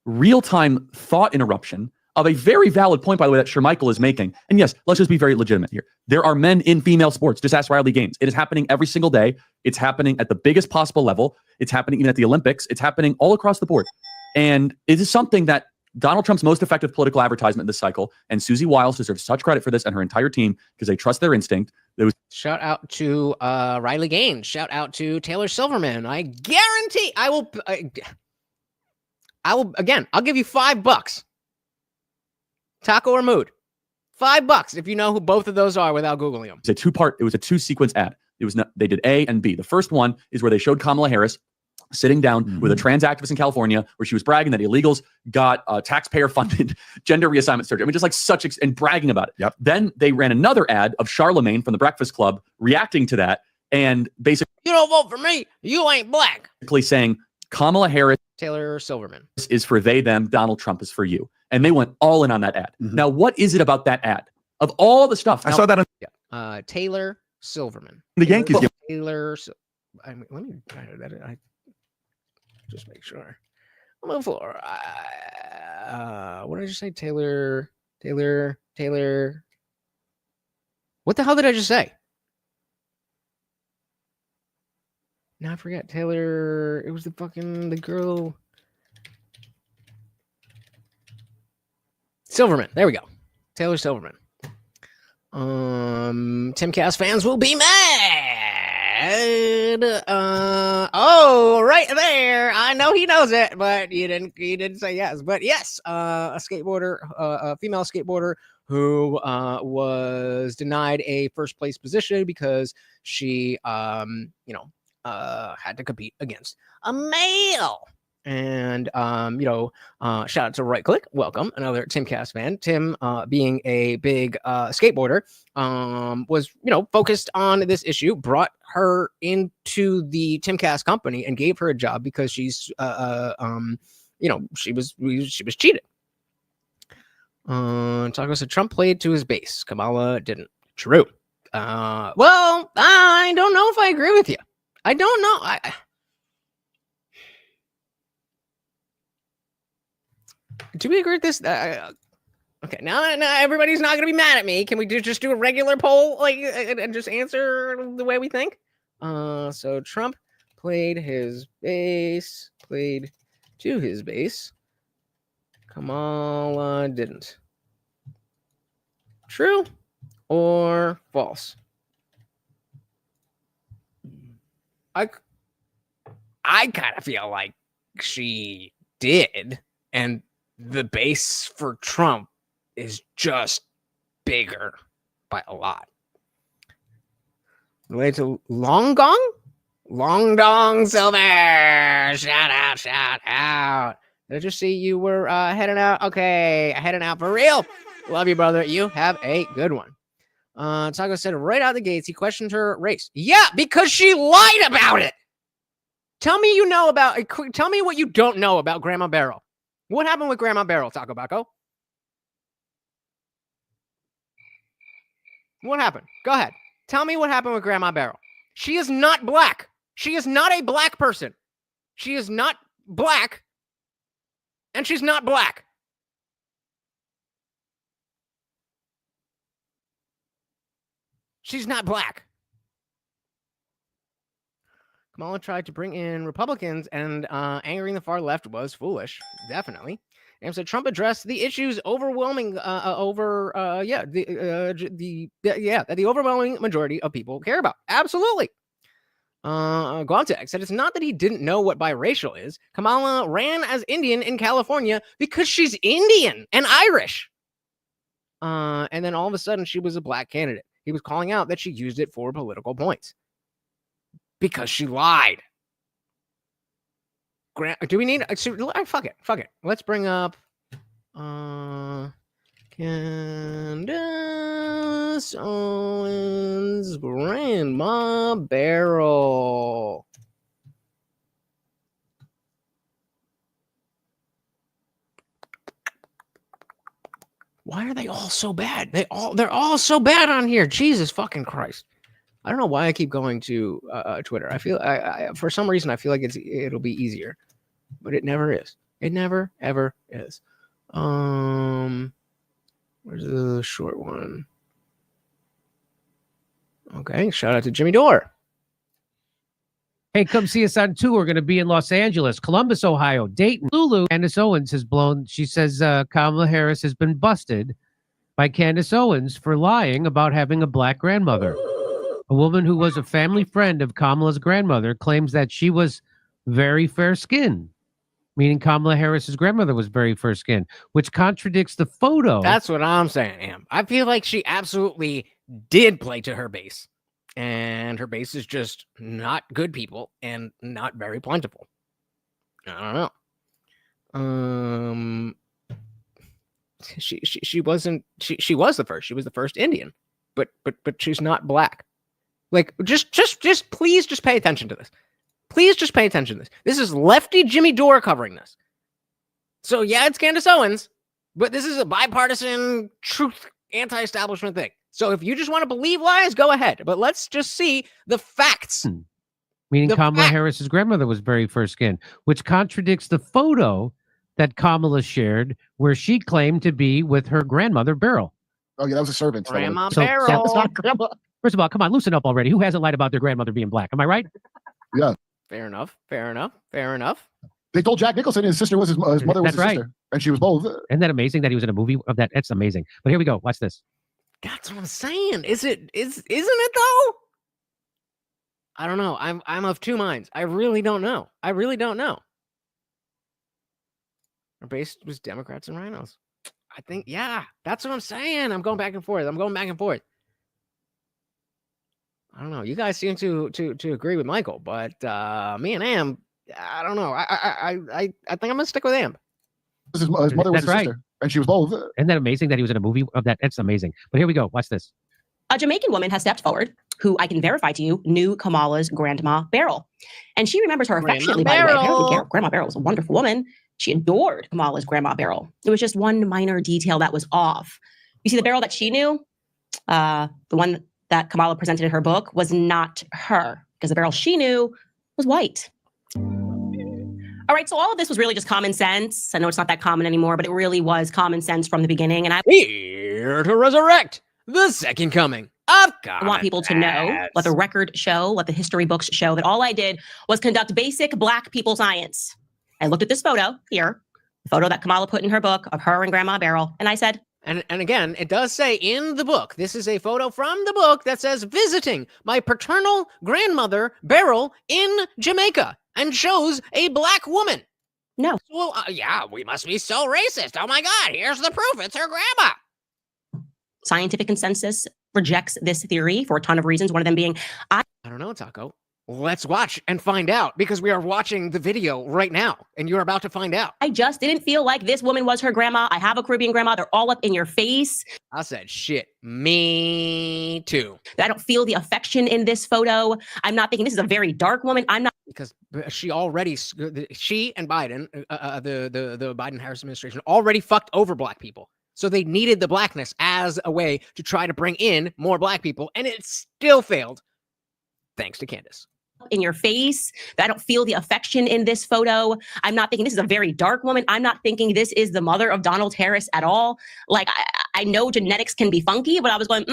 real-time thought interruption of a very valid point, by the way, that Shermichael is making. And yes, let's just be very legitimate here. There are men in female sports. Just ask Riley Gaines. It is happening every single day. It's happening at the biggest possible level. It's happening even at the Olympics. It's happening all across the board. And it is something that Donald Trump's most effective political advertisement this cycle, and Susie Wiles deserves such credit for this and her entire team because they trust their instinct. Shout out to Riley Gaines. Shout out to Taylor Silverman. I guarantee I will again, I'll give you $5. Taco or Mood. $5 if you know who both of those are without Googling them. It was a two-sequence ad. They did A and B. The first one is where they showed Kamala Harris sitting down with a trans activist in California where she was bragging that illegals got taxpayer-funded gender reassignment surgery. I mean, just like and bragging about it. Yep. Then they ran another ad of Charlemagne from the Breakfast Club reacting to that and basically, you don't vote for me, you ain't black. Saying Kamala Harris, Taylor Silverman, is for they, them, Donald Trump is for you. And they went all in on that ad. Now, what is it about that ad? Of all the stuff. I saw that on Taylor Silverman. The Yankees. Taylor. Let me I just make sure. I'm on the floor. What did I just say? Taylor. What the hell did I just say? Now I forget. Taylor. It was the girl. Silverman. There we go. Taylor Silverman. Timcast fans will be mad. Right there. I know he knows it, but he didn't say yes. But yes, a skateboarder, a female skateboarder who was denied a first place position because she had to compete against a male. And shout out to Right Click, welcome, another Timcast fan. Tim, being a big skateboarder, was focused on this issue, brought her into the Timcast company and gave her a job because she's she was cheated. Taco said Trump played to his base, Kamala didn't. True. Well, I don't know if I agree with you. I don't know. Do we agree with this? Okay, now everybody's not going to be mad at me. Can we just do a regular poll, and just answer the way we think? So Trump played to his base. Kamala didn't. True or false? I kind of feel like she did, and the base for Trump is just bigger by a lot. Related to Long Dong Silver. Shout out. Did I just see you were heading out? Okay, heading out for real. Love you, brother. You have a good one. Taco said right out the gates, he questioned her race. Yeah, because she lied about it. Tell me what you don't know about Grandma Barrel. What happened with Grandma Barrel, Taco Baco? What happened? Go ahead. Tell me what happened with Grandma Barrel. She is not black. She is not a black person. She is not black. And she's not black. She's not black. Kamala tried to bring in Republicans, and angering the far left was foolish, definitely. And so Trump addressed the issues that the overwhelming majority of people care about. Absolutely. Guantek said it's not that he didn't know what biracial is. Kamala ran as Indian in California because she's Indian and Irish. And then all of a sudden she was a black candidate. He was calling out that she used it for political points because she lied. Do we need? Fuck it. Let's bring up Candace Owens' Grandma Barrel. Why are they all so bad? They're all so bad on here. Jesus fucking Christ. I don't know why I keep going to Twitter. I feel I for some reason I feel like it'll be easier, but it never is. It never ever is. Where's the short one? Okay, shout out to Jimmy Dore. Hey, come see us on tour. We're going to be in Los Angeles, Columbus, Ohio, Dayton, Lulu. Candace Owens has blown. She says Kamala Harris has been busted by Candace Owens for lying about having a black grandmother. A woman who was a family friend of Kamala's grandmother claims that she was very fair-skinned, meaning Kamala Harris's grandmother was very fair-skinned, which contradicts the photo. That's what I'm saying, Am. I feel like she absolutely did play to her base, and her base is just not good people and not very plentiful. I don't know. She wasn't. She was the first. She was the first Indian, but she's not black. Like, just please just pay attention to this. Please just pay attention to this. This is lefty Jimmy Dore covering this. So yeah, it's Candace Owens, but this is a bipartisan truth anti-establishment thing. So if you just want to believe lies, go ahead. But let's just see the facts. Meaning Kamala Harris's grandmother was very fair-skinned, which contradicts the photo that Kamala shared where she claimed to be with her grandmother, Beryl. Oh, yeah, that was a servant. Grandma So- Beryl. That's not grandma. First of all, come on, loosen up already. Who hasn't lied about their grandmother being black? Am I right? Yeah. Fair enough. Fair enough. Fair enough. They told Jack Nicholson his sister was his mother was That's his right. sister, and she was both. Isn't that amazing that he was in a movie of that? That's amazing. But here we go. Watch this. That's what I'm saying. Isn't it though? I don't know. I'm of two minds. I really don't know. Our base was Democrats and rhinos. I think, yeah, that's what I'm saying. I'm going back and forth. I don't know. You guys seem to agree with Michael, but me and Am, I don't know. I think I'm gonna stick with Am. His mother was That's his right. sister, and she was both. Isn't that amazing that he was in a movie of that? That's amazing. But here we go. Watch this. A Jamaican woman has stepped forward who I can verify to you knew Kamala's grandma Beryl. And she remembers her Grandma affectionately, by the way. Apparently, Beryl. Grandma Beryl was a wonderful woman. She adored Kamala's grandma Beryl. There was just one minor detail that was off. You see, the Beryl that she knew, the one that Kamala presented in her book, was not her, because the Beryl she knew was white. All right, so all of this was really just common sense. I know it's not that common anymore, but it really was common sense from the beginning. And I Here to resurrect the second coming of God. I want people to know, let the record show, let the history books show that all I did was conduct basic Black people science. I looked at this photo here, the photo that Kamala put in her book of her and Grandma Beryl, and I said, And again, it does say in the book, this is a photo from the book that says visiting my paternal grandmother Beryl in Jamaica, and shows a Black woman. No. Well, yeah, we must be so racist. Oh my God, here's the proof. It's her grandma. scientific consensus rejects this theory for a ton of reasons. One of them being, I don't know, Taco. Let's watch and find out, because we are watching the video right now and you're about to find out. I just didn't feel like this woman was her grandma. I have a Caribbean grandma. They're all up in your face. I said, shit, me too. I don't feel the affection in this photo. I'm not thinking this is a very dark woman. I'm not. Because she and Biden, the Biden-Harris administration already fucked over Black people. So they needed the Blackness as a way to try to bring in more Black people. And it still failed. Thanks to Candace. In your face. I don't feel the affection in this photo. I'm not thinking this is a very dark woman. I'm not thinking this is the mother of Donald Harris at all. Like, I know genetics can be funky, but I was going,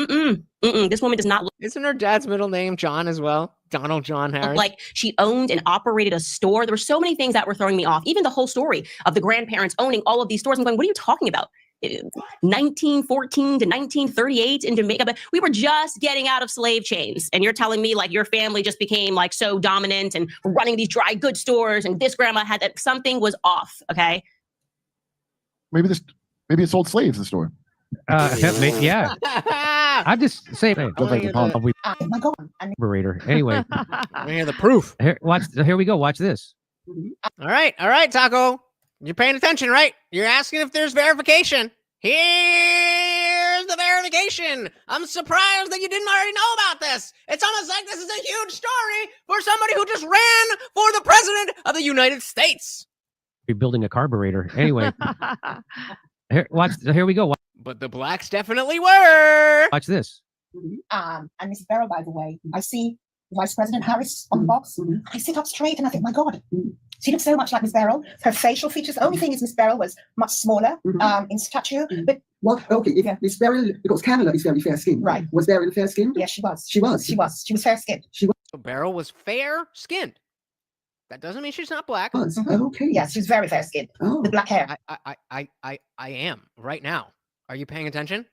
this woman does not look. Isn't her dad's middle name John as well? Donald John Harris. Like she owned and operated a store. There were so many things that were throwing me off. Even the whole story of the grandparents owning all of these stores. I'm going, what are you talking about? 1914 to 1938 in Jamaica, but we were just getting out of slave chains. And you're telling me like your family just became like so dominant and running these dry goods stores, and this grandma had that something was off. Okay. Maybe it sold slaves, the store. Yeah. I'm just saying. Operator. Anyway. I hear the proof. Here we go. Watch this. All right, Taco. You're paying attention, right? You're asking if there's verification. Here's the verification. I'm surprised that you didn't already know about this. It's almost like this is a huge story for somebody who just ran for the president of the United States. You're building a carburetor. Anyway. Here we go. But the Blacks definitely were. Watch this. And Miss Beryl, by the way, I see Vice President Harris on the box. I sit up straight and I think, my God, she looks so much like Miss Beryl. Her facial features, the only thing is Miss Beryl was much smaller in stature. But if Miss Beryl, because Kamala is very fair skinned. Right. Was Beryl fair skinned? Yes, she was. She was. She was fair skinned. So Beryl was fair skinned. That doesn't mean she's not Black. Okay. Yes, she's very fair skinned. With black hair. I am right now. Are you paying attention?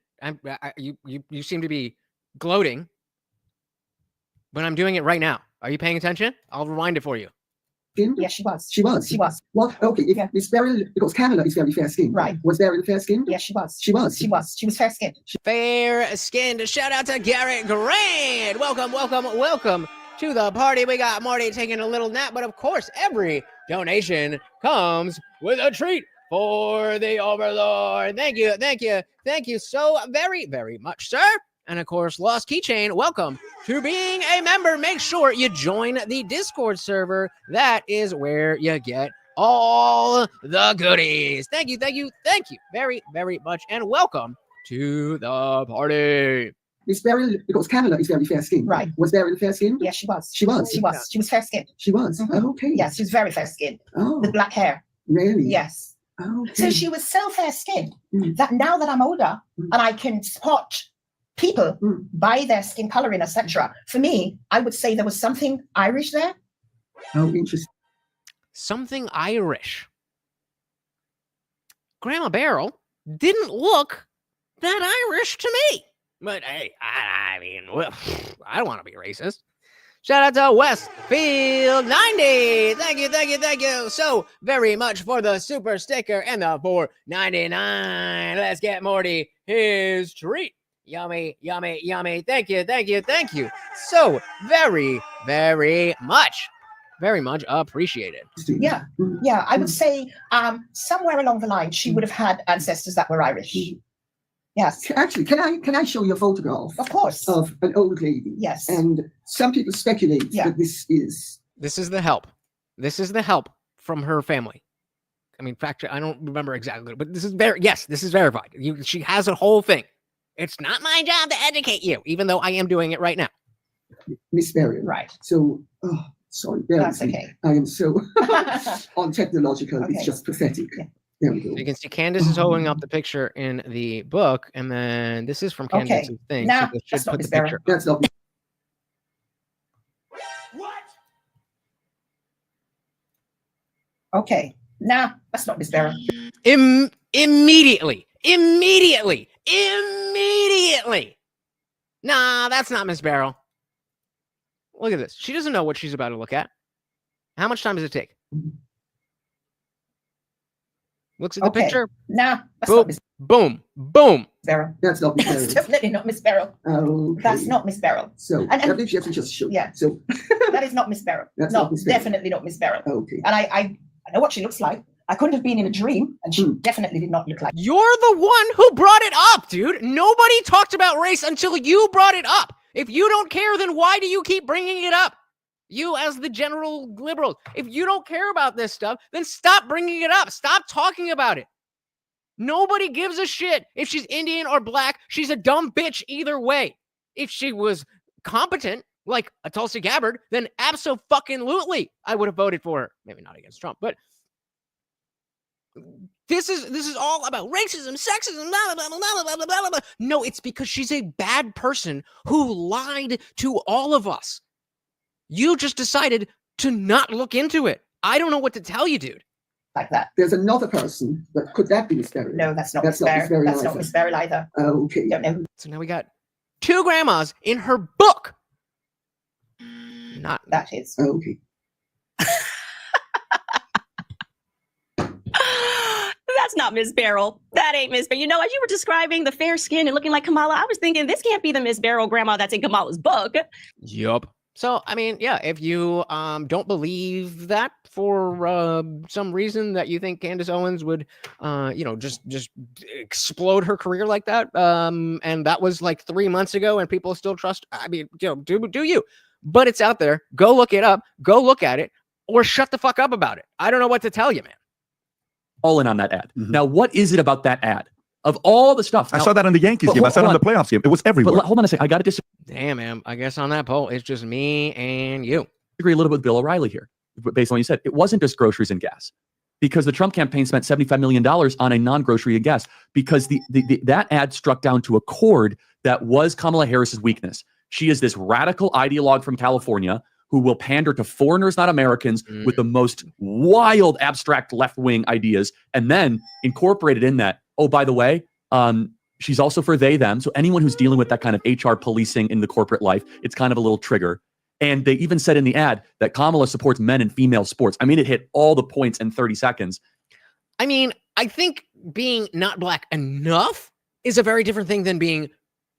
You seem to be gloating, but I'm doing it right now. Are you paying attention? I'll rewind it for you. Yes, she was. She was. She was. Well, okay, if Miss Beryl, because Kamala is very fair skinned. Right. Was Beryl fair skinned? Yes, she was. She was. She was. She was fair skinned. Fair skinned. Shout out to Garrett Grand. Welcome to the party. We got Marty taking a little nap, but of course, every donation comes with a treat for the Overlord. Thank you so very, very much, sir. And of course, Lost Keychain, welcome to being a member. Make sure you join the Discord server. That is where you get all the goodies. Thank you very, very much. And welcome to the party. Miss Beryl, because Kamala is very fair-skinned. Right. Was Beryl fair-skinned? Yes, she was. She was. She was. She was fair-skinned. She was. Okay. Yes, she was very fair-skinned. Oh. With black hair. Really? Yes. Okay. So she was so fair-skinned that now that I'm older and I can spot people by their skin coloring, etc. For me, I would say there was something Irish there. Oh, interesting. Something Irish. Grandma Beryl didn't look that Irish to me. But hey, I mean, well, I don't want to be racist. Shout out to Westfield 90. Thank you so very much for the super sticker and the $4.99. Let's get Morty his treat. Yummy. Thank you so very, very much. Very much appreciated. Yeah. I would say somewhere along the line, she would have had ancestors that were Irish. Yes. Actually, can I show you a photograph? Of course. Of an old lady. Yes. And some people speculate that this is. This is the help. This is the help from her family. I mean, I don't remember exactly, but this is verified. She has a whole thing. It's not my job to educate you, even though I am doing it right now. Miss Beryl. Right. So, sorry, Beryl. That's okay. I am so on technological. Okay. It's just pathetic. Yeah. There we go. So you can see Candace is holding up the picture in the book, and then this is from Candace's thing. Nah, so they that's should not put Miss the Beryl. picture. That's not. Okay. Nah, that's not Miss Beryl. Immediately. Nah, that's not Miss Beryl. Look at this. She doesn't know what she's about to look at. How much time does it take? Looks at the picture. Nah, that's boom, not Miss boom. Beryl. That's not Miss Beryl. That's definitely not Miss Beryl. Okay. That's not Miss Beryl. So And- I think you have to just show. Yeah. So That is not Miss Beryl. That's No, not Miss Beryl. definitely not Miss Beryl. Okay. And I know what she looks like. I couldn't have been in a dream, and she definitely did not look like. You're the one who brought it up, dude. Nobody talked about race until you brought it up. If you don't care, then why do you keep bringing it up? You as the general liberal. If you don't care about this stuff, then stop bringing it up. Stop talking about it. Nobody gives a shit if she's Indian or black. She's a dumb bitch either way. If she was competent, like a Tulsi Gabbard, then abso-fucking-lutely I would have voted for her. Maybe not against Trump, but this is all about racism, sexism, blah, blah, blah, blah, blah, blah, blah, blah. No, it's because she's a bad person who lied to all of us. You just decided to not look into it. I don't know what to tell you, dude. Like that. There's another person, but could that be Miss Beryl? No, that's not That's Miss not Miss Beryl. Beryl That's not either. Miss Beryl either. Okay. Don't know. So now we got two grandmas in her book. Not that is. Okay. That's not Miss Beryl. That ain't Miss Beryl. You know, as you were describing the fair skin and looking like Kamala, I was thinking this can't be the Miss Beryl grandma that's in Kamala's book. Yup. So, I mean, yeah, if you don't believe that for some reason that you think Candace Owens would, just explode her career like that, and that was like 3 months ago and people still trust, I mean, do you? But it's out there. Go look it up. Go look at it or shut the fuck up about it. I don't know what to tell you, man. All in on that ad. Now, what is it about that ad? Of all the stuff. I saw that in the Yankees game. I saw it in the playoffs game. It was everywhere. But hold on a second. I got to disagree Damn, man. I guess on that poll, it's just me and you. a little bit with Bill O'Reilly here, based on what you said. It wasn't just groceries and gas, because the Trump campaign spent $75 million on a non-grocery and gas, because that ad struck down to a chord that was Kamala Harris's weakness. She is this radical ideologue from California who will pander to foreigners, not Americans, with the most wild, abstract left-wing ideas, and then incorporated in that, oh, by the way, she's also for they, them. So anyone who's dealing with that kind of HR policing in the corporate life, it's kind of a little trigger. And they even said in the ad that Kamala supports men and female sports. I mean, it hit all the points in 30 seconds. I mean, I think being not black enough is a very different thing than being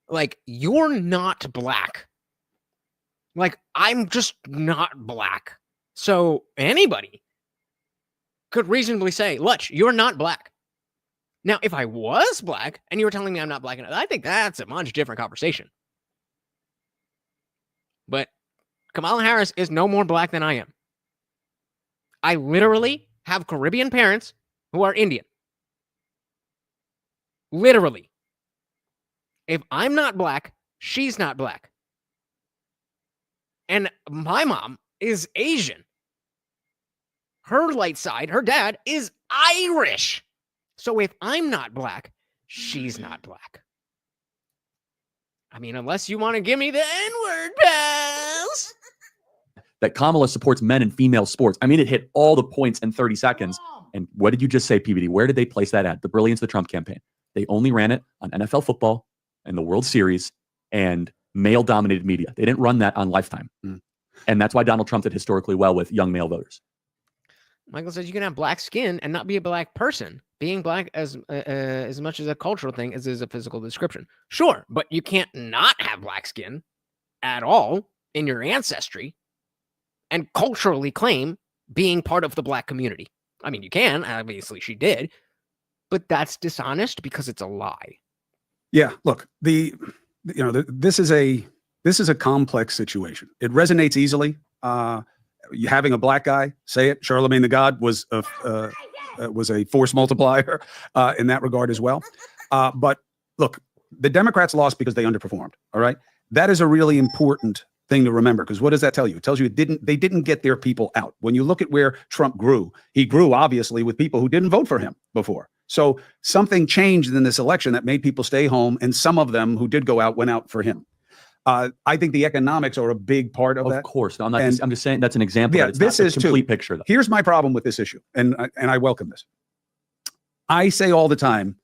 like, you're not black. Like, I'm just not black. So anybody could reasonably say, Lutch, you're not black. Now, if I was black and you were telling me I'm not black enough, I think that's a much different conversation. But Kamala Harris is no more black than I am. I literally have Caribbean parents who are Indian. Literally. If I'm not black, she's not black. And my mom is Asian. Her light side, her dad, is Irish. So if I'm not black, she's not black. I mean, unless you want to give me the N-word pass. That Kamala supports men and female sports. I mean, it hit all the points in 30 seconds. And what did you just say, PBD? Where did they place that at? The brilliance of the Trump campaign. They only ran it on NFL football and the World Series and male-dominated media. They didn't run that on Lifetime. And that's why Donald Trump did historically well with young male voters. Michael says you can have black skin and not be a black person. Being black as much as a cultural thing as is a physical description. Sure, but you can't not have black skin at all in your ancestry and culturally claim being part of the black community. I mean, you can. Obviously, she did. But that's dishonest because it's a lie. Yeah, look, this is a complex situation. It resonates easily. Having a black guy say it, Charlemagne the God was a force multiplier in that regard as well. But look, the Democrats lost because they underperformed. All right, that is a really important thing to remember, because what does that tell you? It tells you they didn't get their people out. When you look at where Trump grew, he grew obviously with people who didn't vote for him before. So something changed in this election that made people stay home, and some of them who did go out went out for him. I think the economics are a big part of that. Of course. No, I'm just saying that's an example. Yeah, it's this not is the complete too. picture, though. Here's my problem with this issue, and I welcome this. I say all the time,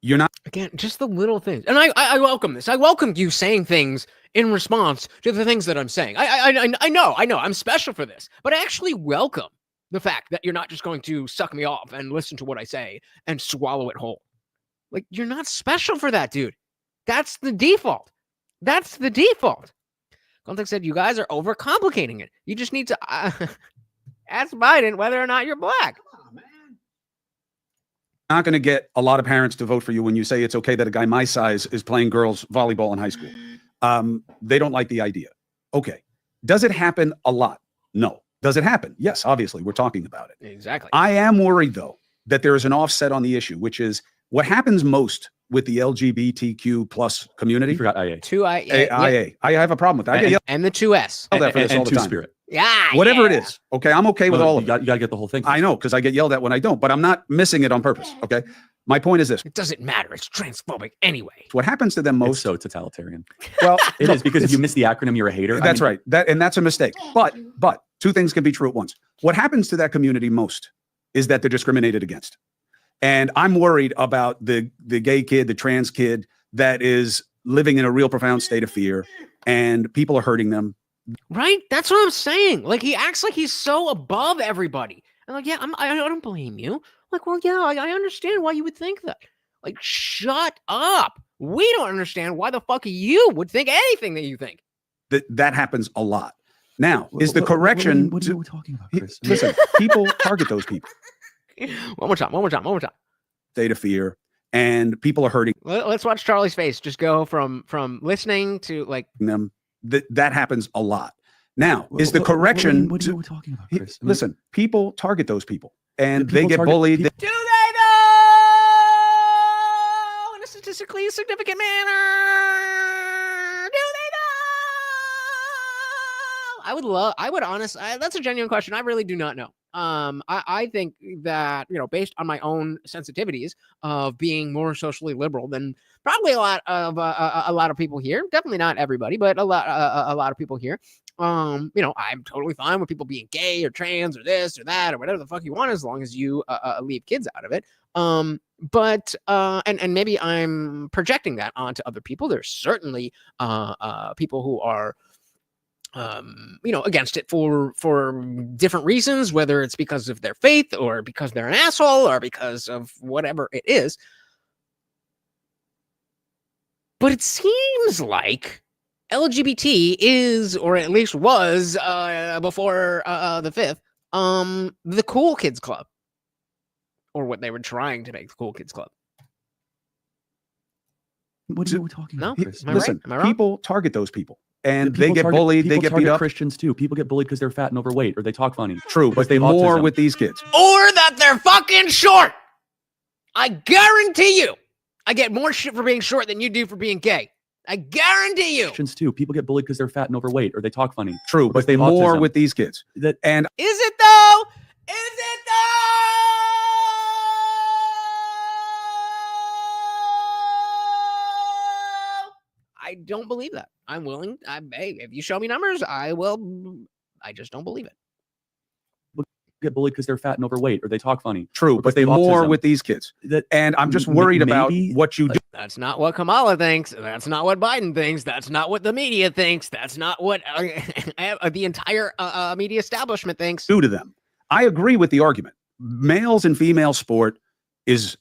you're not. Again, just the little things. And I welcome this. I welcome you saying things in response to the things that I'm saying. I know. I'm special for this. But I actually welcome the fact that you're not just going to suck me off and listen to what I say and swallow it whole. Like, you're not special for that, dude. That's the default. That's the default. Context said, you guys are overcomplicating it. You just need to ask Biden whether or not you're black. Not going to get a lot of parents to vote for you when you say it's okay that a guy my size is playing girls volleyball in high school. They don't like the idea. Okay. Does it happen a lot? No. Does it happen? Yes, obviously. We're talking about it. Exactly. I am worried, though, that there is an offset on the issue, which is what happens most with the LGBTQ plus community. You forgot IA. IA. I have a problem with that. And the 2S. I yell at for this all and the time. Two-spirit. Yeah. Whatever it is. Okay. I'm okay with all of it. You got to get the whole thing. I know, because I get yelled at when I don't, but I'm not missing it on purpose. Okay. My point is this. It doesn't matter. It's transphobic anyway. What happens to them most. It's so totalitarian. Well, it is, because if you miss the acronym, you're a hater. That's right. That's a mistake. But two things can be true at once. What happens to that community most is that they're discriminated against. And I'm worried about the gay kid, the trans kid that is living in a real profound state of fear, and people are hurting them. Right? That's what I'm saying. Like, he acts like he's so above everybody. I'm like, yeah, I don't blame you. I'm like, well, yeah, I understand why you would think that. Like, shut up. We don't understand why the fuck you would think anything that you think. That happens a lot. Now, is the correction. What are we talking about, Chris? Listen, people target those people. One more time. State of fear, and people are hurting. Let's watch Charlie's face just go from listening to like them. That happens a lot. Now, is the correction. What are we talking about, Chris? Listen, people target those people, and they get bullied. Do they know in a statistically significant manner? Do they know? I would honestly, that's a genuine question. I really do not know. I think that, based on my own sensitivities of being more socially liberal than probably a lot of people here, definitely not everybody, but a lot of people here. I'm totally fine with people being gay or trans or this or that or whatever the fuck you want, as long as you leave kids out of it. But maybe I'm projecting that onto other people. There's certainly people who are against it for different reasons, whether it's because of their faith or because they're an asshole or because of whatever it is. But it seems like LGBT is, or at least was, before the 5th, the cool kids club. or what they were trying to make the Cool Kids Club. What are you talking about? No, Chris? am I Listen, right? Am I wrong? people target those people. And they People get target- bullied, they people get target beat up. Christians too. People get bullied because they're fat and overweight, or they talk funny. True, because but they have more autism. with these kids. Or that they're fucking short. I guarantee you, I get more shit for being short than you do for being gay. I guarantee you. Christians too. People get bullied because they're fat and overweight, or they talk funny. True, because but they have more autism. with these kids. And Is it though? Is it though? I don't believe that. I'm willing. Hey, if you show me numbers, I will. I just don't believe it. Get bullied because they're fat and overweight, or they talk funny. True, because but they have more autism. with these kids. And I'm just worried about what you do. That's not what Kamala thinks. That's not what Biden thinks. That's not what the media thinks. That's not what the entire media establishment thinks. Do to them. I agree with the argument. Males and female sport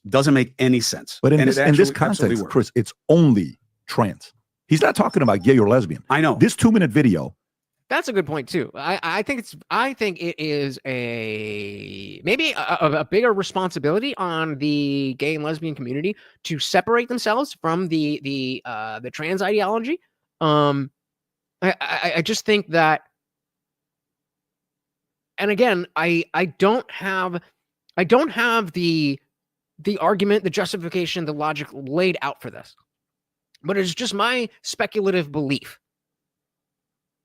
doesn't make any sense. But in And this, it in this actually absolutely context, works. Chris, it's only trans. He's not talking about gay or lesbian. I know. This 2-minute video. That's a good point too. I think it is maybe a bigger responsibility on the gay and lesbian community to separate themselves from the trans ideology. I just think that, and again, I don't have the argument, the justification, the logic laid out for this, but it's just my speculative belief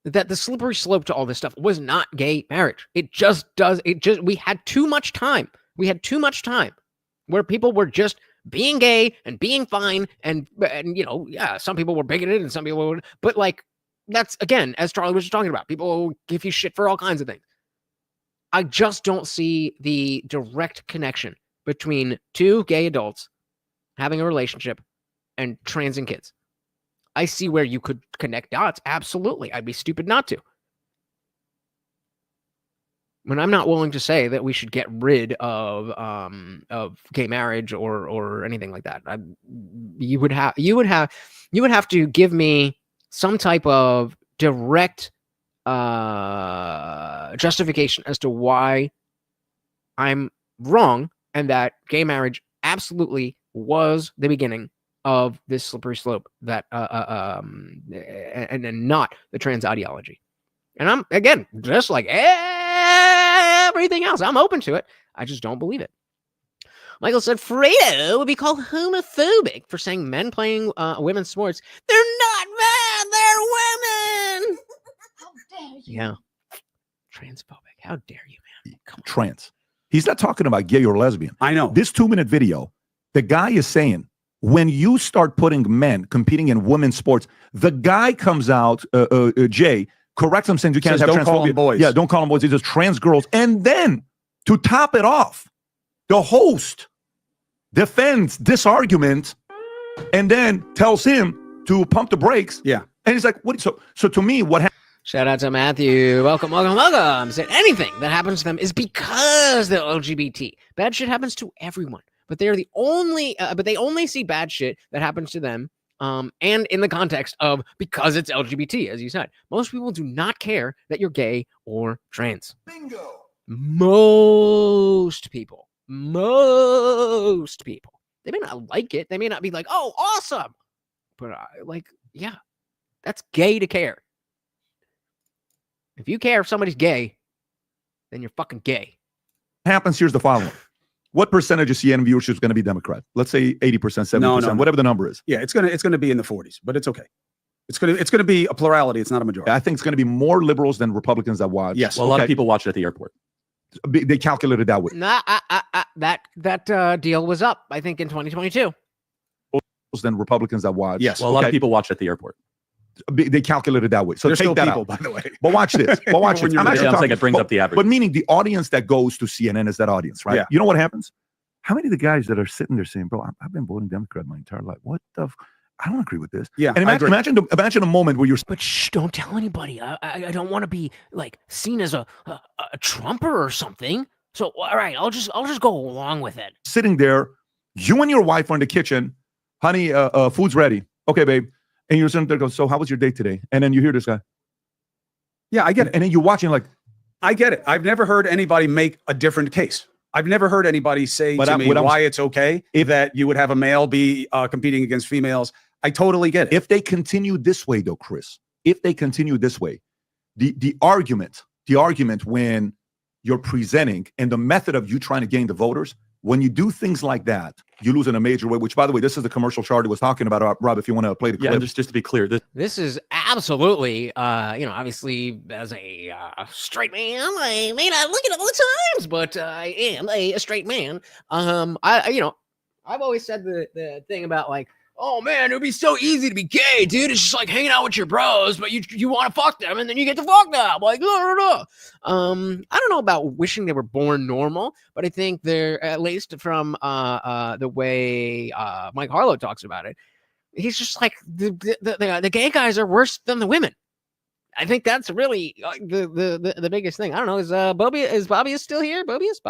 that the slippery slope to all this stuff was not gay marriage. We had too much time. We had too much time where people were just being gay and being fine. And some people were bigoted and some people were, but like, that's again, as Charlie was just talking about, people give you shit for all kinds of things. I just don't see the direct connection between two gay adults having a relationship and trans and kids. I see where you could connect dots. Absolutely. I'd be stupid not to. But I'm not willing to say that we should get rid of gay marriage or anything like that. You would have to give me some type of direct justification as to why I'm wrong and that gay marriage absolutely was the beginning of this slippery slope that and not the trans ideology. And I'm, again, just like everything else, I'm open to it. I just don't believe it. Michael said Fredo would be called homophobic for saying men playing women's sports. They're not men, they're women. How dare you? Yeah. Transphobic. How dare you, man? Come on. Trans. He's not talking about gay or lesbian. I know. This 2-minute video, the guy is saying, when you start putting men competing in women's sports, the guy comes out, Jay, corrects him saying you can't Says, have don't call transphobia. them boys. Yeah, don't call them boys. He says trans girls. And then to top it off, the host defends this argument and then tells him to pump the brakes. Yeah. And he's like, what? So to me, what happened? Shout out to Matthew. Welcome. Said anything that happens to them is because they're LGBT. Bad shit happens to everyone. But they are the only, but they only see bad shit that happens to them, and in the context of because it's LGBT, as you said. Most people do not care that you're gay or trans. Bingo. Most people. They may not like it. They may not be like, oh, awesome. But yeah, that's gay to care. If you care if somebody's gay, then you're fucking gay. Happens, here's the following. What percentage of CNN viewership is going to be Democrat? Let's say 80%, 70%, No. whatever the number is. Yeah, it's gonna be in the 40s, but it's okay. It's gonna be a plurality. It's not a majority. I think it's going to be more liberals than Republicans that watch. Yes. Well, a lot of people watch it at the airport. They calculated that way. Nah, that deal was up, I think, in 2022. Than Republicans that watch. Yes. Well, a lot of people watch at the airport. They calculated that way. So There's take still that people, out. by the way. But watch this. I'm actually I'm saying talking, it brings up the average. But meaning the audience that goes to CNN is that audience, right? Yeah. You know what happens? How many of the guys that are sitting there saying, bro, I've been voting Democrat my entire life. What the I don't agree with this. Yeah. And imagine a moment where you're But shh, don't tell anybody. I don't want to be like seen as a Trumper or something. So all right, I'll just go along with it. sitting there, you and your wife are in the kitchen, honey, food's ready. Okay, babe. And you're sitting there going, so how was your date today? And then you hear this guy. Yeah, I get it. And then you're watching like, I get it. I've never heard anybody make a different case. I've never heard anybody say to me why it's okay that you would have a male be competing against females. I totally get it. If they continue this way, though, Chris, if they continue this way, the argument when you're presenting and the method of you trying to gain the voters, when you do things like that, you lose in a major way, which, by the way, this is the commercial Charlie was talking about. Rob, if you want to play the clip. Yeah, just to be clear. This is absolutely, obviously as a straight man, I may not look at it all the times, but I am a straight man. I've always said the thing about like, oh man, it would be so easy to be gay, dude. It's just like hanging out with your bros, but you want to fuck them and then you get to fuck them. Like, I don't know about wishing they were born normal, but I think they're, at least from the way Mike Harlow talks about it, he's just like the gay guys are worse than the women. I think that's really the biggest thing. I don't know. Is Bobby still here? Bobby is?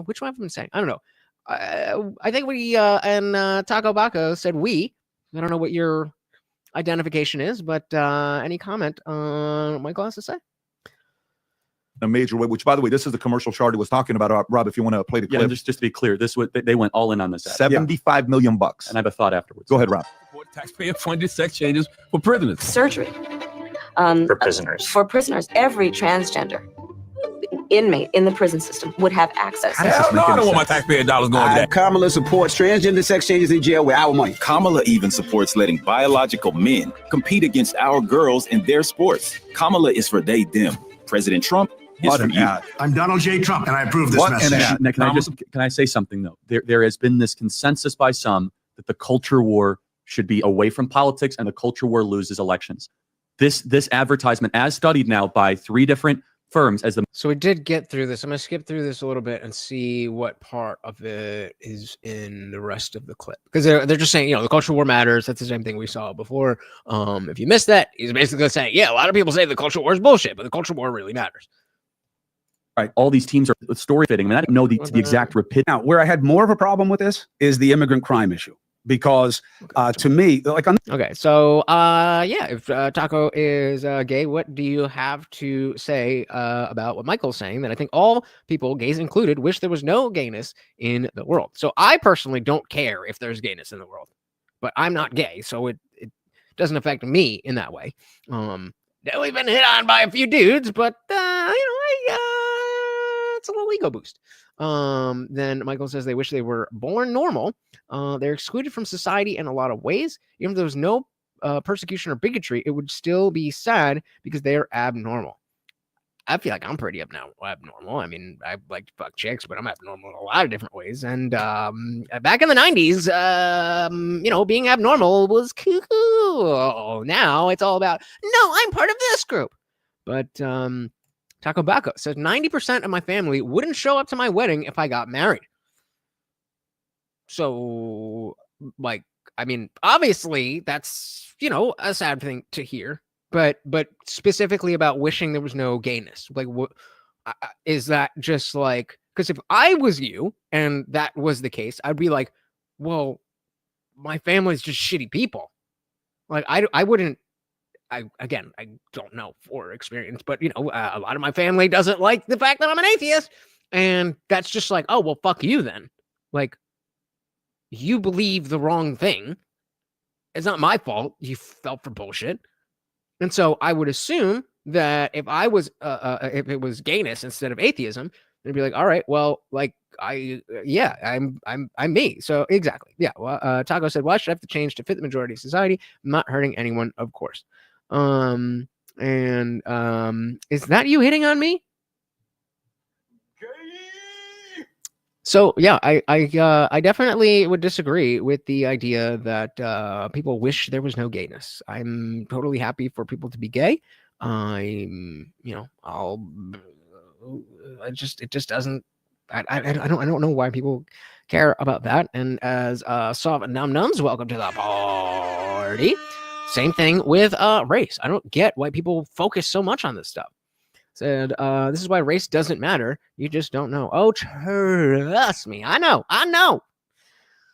Which one have I been saying? I don't know. I think we and Taco Baco said we. I don't know what your identification is, but any comment on what Michael has to say? A major way, which, by the way, this is the commercial Charlie was talking about. Rob, if you want to play the clip. Yeah, just to be clear, they went all in on this. $75 million. And I have a thought afterwards. Go ahead, Rob. Taxpayer-funded sex changes for prisoners. Surgery. For prisoners. For prisoners, every transgender inmate in the prison system would have access. Hell no, I don't want my taxpayer dollars going to that. Kamala supports transgender sex changes in jail with our money. Kamala even supports letting biological men compete against our girls in their sports. Kamala is for they, them. President Trump is for you. I'm Donald J. Trump, and I approve this message. Now, can I say something, though? There has been this consensus by some that the culture war should be away from politics and the culture war loses elections. This advertisement, as studied now by 3 different firms, So we did get through this. I'm going to skip through this a little bit and see what part of it is in the rest of the clip, because they're just saying, the culture war matters. That's the same thing we saw before. If you missed that, he's basically saying, yeah, a lot of people say the culture war is bullshit, but the culture war really matters. Right. All these teams are story fitting. I mean, I don't know the exact rapidity. Now, where I had more of a problem with this is the immigrant crime issue. Because to me, okay, so if Taco is gay, what do you have to say about what Michael's saying? That I think all people, gays included, wish there was no gayness in the world. So I personally don't care if there's gayness in the world, but I'm not gay, so it doesn't affect me in that way. We've been hit on by a few dudes, but it's a little ego boost. Then Michael says they wish they were born normal. They're excluded from society in a lot of ways. Even if there was no persecution or bigotry, it would still be sad because they are abnormal. I feel like I'm pretty abnormal. I mean, I like to fuck chicks, but I'm abnormal in a lot of different ways. And back in the 90s, being abnormal was cool. Now it's all about, no, I'm part of this group. But Taco Baco says 90% of my family wouldn't show up to my wedding if I got married. So, obviously that's, a sad thing to hear. But specifically about wishing there was no gayness. Like, what is that? Just like, because if I was you and that was the case, I'd be like, well, my family's just shitty people. Like, I wouldn't. I don't know for experience, but a lot of my family doesn't like the fact that I'm an atheist, and that's just like, oh well, fuck you then. Like, you believe the wrong thing. It's not my fault. You fell for bullshit. And so I would assume that if I was, if it was gayness instead of atheism, they'd be like, all right, well, like I'm me. So exactly. Yeah. Well, Taco said, why should I have to change to fit the majority of society? I'm not hurting anyone, of course. Is that you hitting on me? So yeah, I definitely would disagree with the idea that people wish there was no gayness. I'm totally happy for people to be gay. It just doesn't. I don't know why people care about that. And as Soft Num Nums, welcome to the party. Same thing with race. I don't get why people focus so much on this stuff. Said, this is why race doesn't matter. You just don't know. Oh, trust me. I know.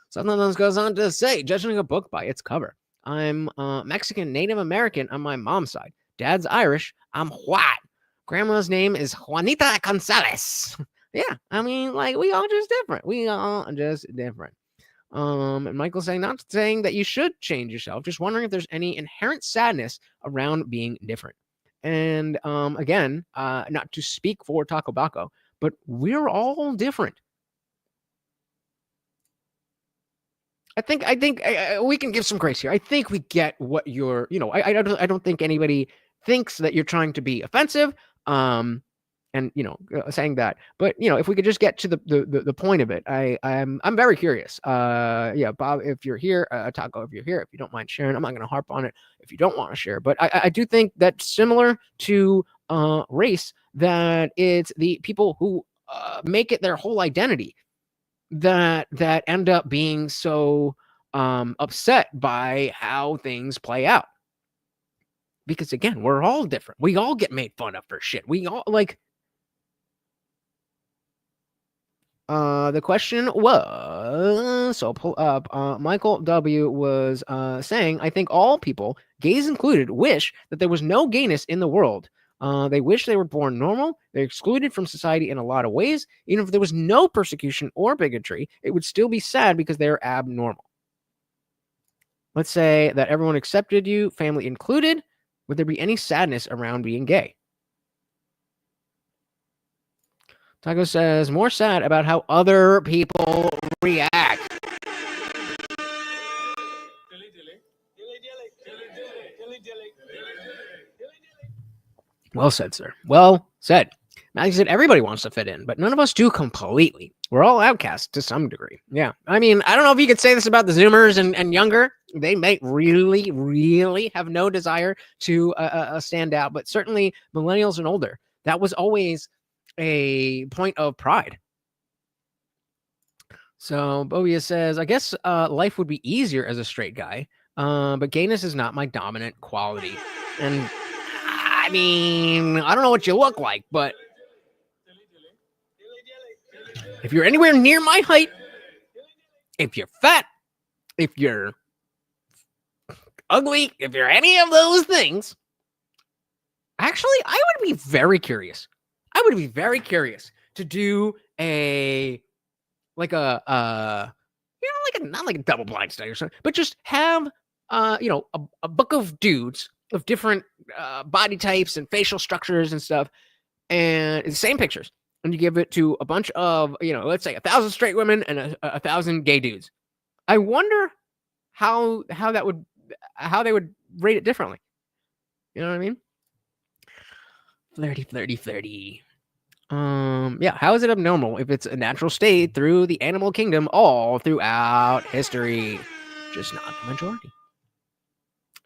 Something goes on to say, judging a book by its cover. I'm Mexican Native American on my mom's side. Dad's Irish. I'm white. Grandma's name is Juanita Gonzalez. Yeah, I mean, like, we all just different. We all just different. And Michael's saying, not saying that you should change yourself, just wondering if there's any inherent sadness around being different. And again, not to speak for Taco Baco, but we're all different. I think we can give some grace here. I think we get what you're, I don't think anybody thinks that you're trying to be offensive. And saying that, but if we could just get to the point of it, I'm very curious. Yeah, Bob, if you're here, Taco, if you're here, if you don't mind sharing, I'm not going to harp on it if you don't want to share. But I do think that similar to race, that it's the people who make it their whole identity that end up being so upset by how things play out. Because again, we're all different. We all get made fun of for shit. We all the question was, so pull up, Michael W. was saying, I think all people, gays included, wish that there was no gayness in the world. They wish they were born normal. They're excluded from society in a lot of ways. Even if there was no persecution or bigotry, it would still be sad because they're abnormal. Let's say that everyone accepted you, family included. Would there be any sadness around being gay? Taco says, more sad about how other people react. Well said, sir. Well said. Max said, everybody wants to fit in, but none of us do completely. We're all outcasts to some degree. Yeah. I mean, I don't know if you could say this about the Zoomers and younger. They may really, really have no desire to stand out, but certainly millennials and older, that was always a point of pride. So Bobia says, I guess life would be easier as a straight guy, but gayness is not my dominant quality. And I mean, I don't know what you look like, but if you're anywhere near my height, if you're fat, if you're ugly, if you're any of those things, actually, I would be very curious. I would be very curious to do not like a double blind study or something, but just have a book of dudes of different body types and facial structures and stuff, and the same pictures, and you give it to a bunch of let's say 1,000 straight women and 1,000 gay dudes. I wonder how they would rate it differently. You know what I mean? Flirty. Yeah, how is it abnormal if it's a natural state through the animal kingdom all throughout history? Just not the majority.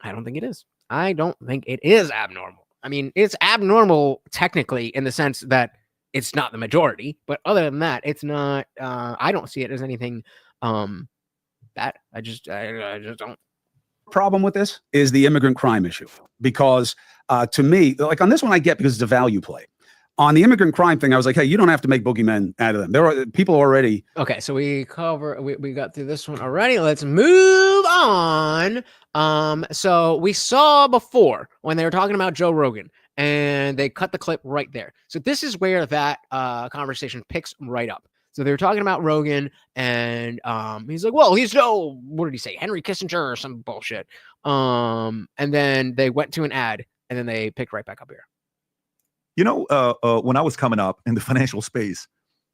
I don't think it is. I don't think it is abnormal. I mean, it's abnormal technically in the sense that it's not the majority, but other than that, it's not. I don't see it as anything bad. I just don't. Problem with this is the immigrant crime issue, because to me, like on this one, I get because it's a value play. On the immigrant crime thing, I was like, hey, you don't have to make boogeymen out of them. There are people already. Okay, so we got through this one already. Let's move on. So we saw before when they were talking about Joe Rogan, and they cut the clip right there. So this is where that conversation picks right up. So they were talking about Rogan, and he's like, well, he's no, what did he say? Henry Kissinger or some bullshit. And then they went to an ad, and then they picked right back up here. When I was coming up in the financial space,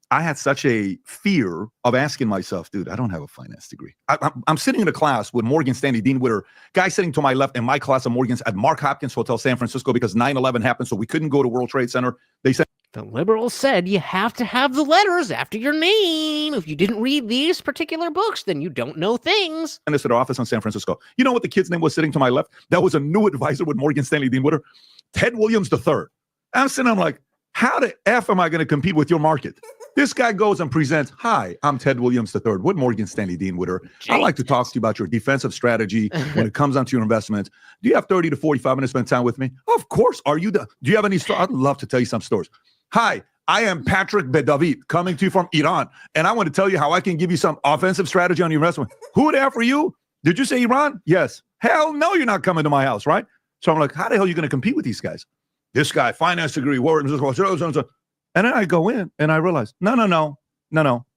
I had such a fear of asking myself, dude, I don't have a finance degree. I'm sitting in a class with Morgan Stanley, Dean Witter, guy sitting to my left in my class of Morgan's at Mark Hopkins Hotel, San Francisco, because 9/11 happened, so we couldn't go to World Trade Center. They said, the liberals said you have to have the letters after your name. If you didn't read these particular books, then you don't know things. And this at our office in San Francisco. You know what the kid's name was sitting to my left? That was a new advisor with Morgan Stanley, Dean Witter, Ted Williams III. I'm sitting, I'm like, how the F am I going to compete with your market? This guy goes and presents, hi, I'm Ted Williams III with Morgan Stanley, Dean Witter. I'd like to talk to you about your defensive strategy when it comes onto your investments. Do you have 30 to 45 minutes to spend time with me? Of course. Do you have any stories? I'd love to tell you some stories. Hi, I am Patrick Bedavid coming to you from Iran, and I want to tell you how I can give you some offensive strategy on your investment. Who there for you? Did you say Iran? Yes. Hell no, you're not coming to my house, right? So I'm like, how the hell are you going to compete with these guys? This guy, finance degree, and And then I go in and I realize, no.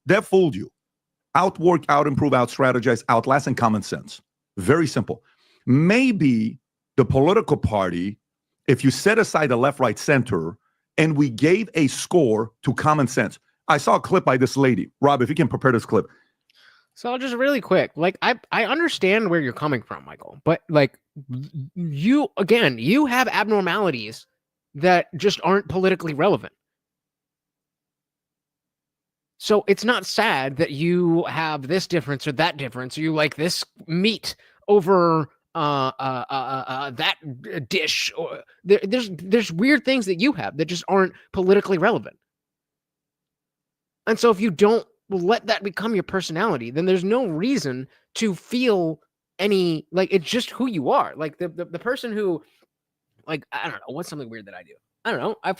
That fooled you. Outwork, out improve, out strategize, outlast, and common sense. Very simple. Maybe the political party, if you set aside the left, right, center, and we gave a score to common sense. I saw a clip by this lady. Rob, if you can prepare this clip. So just really quick, like I understand where you're coming from, Michael, but like you have abnormalities that just aren't politically relevant. So it's not sad that you have this difference or that difference, or you like this meat over that dish. Or there's weird things that you have that just aren't politically relevant. And so if you don't let that become your personality, then there's no reason to feel any, like, it's just who you are. Like the person who, like, I don't know, what's something weird that I do? I don't know. I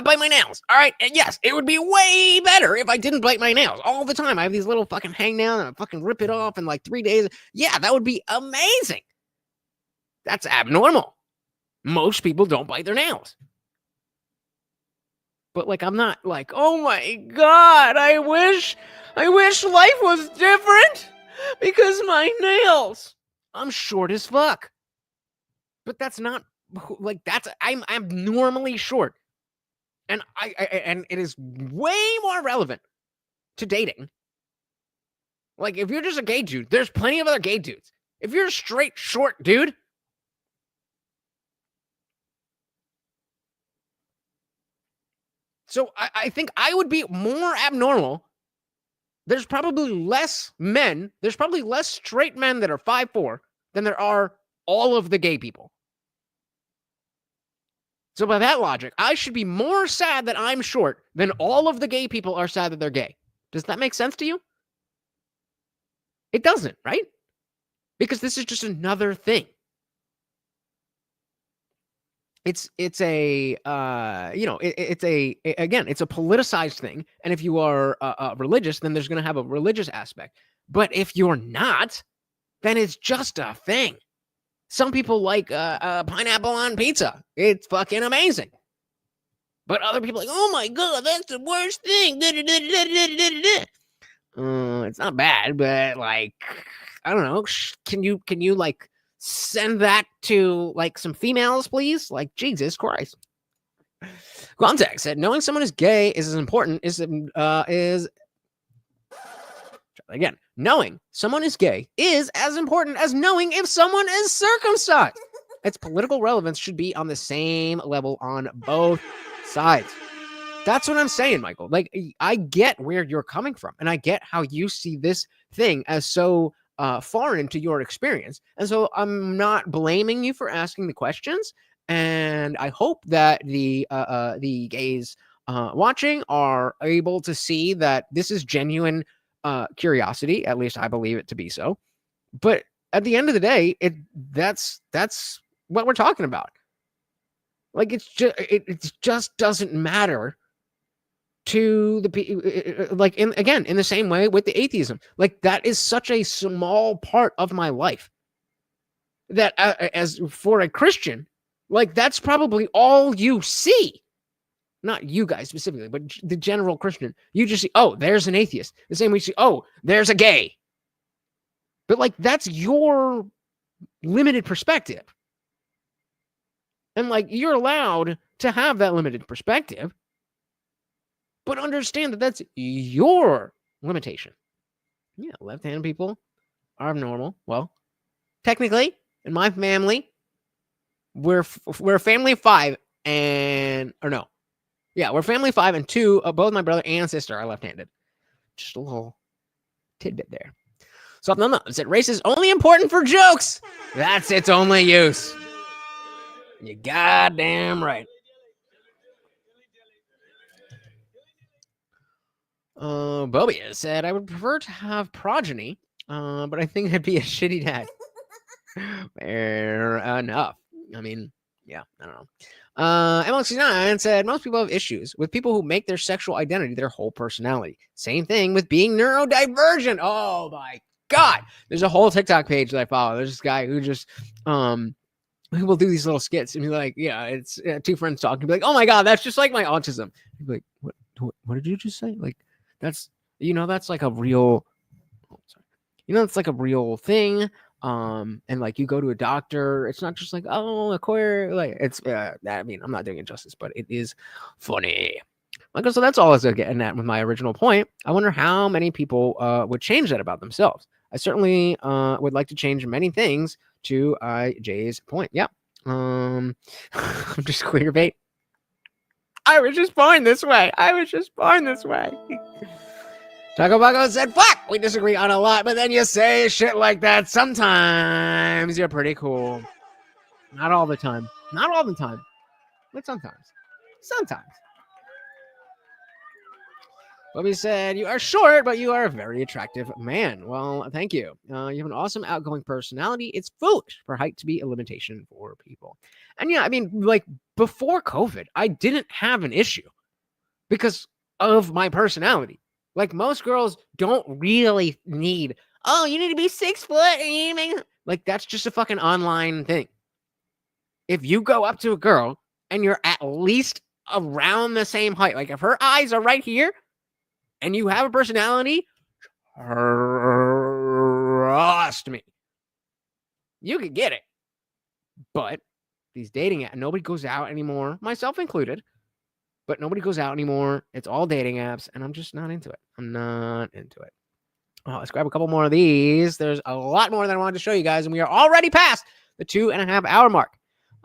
bite my nails. All right. And yes, it would be way better if I didn't bite my nails all the time. I have these little fucking hangnails and I fucking rip it off in like 3 days. Yeah, that would be amazing. That's abnormal. Most people don't bite their nails. But like, I'm not like, oh my God, I wish life was different because my nails. I'm short as fuck. But that's not like, I'm abnormally short. And and it is way more relevant to dating. Like, if you're just a gay dude, there's plenty of other gay dudes. If you're a straight short dude, so I think I would be more abnormal. There's probably less straight men that are 5'4" than there are all of the gay people. So by that logic, I should be more sad that I'm short than all of the gay people are sad that they're gay. Does that make sense to you? It doesn't, right? Because this is just another thing. It's a politicized thing. And if you are religious, then there's going to have a religious aspect. But if you're not, then it's just a thing. Some people like pineapple on pizza. It's fucking amazing. But other people are like, oh my God, that's the worst thing. It's not bad, but like, I don't know. Can you like send that to like some females, please? Like, Jesus Christ. Quantex said, knowing someone is gay is as important again, knowing someone is gay is as important as knowing if someone is circumcised. Its political relevance should be on the same level on both sides. That's what I'm saying, Michael. Like, I get where you're coming from, and I get how you see this thing as so foreign to your experience. And so I'm not blaming you for asking the questions, and I hope that the gays watching are able to see that this is genuine curiosity. At least I believe it to be so. But at the end of the day, that's what we're talking about. Like, it just doesn't matter to the people. Like, in the same way with the atheism, like, that is such a small part of my life that as for a Christian, like, that's probably all you see. Not you guys specifically, but the general Christian. You just see, oh, there's an atheist. The same way you see, oh, there's a gay. But like, that's your limited perspective. And like, you're allowed to have that limited perspective, but understand that that's your limitation. Yeah, left-handed people are abnormal. Well, technically, in my family, we're a family of 5, we're family of 5, and 2 of both my brother and sister are left-handed. Just a little tidbit there. So no, it said race is only important for jokes. That's its only use. You goddamn right. Bobby said, I would prefer to have progeny, but I think I'd be a shitty dad. Fair enough. I mean, yeah, I don't know. ML69 said, most people have issues with people who make their sexual identity their whole personality. Same thing with being neurodivergent. Oh my God. There's a whole TikTok page that I follow. There's this guy who just people do these little skits and be like, yeah, it's two friends talking, and be like, oh my God, that's just like my autism. You'd be like, what did you just say? Like, that's, that's like a real, it's like a real thing. And like you go to a doctor, it's not just like, oh, a queer, like it's, I mean, I'm not doing it justice, but it is funny. Like, so that's all I was getting at with my original point. I wonder how many people would change that about themselves. I certainly would like to change many things to Jay's point. Yeah. I'm just queerbait. I was just born this way. Taco Baco said, fuck, we disagree on a lot, but then you say shit like that. Sometimes you're pretty cool. Not all the time. But sometimes. Bobby said, you are short, but you are a very attractive man. Well, thank you. You have an awesome outgoing personality. It's foolish for height to be a limitation for people. And yeah, I mean, like before COVID, I didn't have an issue because of my personality. Like most girls don't really need, oh, you need to be 6 foot. And you need to make... Like that's just a fucking online thing. If you go up to a girl and you're at least around the same height, like if her eyes are right here, and you have a personality, trust me, you could get it. But these dating apps, nobody goes out anymore, myself included, but nobody goes out anymore. It's all dating apps, and I'm just not into it. Oh, let's grab a couple more of these. There's a lot more that I wanted to show you guys, and we are already past the 2.5 hour mark.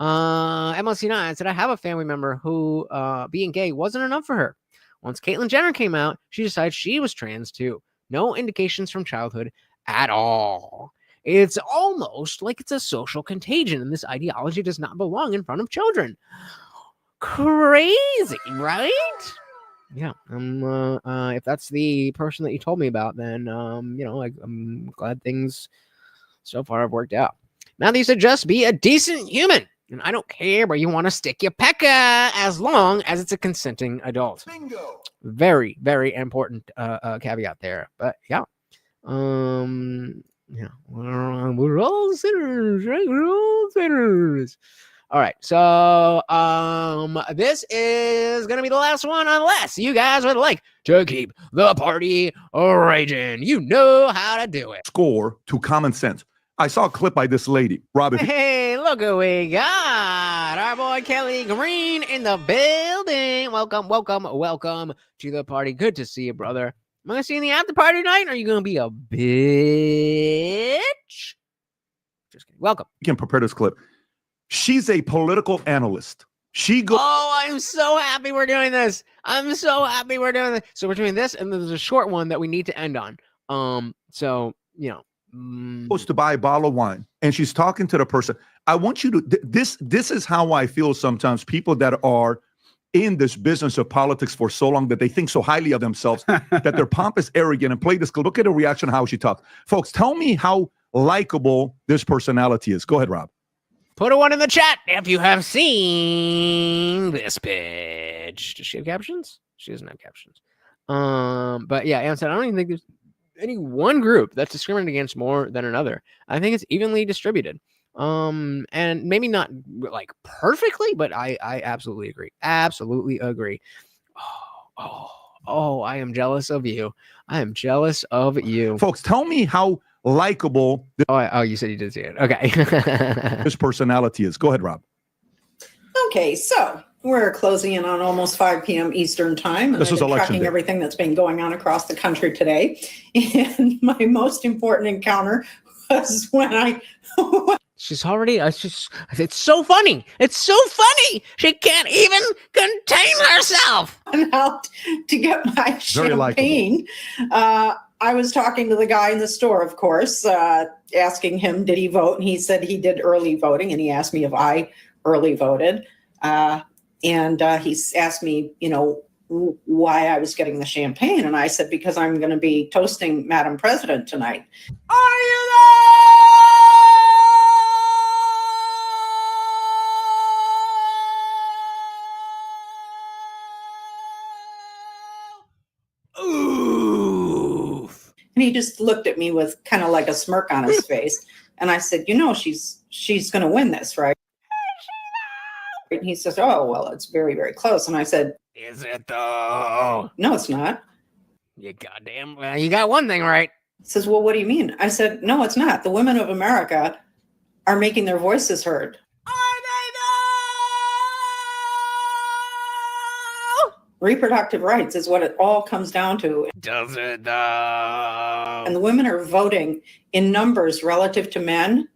MLC9 said, I have a family member who being gay wasn't enough for her. Once Caitlyn Jenner came out, she decided she was trans too. No indications from childhood at all. It's almost like it's a social contagion, and this ideology does not belong in front of children. Crazy, right? Yeah. If that's the person that you told me about, then I'm glad things so far have worked out. Matthew said, just be a decent human. And I don't care where you want to stick your pecker as long as it's a consenting adult. Bingo. Very, very important caveat there. But yeah. Yeah. We're all sinners, right? We're all sinners. All right. So this is gonna be the last one unless you guys would like to keep the party raging. You know how to do it. Score to common sense. I saw a clip by this lady, Robin. Hey, look who we got. Our boy Kelly Green in the building. Welcome to the party. Good to see you, brother. Am I going to see you in the after party tonight? Or are you going to be a bitch? Just kidding. Welcome. You can prepare this clip. She's a political analyst. Oh, I'm so happy we're doing this. So we're doing this, and there's a short one that we need to end on. Supposed to buy a bottle of wine, and she's talking to the person. I want you to this is how I feel sometimes. People that are in this business of politics for so long that they think so highly of themselves that they're pompous, arrogant, and play this. Look at the reaction, how she talks. Folks, tell me how likable this personality is. Go ahead, Rob. Put a one in the chat if you have seen this pitch. Does she have captions? She doesn't have captions. But yeah, Ann said, I don't even think there's any one group that's discriminated against more than another. I think it's evenly distributed. And maybe not like perfectly, but I absolutely agree. Oh, I am jealous of you. Folks, tell me how likable you said you did see it. Okay. This personality is. Go ahead, Rob. Okay, so we're closing in on almost 5 p.m. Eastern time, and this is tracking everything that's been going on across the country today. And my most important encounter was when she's already. It's so funny. She can't even contain herself. I'm out to get my champagne. I was talking to the guy in the store, of course, asking him, did he vote? And he said he did early voting, and he asked me if I early voted. And he asked me, why I was getting the champagne. And I said, because I'm going to be toasting Madam President tonight. Are you there? Oof. And he just looked at me with kind of like a smirk on his face. And I said, she's going to win this, right? And he says, oh, well, it's very, very close. And I said, is it though? No, it's not. You goddamn, well, you got one thing right. He says, well, what do you mean? I said, no, it's not. The women of America are making their voices heard. Reproductive rights is what it all comes down to. Does it though? And the women are voting in numbers relative to men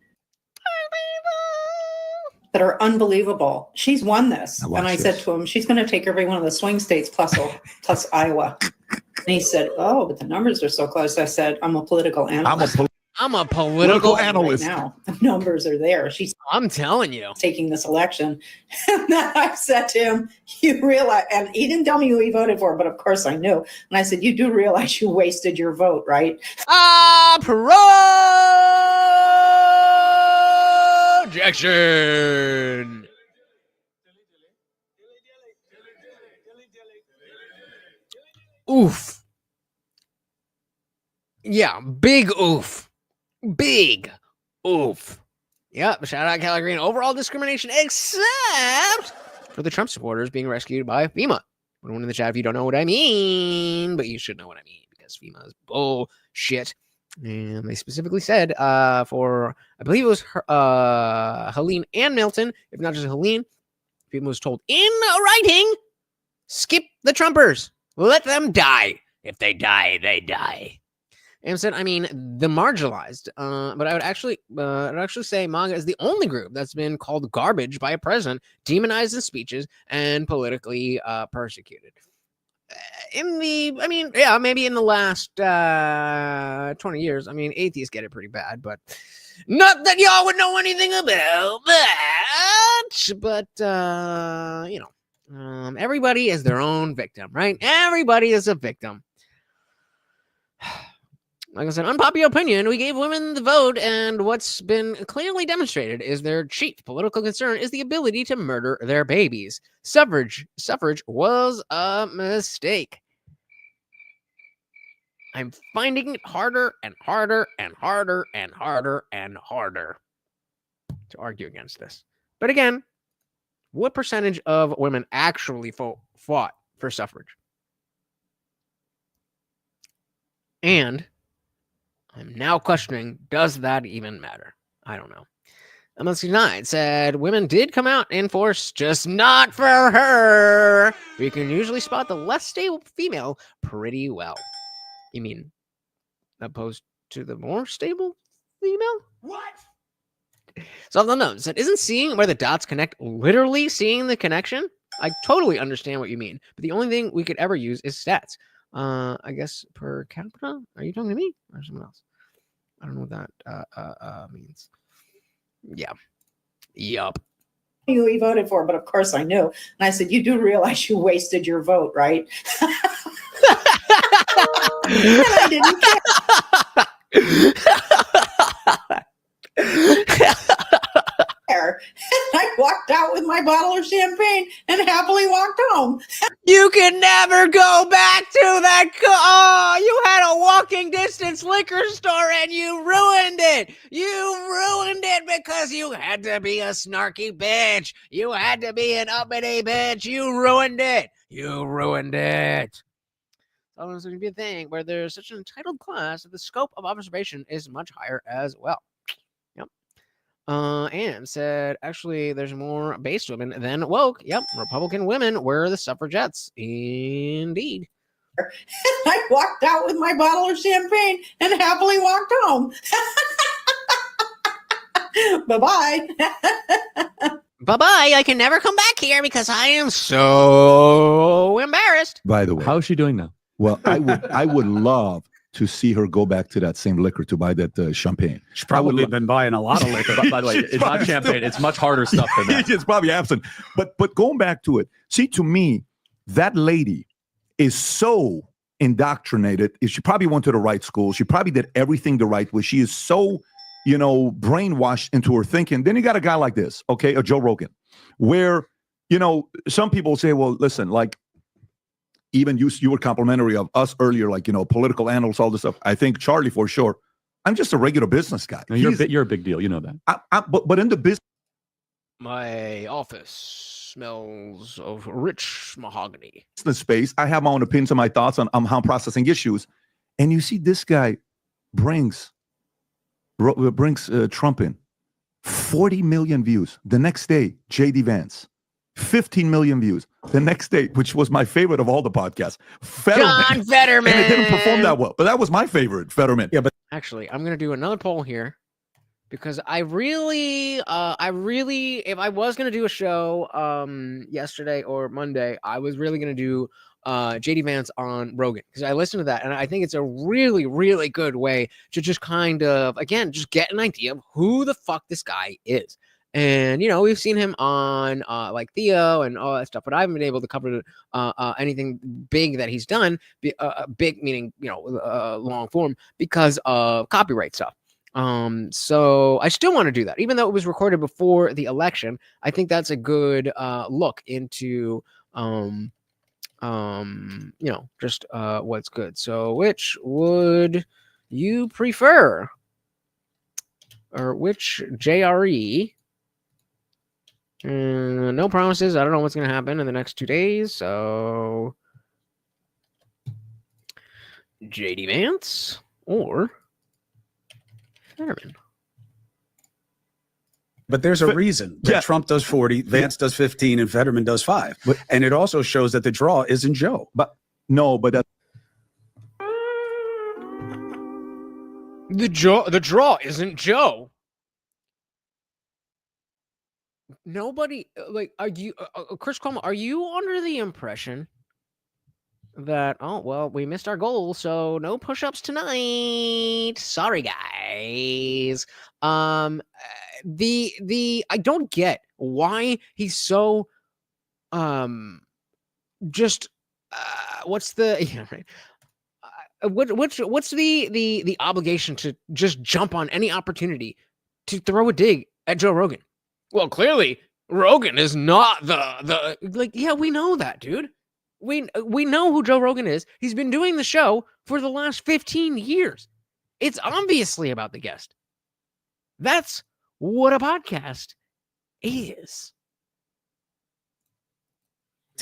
that are unbelievable. She's won this. And I said to him, she's going to take every one of the swing states plus Iowa. And he said, oh, but the numbers are so close. I said, I'm a political analyst. I'm a political analyst. Right now, the numbers are there. I'm telling you. Taking this election. And then I said to him, you realize, and he didn't tell me who he voted for, but of course I knew. And I said, you do realize you wasted your vote, right? Projection. Oof. Yeah, big oof. Big oof. Yep, shout out Kelly Green. Overall discrimination, except for the Trump supporters being rescued by FEMA. Put one in the chat if you don't know what I mean, but you should know what I mean because FEMA is bullshit. And they specifically said for, I believe it was Helene and Milton, if not just Helene, FEMA was told in writing, skip the Trumpers. Let them die. If they die, they die. And said, I mean, the marginalized. But I would actually say MAGA is the only group that's been called garbage by a president, demonized in speeches, and politically persecuted. Maybe in the last 20 years, I mean, atheists get it pretty bad, but not that y'all would know anything about that. But, everybody is their own victim, right? Everybody is a victim. Like I said, unpopular opinion, we gave women the vote, and what's been clearly demonstrated is their chief political concern is the ability to murder their babies. Suffrage was a mistake. I'm finding it harder and harder and harder and harder and harder to argue against this. But again, what percentage of women actually fought for suffrage? And I'm now questioning, does that even matter? I don't know. MLC9 said, women did come out in force, just not for her. We can usually spot the less stable female pretty well. You mean opposed to the more stable female? What? So the note said, isn't seeing where the dots connect literally seeing the connection? I totally understand what you mean, but the only thing we could ever use is stats. I guess per capita? Are you talking to me or someone else? I don't know what that means. Yeah. Yup. Who he voted for, but of course I knew. And I said, you do realize you wasted your vote, right? And I didn't care. I walked out with my bottle of champagne and happily walked home. You can never go back to that. You had a walking distance liquor store and you ruined it. You ruined it because you had to be a snarky bitch. You had to be an uppity bitch. You ruined it. You ruined it. So there's going to be a thing where there's such an entitled class that the scope of observation is much higher as well. Yep. And said, actually, there's more based women than woke. Yep. Republican women were the suffragettes. Indeed. I walked out with my bottle of champagne and happily walked home. Bye-bye. Bye-bye. I can never come back here because I am so embarrassed. By the way, how is she doing now? Well, I would love to see her go back to that same liquor to buy that champagne. She's probably been buying a lot of liquor. By the way, it's not champagne. It's much harder stuff than that. It's probably absent. But going back to it, see, to me, that lady is so indoctrinated. She probably went to the right school. She probably did everything the right way. She is so, brainwashed into her thinking. Then you got a guy like this, okay, a Joe Rogan, where, some people say, well, listen, like, even you were complimentary of us earlier, like, political analysts, all this stuff. I think Charlie, for sure. I'm just a regular business guy. No, you're a big deal. You know that. But in the business. My office. Smells of rich mahogany. The space. I have my own opinions and my thoughts on how I'm processing issues. And you see this guy brings Trump in. 40 million views. The next day, J.D. Vance. 15 million views. The next day, which was my favorite of all the podcasts. John Fetterman. And it didn't perform that well. But that was my favorite, Fetterman. Yeah, but actually, I'm going to do another poll here. Because I really, if I was going to do a show yesterday or Monday, I was really going to do JD Vance on Rogan. Because I listened to that, and I think it's a really, really good way to just kind of, again, just get an idea of who the fuck this guy is. And, you know, we've seen him on like Theo and all that stuff, but I haven't been able to cover anything big that he's done, big meaning, you know, long form, because of copyright stuff. So I still want to do that, even though it was recorded before the election. I think that's a good look into you know, just what's good. So which would you prefer, or which JRE? No promises. I don't know what's gonna happen in the next 2 days, so JD Vance or Fetterman. But there's a reason that Trump does 40, Vance does 15, and Fetterman does 5. And it also shows that the draw isn't Joe. But no, but that the draw isn't Joe. Nobody, like, are you, Chris Cuomo, are you under the impression that, oh, well, we missed our goal, so no push-ups tonight. Sorry, guys. I don't get why he's so, just, what's the, yeah, right. What's the obligation to just jump on any opportunity to throw a dig at Joe Rogan? Well, clearly Rogan is not the like, yeah, we know that, dude. We know who Joe Rogan is. He's been doing the show for the last 15 years. It's obviously about the guest. That's what a podcast is.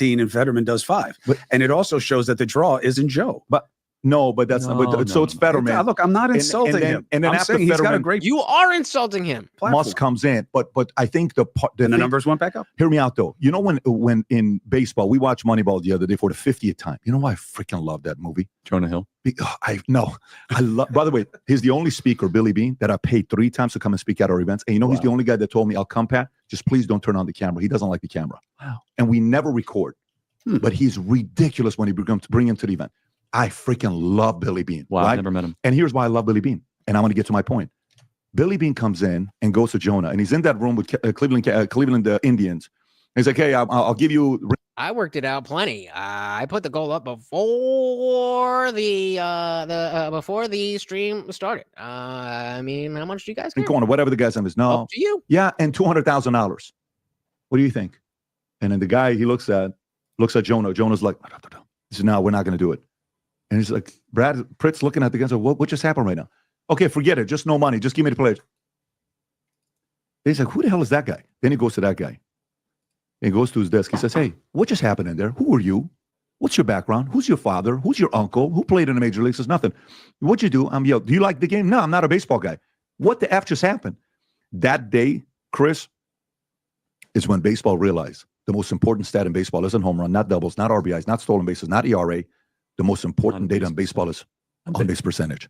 And Fetterman does 5. And it also shows that the draw isn't Joe. But no, but that's not. So it's Fetterman. Look, I'm not insulting him. And then I'm after saying he's got a Fetterman, great. You are insulting him. Musk comes in, but I think the numbers went back up. Hear me out though. You know when in baseball we watched Moneyball the other day for the 50th time. You know why I freaking love that movie? Jonah Hill. I love. By the way, he's the only speaker, Billy Bean, that I paid 3 times to come and speak at our events. And you know, he's the only guy that told me, "I'll come, Pat. Just please don't turn on the camera." He doesn't like the camera. Wow. And we never record. But he's ridiculous when he bring him to the event. I freaking love Billy Bean. Wow, right? I've never met him. And here's why I love Billy Bean. And I'm going to get to my point. Billy Bean comes in and goes to Jonah, and he's in that room with Cleveland Indians. And he's like, "Hey, I'll give you." I worked it out plenty. I put the goal up before the stream started. I mean, how much do you guys care? Corner, whatever the guy's name is. No, up to you. Yeah, and $200,000. What do you think? And then the guy he looks at Jonah. Jonah's like, he said, "No, we're not going to do it." And he's like, Brad Pritt's looking at the guy and said, what just happened right now? Okay, forget it. Just no money. Just give me the players. He's like, who the hell is that guy? Then he goes to that guy. And he goes to his desk. He says, "Hey, what just happened in there? Who are you? What's your background? Who's your father? Who's your uncle? Who played in the major leagues?" He says, "Nothing." "What'd you do?" "Do you like the game?" "No, I'm not a baseball guy." What the F just happened? That day, Chris, is when baseball realized the most important stat in baseball isn't home run, not doubles, not RBIs, not stolen bases, not ERA. The most important data in baseball is on-base percentage.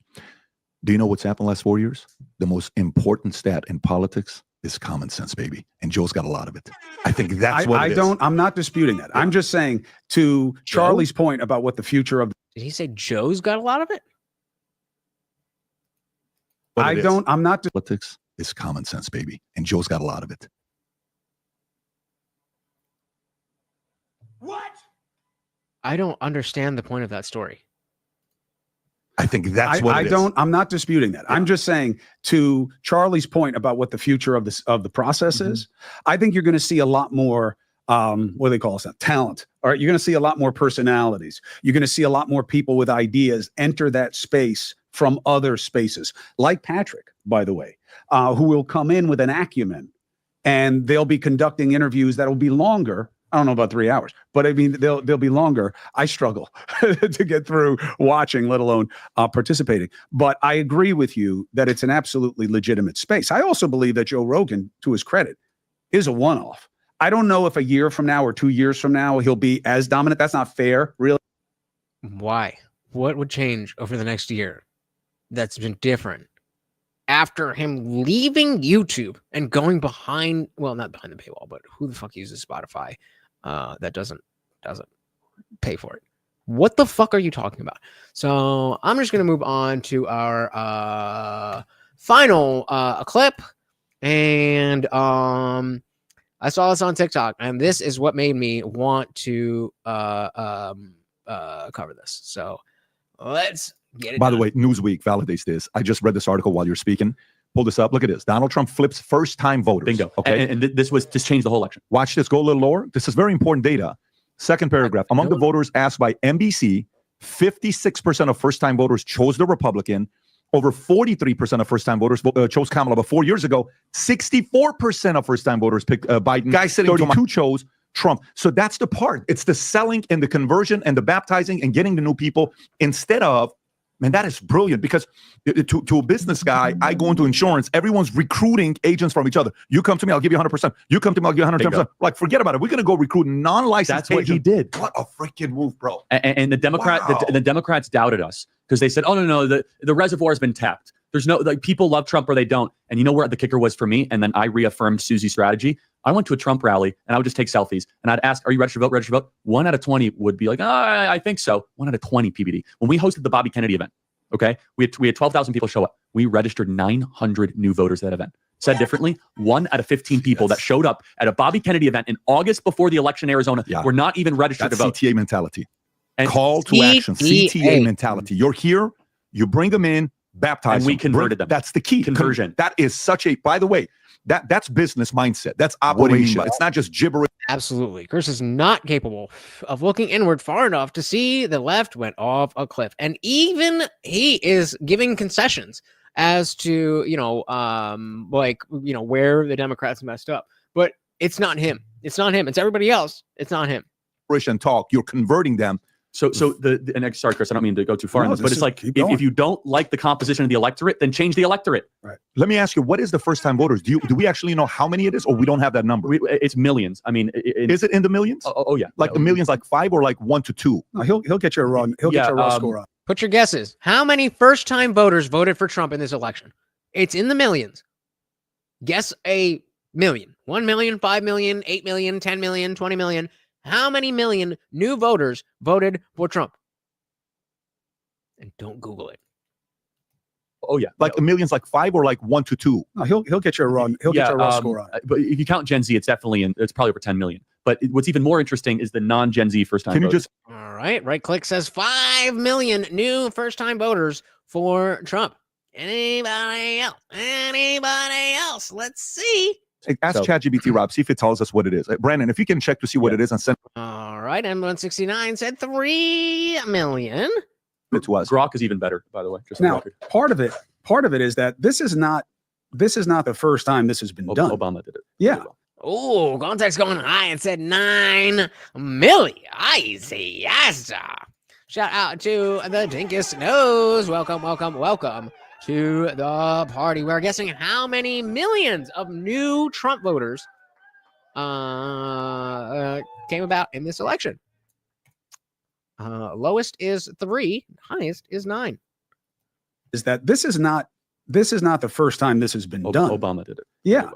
Do you know what's happened the last 4 years? The most important stat in politics is common sense, baby. And Joe's got a lot of it. I think that's what it is. I'm not disputing that. I'm just saying, to Charlie's point about what the future of. Did he say Joe's got a lot of it? I'm not. Politics is common sense, baby. And Joe's got a lot of it. What? I don't understand the point of that story. I think that's what it is. I'm not disputing that. Yeah. I'm just saying, to Charlie's point about what the future of the process is, I think you're going to see a lot more, what do they call us? Talent. All right. You're going to see a lot more personalities. You're going to see a lot more people with ideas enter that space from other spaces, like Patrick, by the way, who will come in with an acumen and they'll be conducting interviews that will be longer. I don't know about 3 hours, but I mean, they'll be longer. I struggle to get through watching, let alone participating. But I agree with you that it's an absolutely legitimate space. I also believe that Joe Rogan, to his credit, is a one-off. I don't know if a year from now or 2 years from now he'll be as dominant. That's not fair, really. Why? What would change over the next year that's been different after him leaving YouTube and going behind, well, not behind the paywall, but who the fuck uses Spotify that doesn't pay for it? What the fuck are you talking about? So I'm just going to move on to our final clip. And I saw this on TikTok, and this is what made me want to cover this. So let's get it. By the way, Newsweek validates this. I just read this article while you're speaking. Pull this up. Look at this. Donald Trump flips first-time voters. Bingo. Okay, and this was just changed the whole election. Watch this. Go a little lower. This is very important data. Second paragraph. Among the voters asked by NBC, 56% of first-time voters chose the Republican. Over 43% of first-time voters chose Kamala. But 4 years ago, 64% of first-time voters picked Biden. Guy sitting 32 chose Trump. So that's the part. It's the selling and the conversion and the baptizing and getting the new people instead of, man, that is brilliant, because to a business guy, I go into insurance, everyone's recruiting agents from each other. You come to me, I'll give you 100%. You come to me, I'll give you 110%. Like, forget about it. We're going to go recruit non-licensed agents. That's what he did. What a freaking move, bro. And the Democrats doubted us because they said, oh, no, the reservoir has been tapped. There's no, like, people love Trump or they don't. And you know where the kicker was for me? And then I reaffirmed Susie's strategy. I went to a Trump rally and I would just take selfies and I'd ask, are you registered to vote? Registered to vote? 1 out of 20 would be like, I think so. 1 out of 20 PBD. When we hosted the Bobby Kennedy event, okay, we had 12,000 people show up. We registered 900 new voters at that event. Said differently, 1 out of 15 people that showed up at a Bobby Kennedy event in August before the election in Arizona were not even registered to vote. CTA mentality. And call to action. CTA mentality. You're here, you bring them in, baptize and we them. converted them. That's the key. Conversion. That is such a, by the way, that's business mindset. That's operation. It's not just gibberish. Absolutely. Chris is not capable of looking inward far enough to see the left went off a cliff. And even he is giving concessions as to, where the Democrats messed up. But it's not him. It's not him. It's everybody else. It's not him. And talk. You're converting them. So and sorry, Chris, I don't mean to go too far in this, but it's like, if you don't like the composition of the electorate, then change the electorate. Right. Let me ask you, what is the first-time voters? Do we actually know how many it is, or we don't have that number? It's millions. I mean, is it in the millions? Oh yeah. Like the millions, like 5 or like 1 to 2? No, he'll get you a raw. He'll get you a raw score on. Put your guesses. How many first-time voters voted for Trump in this election? It's in the millions. Guess a million. 1 million, 5 million, 8 million, 10 million, 20 million. How many million new voters voted for Trump? And don't Google it. Oh yeah, like the millions, like 5 or like 1 to 2. No, he'll get you a raw. He'll get you a raw score on. But if you count Gen Z, it's definitely it's probably over 10 million. But what's even more interesting is the non-Gen Z first-time voters. All right click says 5 million new first-time voters for Trump. Anybody else? Anybody else? Let's see. Ask ChatGPT, Rob, see if it tells us what it is. Brandon, if you can check to see what it is and send. All right, M169 said 3 million. It to us. Grok is even better, by the way. Just now, part of it is that this is not the first time this has been done. Obama did it. Yeah. Oh, context going high. It said 9 million. I see. Yes. Shout out to the Dinkus Knows. Welcome to the party. We're guessing how many millions of new Trump voters came about in this election. Lowest is 3, highest is 9. Is that this is not the first time this has been done. Obama did it. Yeah.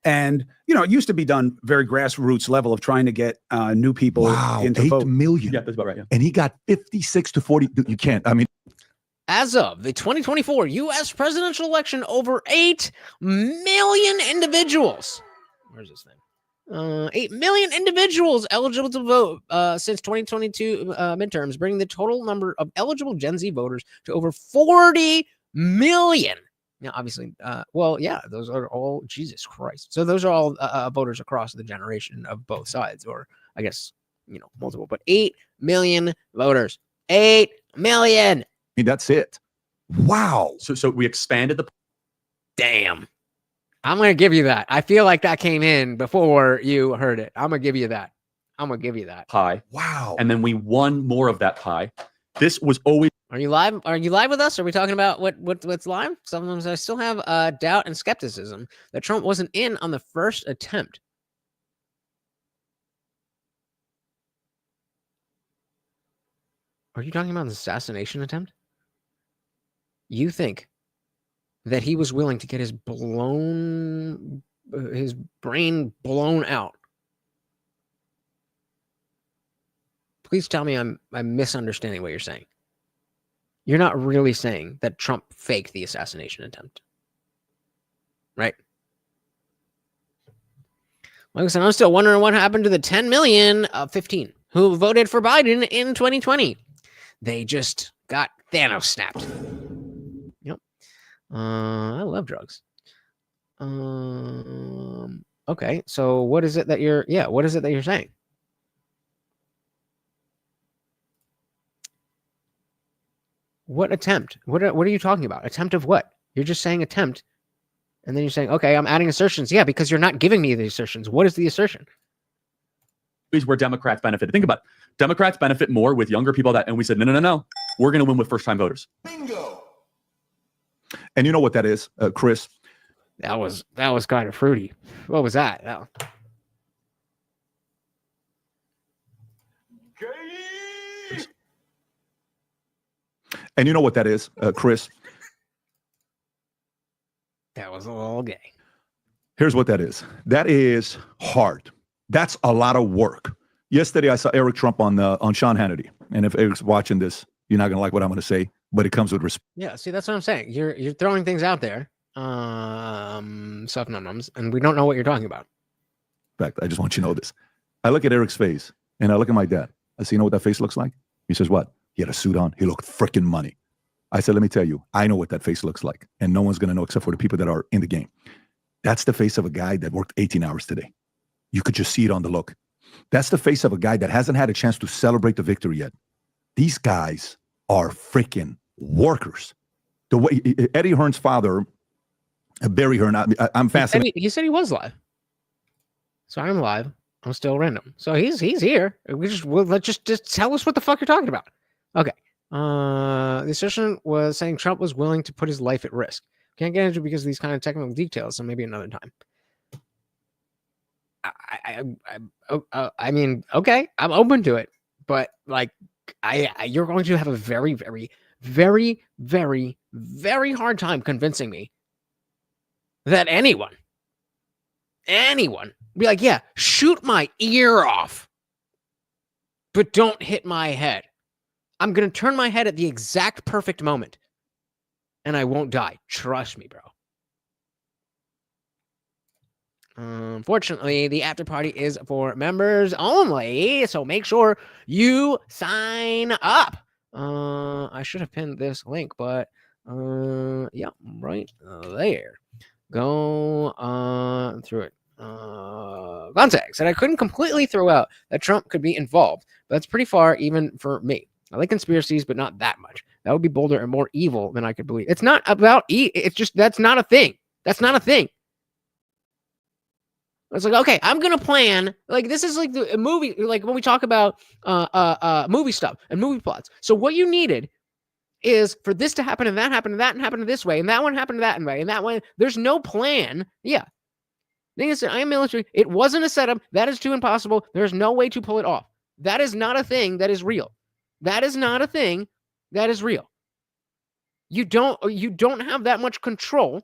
And, it used to be done very grassroots level of trying to get new people into 8 vote. million. Yeah, that's about right. Yeah. And he got 56 to 40. You can't. I mean, as of the 2024 U.S. presidential election, over 8 million individuals. Where's this thing? 8 million individuals eligible to vote since 2022 midterms, bringing the total number of eligible Gen Z voters to over 40 million. Now, obviously, those are all, Jesus Christ. So those are all voters across the generation of both sides, or I guess, multiple, but 8 million voters. 8 million. I mean, that's it. Wow. So we expanded the. Damn. I'm going to give you that. I feel like that came in before you heard it. I'm going to give you that. Pie. Wow. And then we won more of that pie. This was always. Are you live? Are you live with us? Are we talking about what's live? Sometimes I still have doubt and skepticism that Trump wasn't in on the first attempt. Are you talking about an assassination attempt? You think that he was willing to get his brain blown out? Please tell me I'm misunderstanding what you're saying. You're not really saying that Trump faked the assassination attempt, right? Like I said, I'm still wondering what happened to the 10 million of 15 who voted for Biden in 2020. They just got Thanos snapped. Yep. I love drugs. Okay, so what is it that you're saying? What attempt? What are you talking about? Attempt of what? You're just saying attempt, and then you're saying, okay, I'm adding assertions. Yeah, because you're not giving me the assertions. What is the assertion? Where Democrats benefited. Think about it. Democrats benefit more with younger people and we said, no. We're going to win with first-time voters. Bingo. And you know what that is, Chris? That was kind of fruity. What was that? And you know what that is, Chris? That was a little gay. Here's what that is. That is hard. That's a lot of work. Yesterday, I saw Eric Trump on Sean Hannity. And if Eric's watching this, you're not going to like what I'm going to say, but it comes with respect. Yeah, see, that's what I'm saying. You're throwing things out there, stuff nums, and we don't know what you're talking about. In fact, I just want you to know this. I look at Eric's face, and I look at my dad. I say, you know what that face looks like? He says, what? He had a suit on. He looked freaking money. I said, let me tell you, I know what that face looks like, and no one's going to know except for the people that are in the game. That's the face of a guy that worked 18 hours today. You could just see it on the look. That's the face of a guy that hasn't had a chance to celebrate the victory yet. These guys are freaking workers. The way Eddie Hearn's father, Barry Hearn, I'm fascinated. He said he was live. So I'm live. I'm still random. So he's here. Let's just tell us what the fuck you're talking about. Okay. The assertion was saying Trump was willing to put his life at risk. Can't get into it because of these kind of technical details, so maybe another time. I mean, okay, I'm open to it, but like, you're going to have a very, very, very, very, very hard time convincing me that anyone be like, yeah, shoot my ear off, but don't hit my head. I'm going to turn my head at the exact perfect moment, and I won't die. Trust me, bro. Unfortunately, the after party is for members only, so make sure you sign up. I should have pinned this link, but yeah, right there. Go through it. Context, and I couldn't completely throw out that Trump could be involved, but that's pretty far even for me. I like conspiracies, but not that much. That would be bolder and more evil than I could believe. It's not about it's just that's not a thing. That's not a thing. It's like, okay, I'm gonna plan. Like, this is like the movie, like when we talk about movie stuff and movie plots. So what you needed is for this to happen and that happened and that happened this way and that one happened that way and that one. There's no plan. Yeah. Thing is, I am military. It wasn't a setup. That is too impossible. There's no way to pull it off. That is not a thing that is real. That is not a thing that is real. You don't have that much control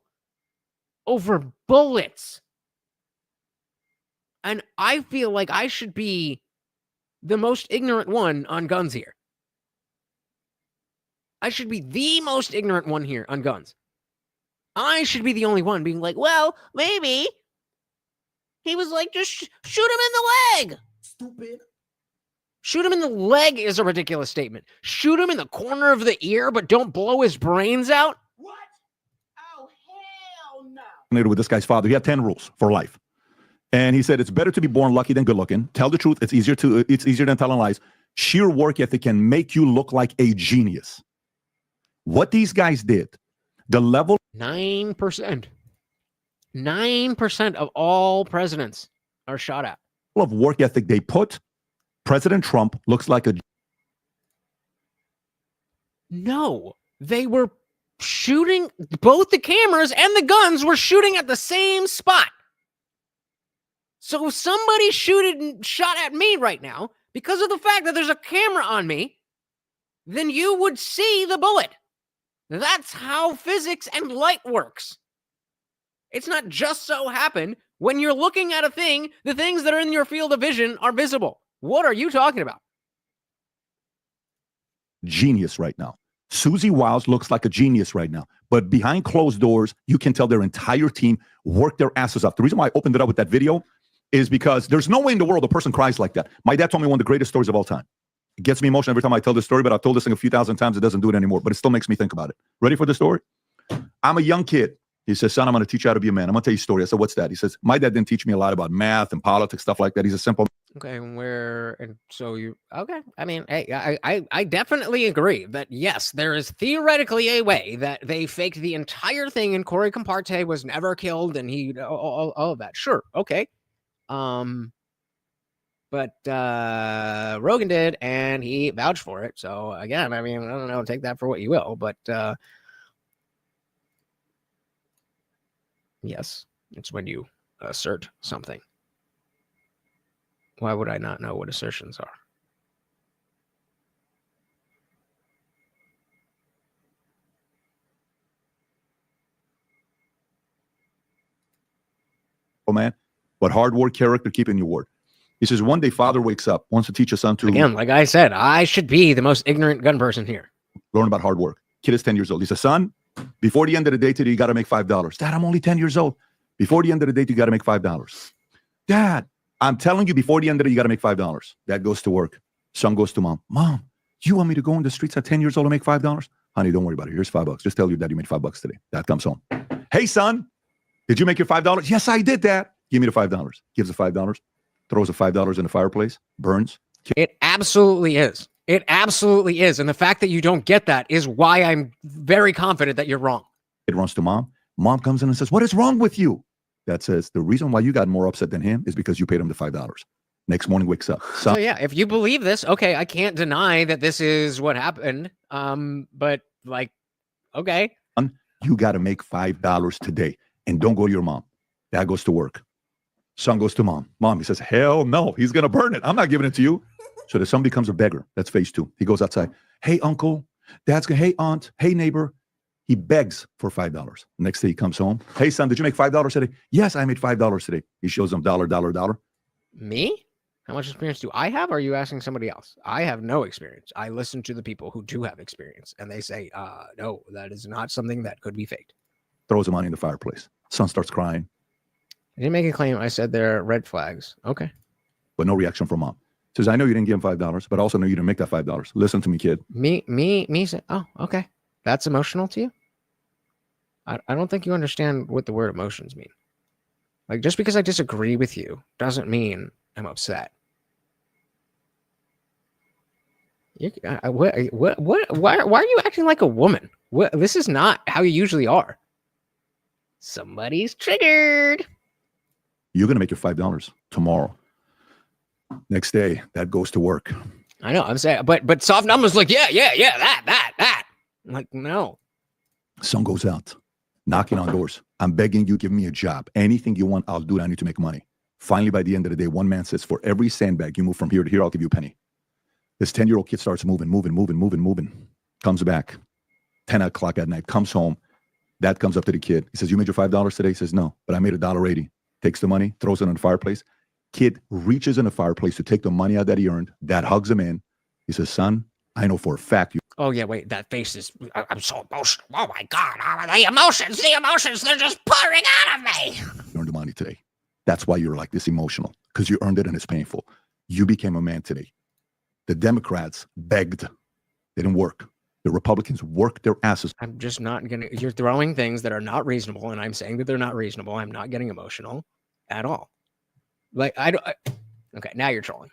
over bullets. And I feel like I should be the most ignorant one on guns here. I should be the most ignorant one here on guns. I should be the only one being like, well, maybe he was like, just shoot him in the leg. Stupid. Shoot him in the leg is a ridiculous statement. Shoot him in the corner of the ear, but don't blow his brains out? What? Oh, hell no. With this guy's father, he had 10 rules for life. And he said, it's better to be born lucky than good looking. Tell the truth. It's easier than telling lies. Sheer work ethic can make you look like a genius. What these guys did, the level 9%. 9% of all presidents are shot at. Of work ethic they put, President Trump looks like a... No, they were shooting, both the cameras and the guns were shooting at the same spot. So if somebody shot at me right now, because of the fact that there's a camera on me, then you would see the bullet. That's how physics and light works. It's not just so happen when you're looking at a thing, the things that are in your field of vision are visible. What are you talking about? Genius right now. Susie Wiles looks like a genius right now. But behind closed doors, you can tell their entire team worked their asses off. The reason why I opened it up with that video is because there's no way in the world a person cries like that. My dad told me one of the greatest stories of all time. It gets me emotional every time I tell this story, but I've told this thing a few thousand times. It doesn't do it anymore, but it still makes me think about it. Ready for the story? I'm a young kid. He says, son, I'm going to teach you how to be a man. I'm going to tell you a story. I said, what's that? He says, my dad didn't teach me a lot about math and politics, stuff like that. He's a simple... Okay, okay. I mean, hey, I definitely agree that, yes, there is theoretically a way that they faked the entire thing and Corey Comparte was never killed and all of that. Sure, okay. But Rogan did, and he vouched for it. So again, I mean, I don't know, take that for what you will, but yes, it's when you assert something. Why would I not know what assertions are? Oh man, but hard work, character, keeping your word. He says, one day father wakes up, wants to teach his son to... Again, like I said, I should be the most ignorant gun person here. Learn about hard work. Kid is 10 years old. He says, son, before the end of the day today, you got to make $5. Dad, I'm only 10 years old. Before the end of the day, you got to make $5. Dad, I'm telling you, before the end of the day, you got to make $5. Dad goes to work. Son goes to mom. Mom, you want me to go in the streets at 10 years old and make $5? Honey, don't worry about it. Here's $5. Just tell your dad you made $5 today. Dad comes home. Hey, son, did you make your $5? Yes, I did, Dad. Give me the $5. Gives the $5. Throws the $5 in the fireplace. Burns. It absolutely is. It absolutely is. And the fact that you don't get that is why I'm very confident that you're wrong. It runs to mom. Mom comes in and says, what is wrong with you? Dad says, the reason why you got more upset than him is because you paid him the $5. Next morning wakes up. So yeah, if you believe this, okay, I can't deny that this is what happened. But like, okay. You got to make $5 today and don't go to your mom. Dad goes to work. Son goes to mom. Mom, he says, hell no, he's going to burn it. I'm not giving it to you. So the son becomes a beggar. That's phase 2. He goes outside. Hey, uncle. Dad's going, hey, aunt. Hey, neighbor. He begs for $5. Next day he comes home. Hey, son, did you make $5 today? Yes, I made $5 today. He shows him $. Me? How much experience do I have? Or are you asking somebody else? I have no experience. I listen to the people who do have experience. And they say, no, that is not something that could be faked. Throws the money in the fireplace. Son starts crying. I didn't make a claim. I said there are red flags. Okay. But no reaction from mom. Says, I know you didn't give him $5, but I also know you didn't make that $5. Listen to me, kid. Me say, oh, okay. That's emotional to you? I don't think you understand what the word emotions mean. Like, just because I disagree with you doesn't mean I'm upset. Why are you acting like a woman? This is not how you usually are. Somebody's triggered. You're going to make your $5 tomorrow. Next day, that goes to work. I know. I'm saying, but soft numbers like, yeah, that. I'm like, no. Son goes out, knocking on doors. I'm begging you, give me a job. Anything you want, I'll do it. I need to make money. Finally, by the end of the day, one man says, for every sandbag you move from here to here, I'll give you a penny. This 10-year-old kid starts moving. Comes back, 10 o'clock at night, comes home. Dad comes up to the kid. He says, you made your $5 today? He says, no, but I made $1.80. Takes the money, throws it in the fireplace. Kid reaches in the fireplace to take the money out that he earned. Dad hugs him in. He says, son, I know for a fact you... Oh, yeah, wait, that face is... I'm so emotional. Oh, my God. The emotions, they're just pouring out of me. You earned the money today. That's why you're like this emotional, because you earned it and it's painful. You became a man today. The Democrats begged. They didn't work. The Republicans worked their asses. I'm just not going to... You're throwing things that are not reasonable, and I'm saying that they're not reasonable. I'm not getting emotional at all. Like, okay, now you're trolling.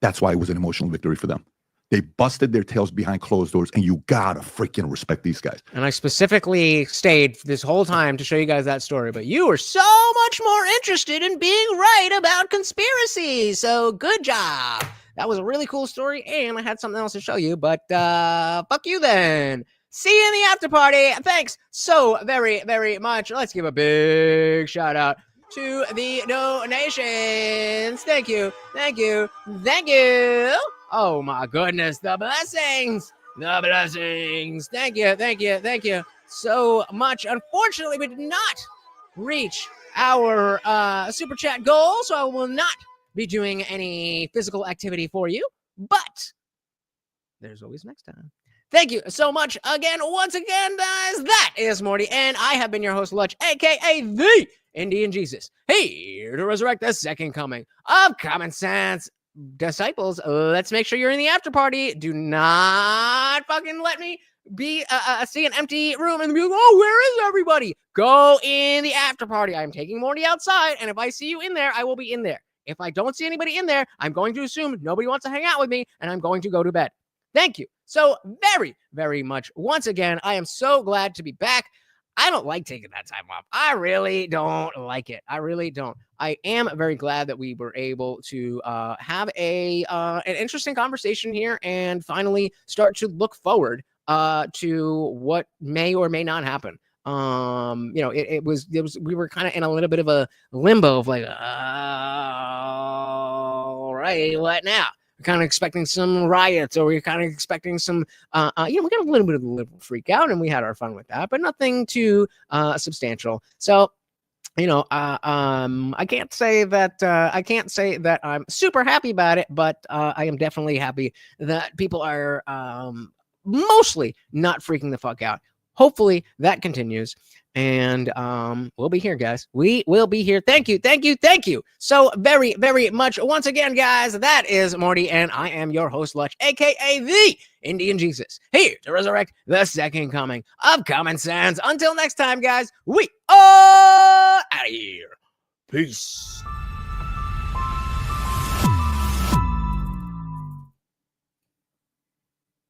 That's why it was an emotional victory for them. They busted their tails behind closed doors, and you gotta freaking respect these guys. And I specifically stayed this whole time to show you guys that story, but you were so much more interested in being right about conspiracy. So good job. That was a really cool story, and I had something else to show you, but fuck you then. See you in the after party. Thanks so very, very much. Let's give a big shout out to the donations. Thank you. Thank you. Thank you. Oh my goodness, the blessings, the blessings. Thank you, thank you, thank you so much. Unfortunately, we did not reach our super chat goal, so I will not be doing any physical activity for you, but there's always next time. Thank you so much again, once again, guys. That is Morty, and I have been your host, Lutch, aka the Indian Jesus, here to resurrect the second coming of common sense. Disciples, let's make sure you're in the after party. Do not fucking let me be see an empty room and be like, oh, where is everybody? Go in the after party. I'm taking Morty outside, and if I see you in there, I will be in there. If I don't see anybody in there, I'm going to assume nobody wants to hang out with me, and I'm going to go to bed. Thank you so very, very much. Once again, I am so glad to be back. I don't like taking that time off. I really don't like it. I really don't. I am very glad that we were able to have an interesting conversation here and finally start to look forward to what may or may not happen. It was we were kind of in a little bit of a limbo of like, all right, what now? We're kind of expecting some riots, or we're kind of expecting some, we got a little bit of a liberal freak out, and we had our fun with that, but nothing too substantial. So, I can't say that I'm super happy about it, but I am definitely happy that people are mostly not freaking the fuck out. Hopefully that continues. And we'll be here, guys. We will be here. Thank you, thank you, thank you so very, very much. Once again, guys, that is Morty, and I am your host, Lutch, aka the Indian Jesus, here to resurrect the second coming of common sense. Until next time, guys, we are out of here. Peace.